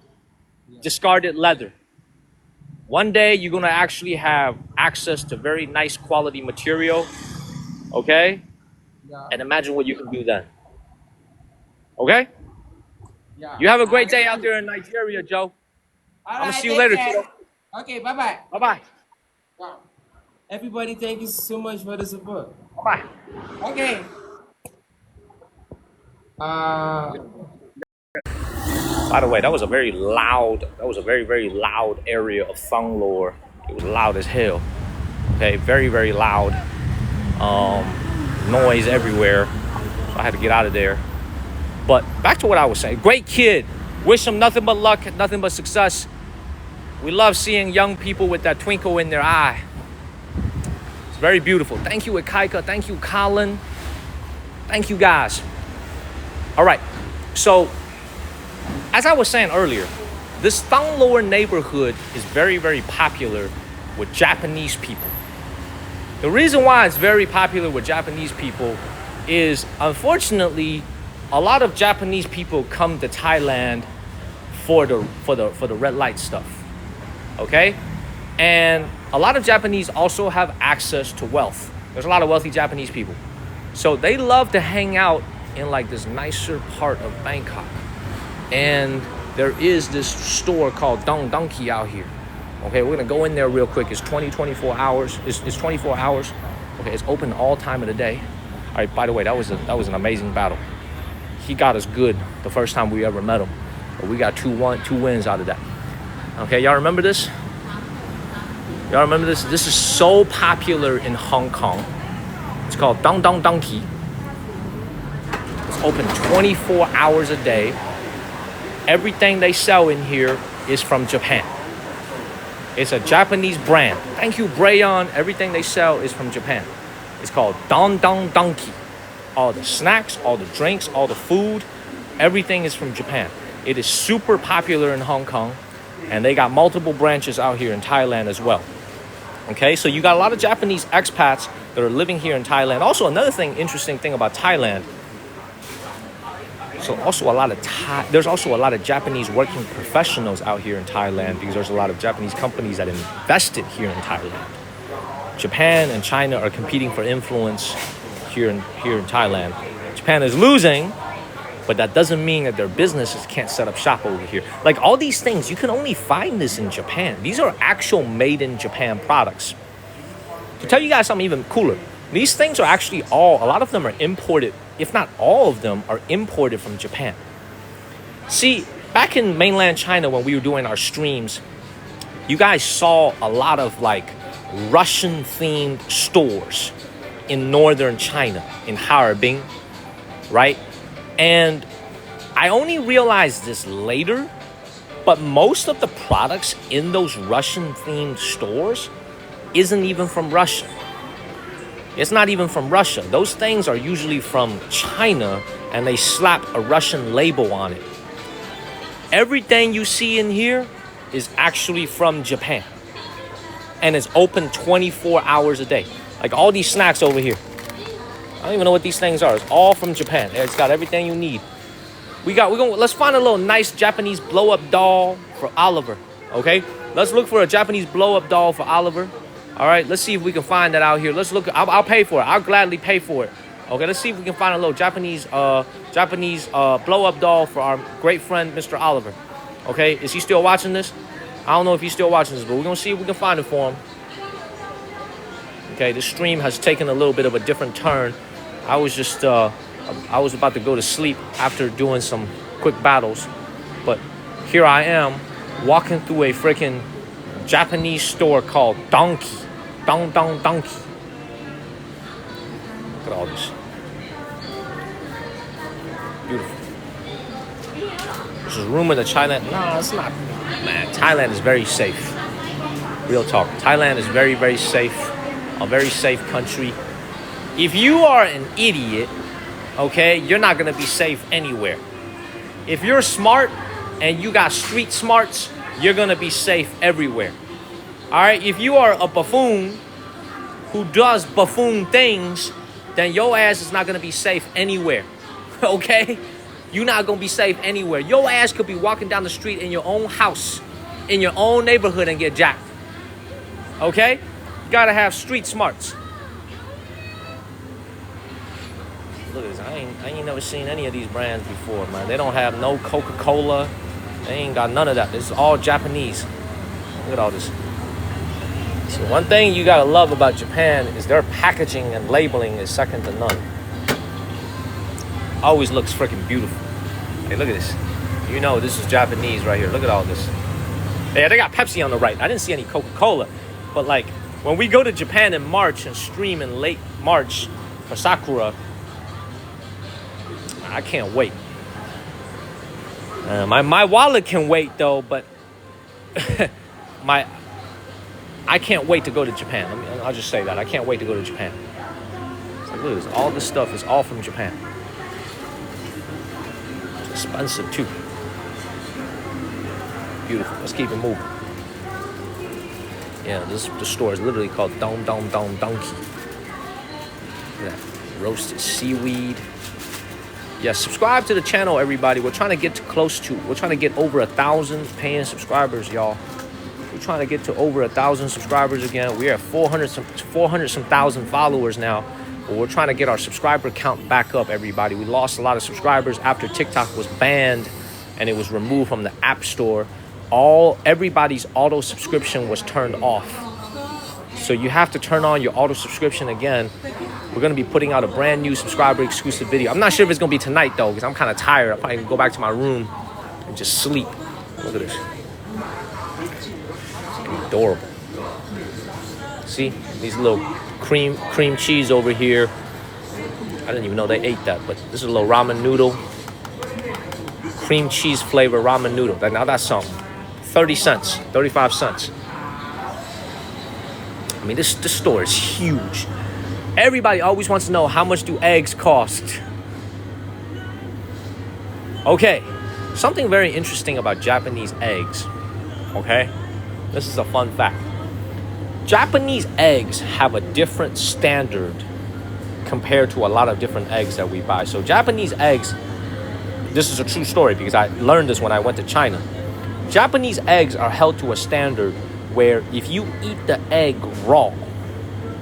C: discarded leather. One day, you're gonna actually have access to very nice quality material, okay?
E: Yeah.
C: And imagine what you can do then, okay?
E: Yeah.
C: You have a
E: I
C: great day out
E: agree.
C: there in Nigeria, Joe.
E: All
C: I'm gonna
E: right.
C: see you
E: Take
C: later,
E: care.
C: kiddo.
E: Okay. Bye bye.
C: Bye bye.
E: Yeah. Everybody, thank you so much for the support.
C: Bye bye.
E: Okay. Uh,
C: By the way, that was a very loud, that was a very, very loud area of Thunglore. It was loud as hell. Okay, very, very loud. Noise everywhere. So I had to get out of there. But back to what I was saying. Great kid. Wish him nothing but luck, nothing but success. We love seeing young people with that twinkle in their eye. It's very beautiful. Thank you, Ikaika. Thank you, Colin. Thank you, guys. All right. So, as I was saying earlier, this Thunglore neighborhood is very, very popular with Japanese people. The reason why it's very popular with Japanese people is, unfortunately, a lot of Japanese people come to Thailand for the red light stuff. Okay? And a lot of Japanese also have access to wealth. There's a lot of wealthy Japanese people. So they love to hang out in like this nicer part of Bangkok. And there is this store called Dong Donkey out here. Okay, we're gonna go in there real quick. It's 24 hours. It's 24 hours. Okay, it's open all time of the day. All right, by the way, that was an amazing battle. He got us good the first time we ever met him. But we got two wins out of that. Okay, y'all remember this? Y'all remember this? This is so popular in Hong Kong. It's called Dong Dong Donkey. It's open 24 hours a day. Everything they sell in here is from Japan. It's a Japanese brand. Thank you, Brayon. Everything they sell is from Japan. It's called Don Don Donkey. All the snacks, all the drinks, all the food, everything is from Japan. It is super popular in Hong Kong, and they got multiple branches out here in Thailand as well. Okay, so you got a lot of Japanese expats that are living here in Thailand. Also, another interesting thing about Thailand. So also there's also a lot of Japanese working professionals out here in Thailand because there's a lot of Japanese companies that invested here in Thailand. Japan and China are competing for influence here in Thailand. Japan is losing, but that doesn't mean that their businesses can't set up shop over here. Like all these things, you can only find this in Japan. These are actual made in Japan products. To tell you guys something even cooler, these things are actually a lot of them are imported, if not all of them are imported from Japan. See, back in mainland China when we were doing our streams, you guys saw a lot of like Russian themed stores in northern China, in Harbin, right? And I only realized this later, but most of the products in those Russian themed stores isn't even from Russia. It's not even from Russia. Those things are usually from China and they slap a Russian label on it. Everything you see in here is actually from Japan. and it's open 24 hours a day. Like all these snacks over here. I don't even know what these things are. It's all from Japan. It's got everything you need. Let's find a little nice Japanese blow-up doll for Oliver. Okay? Let's look for a Japanese blow-up doll for Oliver. All right, let's see if we can find that out here. Let's look. I'll pay for it. I'll gladly pay for it. Okay, let's see if we can find a little Japanese blow-up doll for our great friend, Mr. Oliver. Okay, is he still watching this? I don't know if he's still watching this, but we're gonna see if we can find it for him. Okay, the stream has taken a little bit of a different turn. I was about to go to sleep after doing some quick battles, but here I am walking through a freaking Japanese store called Donkey. Donkey. Look at all this. Beautiful. This is rumored that China. No, it's not. Man, Thailand is very safe. Real talk. Thailand is very, very safe. A very safe country. If you are an idiot, okay, you're not gonna be safe anywhere. If you're smart and you got street smarts, you're gonna be safe everywhere. All right, if you are a buffoon who does buffoon things, then your ass is not gonna be safe anywhere. Okay? You're not gonna be safe anywhere. Your ass could be walking down the street in your own house, in your own neighborhood, and get jacked. Okay? You gotta have street smarts. Look at this. I ain't never seen any of these brands before, man. They don't have no Coca-Cola. They ain't got none of that. This is all Japanese. Look at all this. So one thing you gotta love about Japan is their packaging and labeling is second to none. Always looks freaking beautiful. Hey, look at this. You know this is Japanese right here. Look at all this. Yeah, they got Pepsi on the right. I didn't see any Coca-Cola. But like, when we go to Japan in March and stream in late March for Sakura, I can't wait. My wallet can wait though, but I can't wait to go to Japan. I'll just say that. I can't wait to go to Japan. It's like, look at this. All this stuff is all from Japan. It's expensive too. Beautiful. Let's keep it moving. Yeah, the store is literally called Donkey. Look at that. Roasted seaweed. Yeah, subscribe to the channel, everybody. We're trying to get over 1,000 paying subscribers, y'all. We're trying to get to over 1,000 subscribers again. We're at 400 some thousand followers now. But we're trying to get our subscriber count back up, everybody. We lost a lot of subscribers after TikTok was banned and it was removed from the App Store. Everybody's auto subscription was turned off. So you have to turn on your auto subscription again. We're going to be putting out a brand new subscriber exclusive video. I'm not sure if it's going to be tonight though, because I'm kind of tired. I'll probably go back to my room and just sleep. Look at this. It's adorable. See these little cream cheese over here. I didn't even know they ate that, but this is a little ramen noodle. Cream cheese flavor ramen noodle. Now that's something. 30 cents, 35 cents. I mean, this store is huge. Everybody always wants to know, how much do eggs cost? Okay, something very interesting about Japanese eggs, okay? This is a fun fact. Japanese eggs have a different standard compared to a lot of different eggs that we buy. So Japanese eggs, this is a true story because I learned this when I went to China. Japanese eggs are held to a standard where if you eat the egg raw,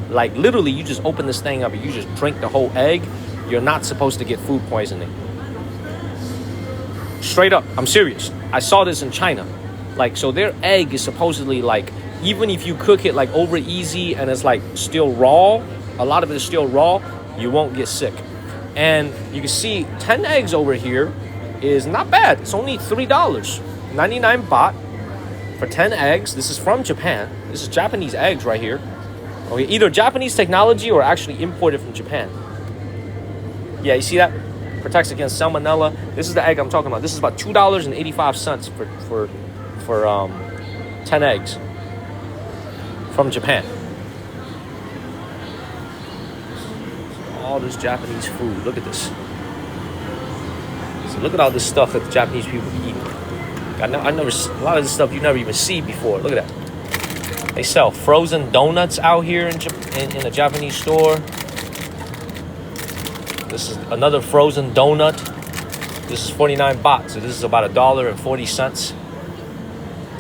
C: like literally you just open this thing up and you just drink the whole egg, you're not supposed to get food poisoning. Straight up, I'm serious. I saw this in China. Like, so their egg is supposedly like, even if you cook it like over easy and it's like still raw, a lot of it is still raw, you won't get sick. And you can see 10 eggs over here is not bad. It's only $3, 99 baht for 10 eggs. This is from Japan. This is Japanese eggs right here. Okay, either Japanese technology or actually imported from Japan. Yeah, you see that? Protects against salmonella. This is the egg I'm talking about. This is about $2.85 for 10 eggs from Japan. All this Japanese food. Look at this. So look at all this stuff that the Japanese people eat. I never a lot of this stuff you never even see before. Look at that. They sell frozen donuts out here in a Japanese store. This is another frozen donut. This is 49 baht, so this is about $1.40.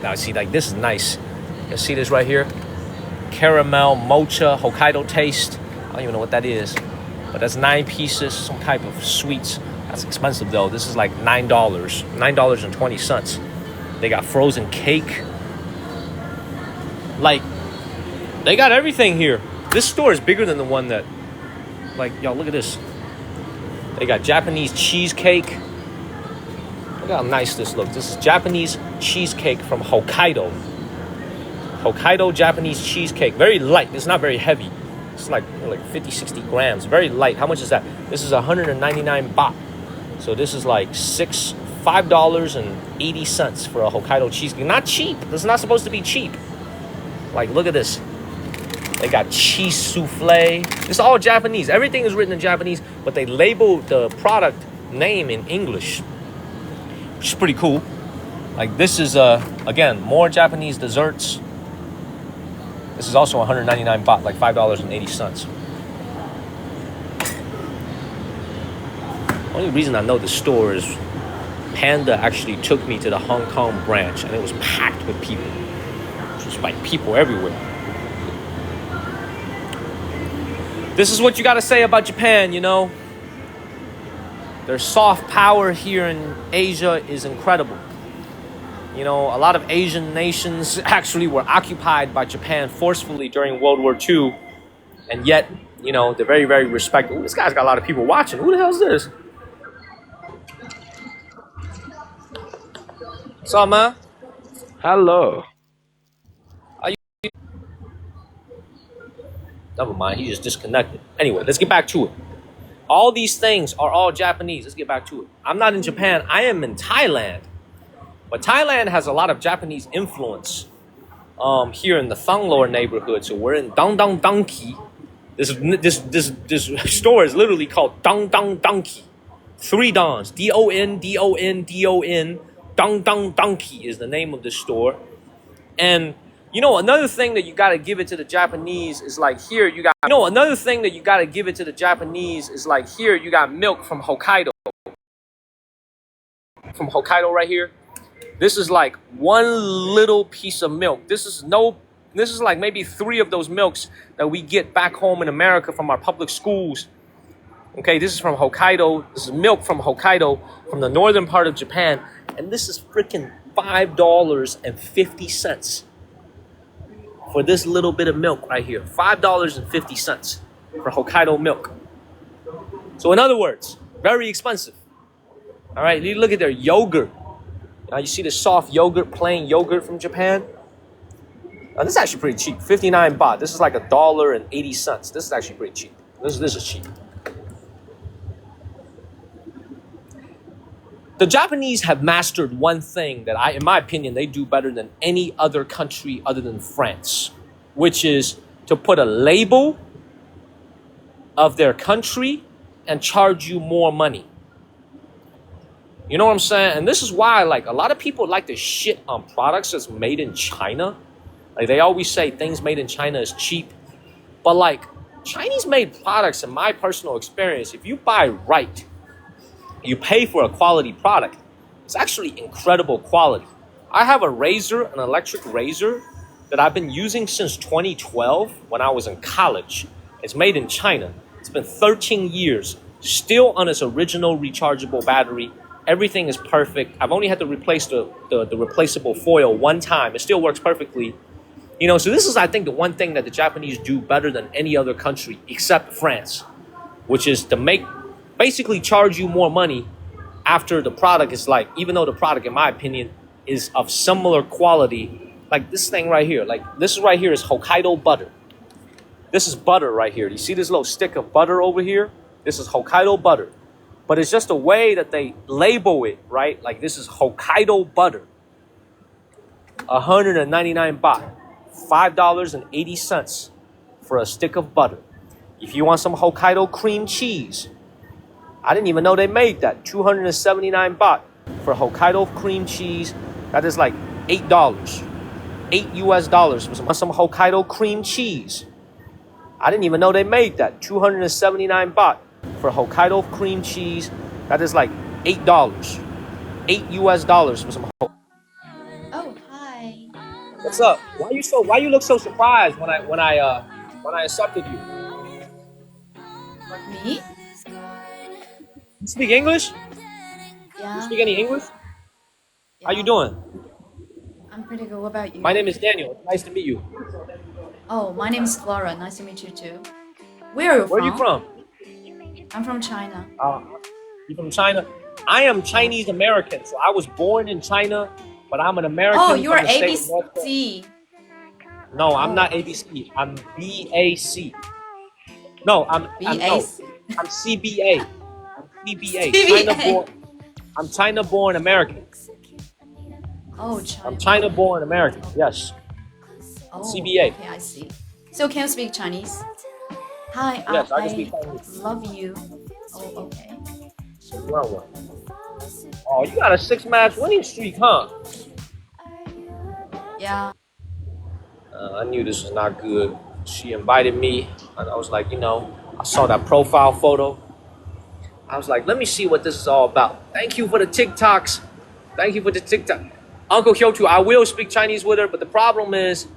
C: Now see, like, this is nice. You see this right here? Caramel mocha Hokkaido taste. I don't even know what that is, but that's 9 pieces, some type of sweets. That's expensive though. This is like $9.20. They got frozen cake. Like, they got everything here. This store is bigger than the one that, like, y'all look at this. They got Japanese cheesecake. Look how nice this looks. This is Japanese cheesecake from Hokkaido. Hokkaido Japanese cheesecake. Very light. It's not very heavy. It's like 50, 60 grams. Very light. How much is that? This is 199 baht. So this is like $5.80 for a Hokkaido cheesecake. Not cheap. This is not supposed to be cheap. Like, look at this. They got cheese souffle. It's all Japanese. Everything is written in Japanese, but they label the product name in English, which is pretty cool. Like, this is, again, more Japanese desserts. This is also 199 baht, like $5.80. Only reason I know the store is Panda actually took me to the Hong Kong branch, and it was packed with people. Just like people everywhere. This is what you got to say about Japan, you know. Their soft power here in Asia is incredible. You know, a lot of Asian nations actually were occupied by Japan forcefully during World War II. And yet, you know, they're very, very respected. Ooh, this guy's got a lot of people watching. Who the hell is this? What's up, man?
F: Hello.
C: Never mind, he just disconnected. Anyway, let's get back to it. All these things are all Japanese. Let's get back to it. I'm not in Japan. I am in Thailand. But Thailand has a lot of Japanese influence here in the Thonglor neighborhood. So we're in Dang Dang Donkey. This store is literally called Dang Dang Donkey. 3 Dons. D-O-N, D-O-N, D-O-N. Dang Dang Donkey is the name of the store. And you know, another thing that you got to give it to the Japanese is like here you got, another thing that you got to give it to the Japanese is like here you got milk from Hokkaido. From Hokkaido right here. This is like one little piece of milk. This is like maybe 3 of those milks that we get back home in America from our public schools. Okay, this is from Hokkaido. This is milk from Hokkaido, from the northern part of Japan. And this is freaking $5.50. For this little bit of milk right here. $5.50 for Hokkaido milk. So in other words, very expensive. All right, you look at their yogurt. Now you see the soft yogurt, plain yogurt from Japan. Now this is actually pretty cheap. 59 baht. This is like $1.80. This is actually pretty cheap. This is cheap. The Japanese have mastered one thing that in my opinion, they do better than any other country other than France, which is to put a label of their country and charge you more money. You know what I'm saying? And this is why, like, a lot of people like to shit on products that's made in China. Like, they always say things made in China is cheap. But, like, Chinese-made products, in my personal experience, if you buy right, you pay for a quality product. It's actually incredible quality. I have a razor, an electric razor, that I've been using since 2012 when I was in college. It's made in China. It's been 13 years, still on its original rechargeable battery. Everything is perfect. I've only had to replace the replaceable foil one time. It still works perfectly. You know, so this is, I think, the one thing that the Japanese do better than any other country except France, which is to basically charge you more money after the product is like, even though the product, in my opinion, is of similar quality. Like this thing right here, like this right here is Hokkaido butter. This is butter right here. You see this little stick of butter over here? This is Hokkaido butter. But it's just a way that they label it, right? Like this is Hokkaido butter. 199 baht. $5.80 for a stick of butter. If you want some Hokkaido cream cheese, I didn't even know they made that. 279 baht for Hokkaido cream cheese. That is like $8. $8 for some Hokkaido cream cheese. I didn't even know they made that. 279 baht for Hokkaido cream cheese. That is like $8. $8 for some.
G: Oh, hi.
C: What's up? Why you look so surprised when I accepted you?
G: What, me?
C: You speak English? You
G: Yeah,
C: speak any English? How you
G: yeah.
C: doing?
G: I'm pretty good. What about
C: My
G: you?
C: name is Daniel. It's nice to meet you.
G: Oh, my name is Flora. Nice to meet you too. Where are you
C: Where are you
G: from?
C: from?
G: I'm from China.
C: You from China? I am
G: Yeah.
C: Chinese American, so I was born in China, but I'm an
G: Oh,
C: American
G: you are
C: from the state of North Carolina.
G: ABC.
C: No, I'm
G: Oh,
C: not ABC. I'm BAC. No,
G: BAC.
C: I'm CBA. I'm CBA.
G: CBA.
C: I'm China born American.
G: Oh,
C: I'm
G: China.
C: China
G: Okay.
C: born American. Yes.
G: Oh,
C: CBA.
G: okay. I see. So can you speak Chinese? Hi,
C: Yes, I can speak
G: I
C: Chinese.
G: love you. Oh, okay.
C: Well. Oh, you got a 6-match winning streak, huh?
G: Yeah.
C: I knew this was not good. She invited me, and I was like, I saw that profile photo. I was like, let me see what this is all about. Thank you for the TikToks. Thank you for the TikTok. Uncle Hyotu, I will speak Chinese with her, but the problem is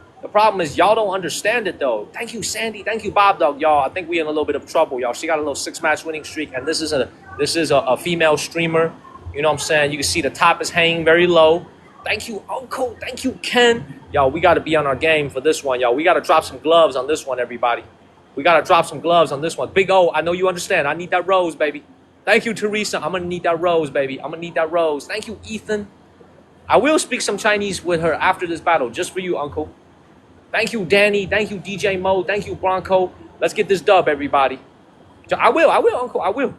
C: y'all don't understand it though. Thank you, Sandy. Thank you, Bob Dog, y'all. I think we in a little bit of trouble, y'all. She got a little 6-match winning streak, and this is a female streamer. You know what I'm saying? You can see the top is hanging very low. Thank you, Uncle. Thank you, Ken. Y'all, we got to be on our game for this one, y'all. We got to drop some gloves on this one, everybody. We got to drop some gloves on this one. Big O, I know you understand. I need that rose, baby. Thank you, Teresa. I'm going to need that rose, baby. I'm going to need that rose. Thank you, Ethan. I will speak some Chinese with her after this battle, just for you, Uncle. Thank you, Danny. Thank you, DJ Mo. Thank you, Bronco. Let's get this dub, everybody. I will, Uncle. I will.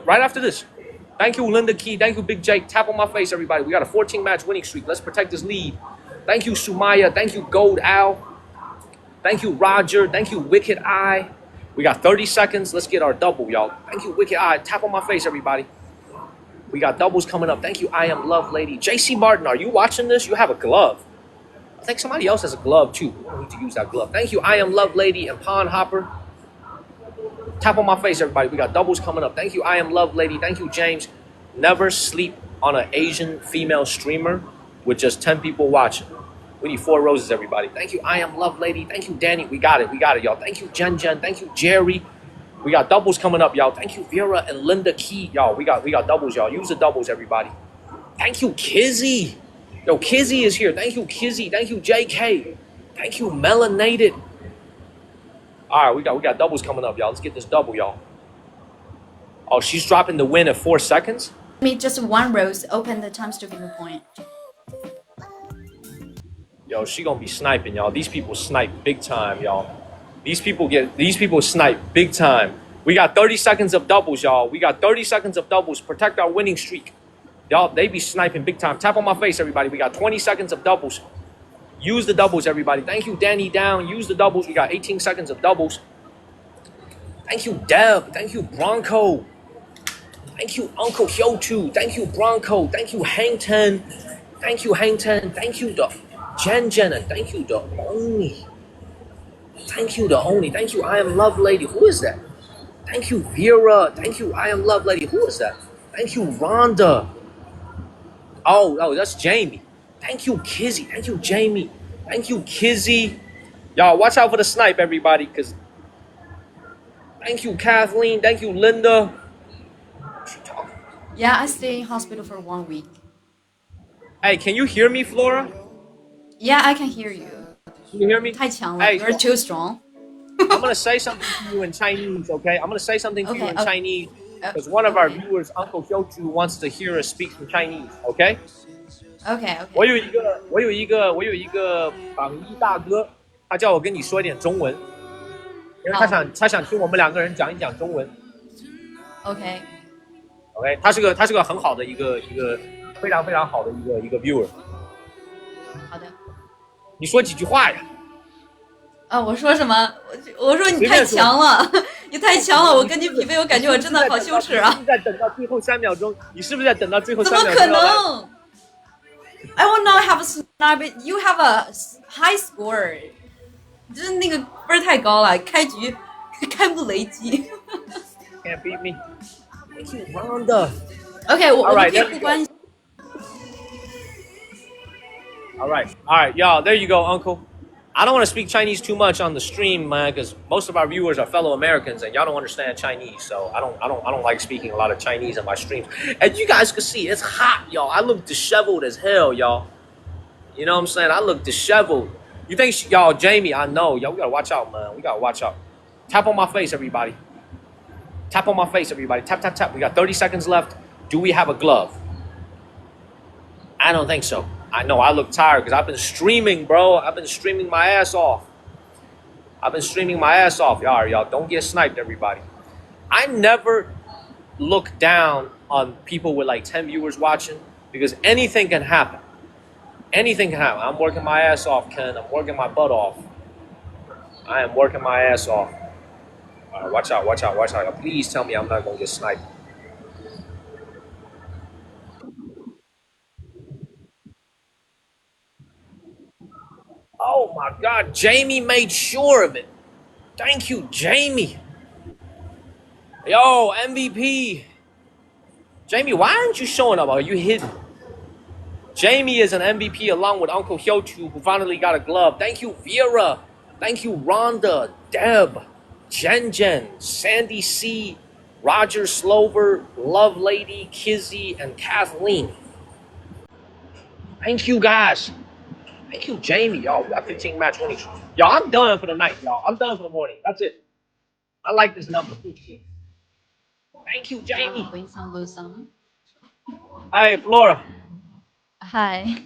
C: Right after this. Thank you, Linda Key. Thank you, Big Jake. Tap on my face, everybody. We got a 14-match winning streak. Let's protect this lead. Thank you, Sumaya. Thank you, Gold Al. Thank you, Roger. Thank you, Wicked Eye. We got 30 seconds. Let's get our double, y'all. Thank you, Wicked Eye. Tap on my face, everybody. We got doubles coming up. Thank you, I Am Love Lady. JC Martin, are you watching this? You have a glove. I think somebody else has a glove, too. We don't need to use that glove. Thank you, I Am Love Lady and Pond Hopper. Tap on my face, everybody. We got doubles coming up. Thank you, I Am Love Lady. Thank you, James. Never sleep on an Asian female streamer with just 10 people watching. We need 4 roses, everybody. Thank you, I Am Love Lady. Thank you, Danny. We got it, y'all. Thank you, Jen. Thank you, Jerry. We got doubles coming up, y'all. Thank you, Vera and Linda Key. Y'all, we got doubles, y'all. Use the doubles, everybody. Thank you, Kizzy. Yo, Kizzy is here. Thank you, Kizzy. Thank you, JK. Thank you, Melanated. All right, we got doubles coming up, y'all. Let's get this double, y'all. Oh, she's dropping the win at 4 seconds?
G: Me just one rose. Open the times to give me a point.
C: Yo, she gonna be sniping, y'all. These people snipe big time, y'all. These people snipe big time. We got 30 seconds of doubles, y'all. We got 30 seconds of doubles. Protect our winning streak. Y'all, they be sniping big time. Tap on my face, everybody. We got 20 seconds of doubles. Use the doubles, everybody. Thank you, Danny Down. Use the doubles. We got 18 seconds of doubles. Thank you, Deb. Thank you, Bronco. Thank you, Uncle Hyotu. Thank you, Bronco. Thank you, Hang Ten. Thank you, Hang Ten. Thank you, the Jen. And thank you, the Oni. Thank you, the Oni. Thank you, I Am Love Lady. Who is that? Thank you, Vera. Thank you, I Am Love Lady. Who is that? Thank you, Rhonda. Oh, that's Jamie. Thank you, Kizzy. Thank you, Jamie. Thank you, Kizzy. Y'all, watch out for the snipe, everybody, because thank you, Kathleen. Thank you, Linda.
G: Yeah, I stay in hospital for 1 week.
C: Hey, can you hear me, Flora?
G: Yeah, I can hear you.
C: Can you hear me?
G: 太强了,
C: Hey,
G: you're
C: so
G: too strong.
C: I'm going to say something to you in Chinese, okay? I'm going to say something to you
G: Okay,
C: in
G: okay.
C: Chinese because one of our
G: Okay.
C: viewers, Uncle Hyochu, wants to hear us speak some Chinese, okay?
G: Okay,
C: 我
G: okay.
C: 有一个榜一大哥，他叫我跟你说一点中文，因为他想听我们2个人讲一讲中文。
G: Okay.
C: OK， 他是个很好的一个非常非常好的一个 viewer。
G: 好的。
C: 你说几句话呀？
G: 我说什么？我说你太强了，你太强了，我跟你匹配，我感觉我真的好羞耻啊！
C: 你是在等到最后3秒钟？你是不是在等到最后3秒钟？
G: 怎么可能？I will not have But you have a high score， 就是那个分太高了，开局开幕雷击。
C: Can't beat me. Thank you, Rhonda.
G: OK，我
C: All
G: 们
C: right,
G: 可以
C: there
G: 互
C: you
G: 关
C: go. All right, y'all. There you go, Uncle. I don't want to speak Chinese too much on the stream, man, because most of our viewers are fellow Americans, and y'all don't understand Chinese. So I don't like speaking a lot of Chinese on my streams. As you guys can see, it's hot, y'all. I look disheveled as hell, y'all. You know what I'm saying? I look disheveled. You think y'all, Jamie? I know, y'all. We gotta watch out, man. We gotta watch out. Tap on my face, everybody. Tap on my face, everybody. Tap, tap, tap. We got 30 seconds left. Do we have a glove? I don't think so. I know I look tired because I've been streaming, bro. I've been streaming my ass off. Y'all. Don't get sniped, everybody. I never look down on people with like 10 viewers watching because anything can happen. Anything can happen. I'm working my ass off, Ken. I'm working my butt off. I am working my ass off. All right, watch out. Please tell me I'm not going to get sniped. Oh my God, Jamie made sure of it. Thank you, Jamie. Yo, MVP. Jamie, why aren't you showing up? Are you hidden? Jamie is an MVP along with Uncle Hyochu, who finally got a glove. Thank you, Vera. Thank you, Rhonda, Deb, Jen, Sandy C, Roger Slover, Love Lady, Kizzy, and Kathleen. Thank you, guys. Thank you, Jamie. Y'all, we got 15 match winnings. Y'all, I'm done for the night, y'all. I'm done for the morning. That's it. I like this number. 15. Thank you, Jamie.
G: Win some, lose some.
C: Hi, Flora.
G: Hi.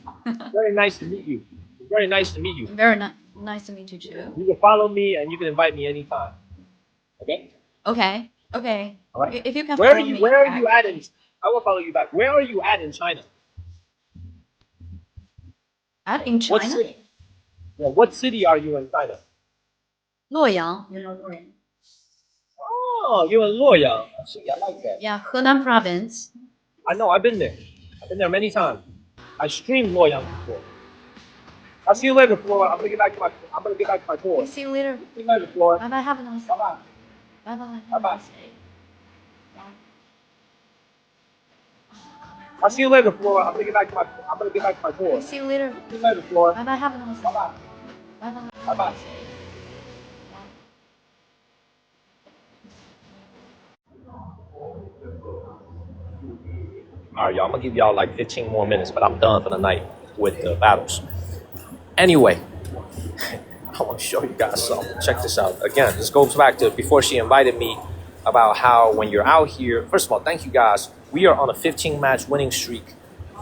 C: Very nice to meet you. Very nice to meet you.
G: Very nice to meet you too.
C: You can follow me and you can invite me anytime. Okay?
G: Okay.
C: All right.
G: If you can
C: Where are
G: follow
C: you?
G: me
C: Where are
G: back.
C: you at in? I will follow you back. Where are you at in China?
G: In China?
C: What city? Yeah, what city are you in China?
G: Luoyang. You know Luoyang?
C: Oh, you're in Luoyang. See, I like that.
G: Yeah, Henan province.
C: I know. I've been there. I've been there many times. I streamed Luoyang before. I'll see you later, Flora. I'm gonna get back to my tour.
G: See you later.
C: See you later, Flora.
G: Bye bye. Have a nice day.
C: Bye-bye.
G: Bye bye. Have a
C: Bye-bye.
G: nice day.
C: I'll see you later, Flora. I'm gonna get back to my tour.
G: See you later.
C: See you later, Flora.
G: Bye bye. Have a nice day.
C: Bye-bye.
G: Bye bye.
C: Bye-bye. All right, y'all. I'm gonna give y'all like 15 more minutes, but I'm done for the night with the battles. Anyway, I want to show you guys something. Check this out. Again, this goes back to before she invited me about how when you're out here. First of all, thank you guys. We are on a 15-match winning streak.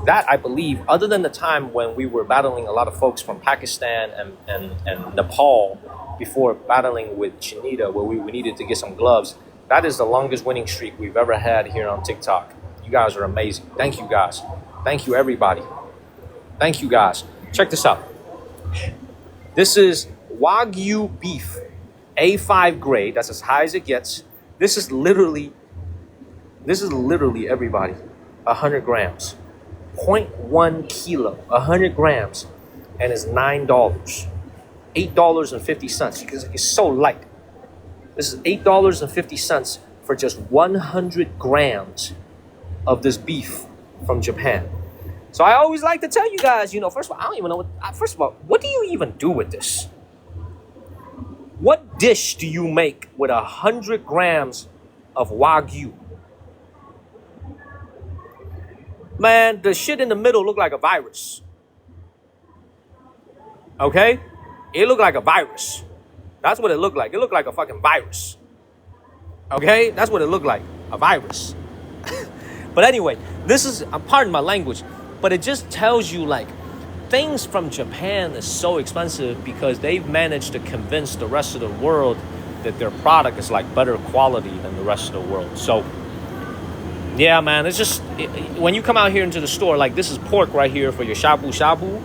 C: That I believe, other than the time when we were battling a lot of folks from Pakistan and Nepal before battling with Chinita, where we needed to get some gloves, that is the longest winning streak we've ever had here on TikTok. You guys are amazing. Thank you guys. Thank you everybody. Thank you guys. Check this out. This is Wagyu beef, A5 grade. That's as high as it gets. This is literally everybody, 100 grams. 0.1 kilo, 100 grams, and it's $9. $8.50 because it's so light. This is $8.50 for just 100 grams of this beef from Japan. So I always like to tell you guys, first of all, I don't even know what do you even do with this? What dish do you make with 100 grams of Wagyu? Man, the shit in the middle looked like a virus. Okay? It looked like a virus. That's what it looked like. It looked like a fucking virus. Okay? That's what it looked like. A virus. But anyway, this is, pardon my language, but it just tells you like things from Japan is so expensive because they've managed to convince the rest of the world that their product is like better quality than the rest of the world. So yeah, man, it's just, when you come out here into the store, like this is pork right here for your shabu shabu,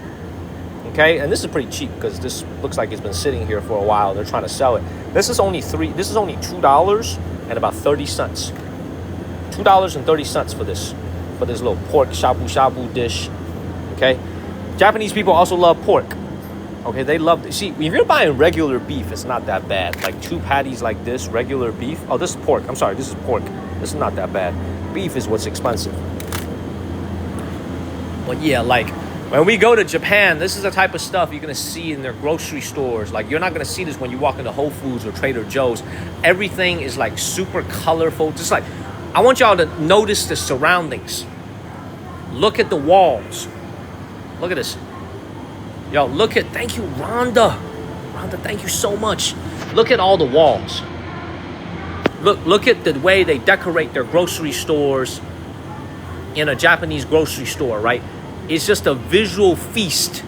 C: okay? And this is pretty cheap because this looks like it's been sitting here for a while. They're trying to sell it. This is only $2 and about 30 cents. $2.30 for this little pork shabu shabu dish, okay? Japanese people also love pork. Okay, they love, see, if you're buying regular beef, it's not that bad. Like 2 patties like this, regular beef. Oh, this is pork. I'm sorry, this is pork. This is not that bad. Beef is what's expensive. But yeah, like when we go to Japan, this is the type of stuff you're gonna see in their grocery stores. Like you're not gonna see this when you walk into Whole Foods or Trader Joe's. Everything is like super colorful. Just like, I want y'all to notice the surroundings. Look at the walls. Look at this. Yo, look at, thank you, Rhonda. Rhonda, thank you so much. Look at all the walls. Look at the way they decorate their grocery stores in a Japanese grocery store, right? It's just a visual feast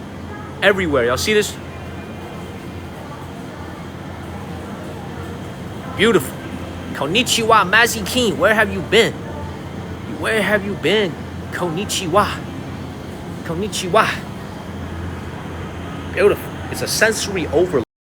C: everywhere. Y'all see this? Beautiful. Konnichiwa, Mazzy King. Where have you been? Where have you been? Konnichiwa. Konnichiwa. Beautiful. It's a sensory overload.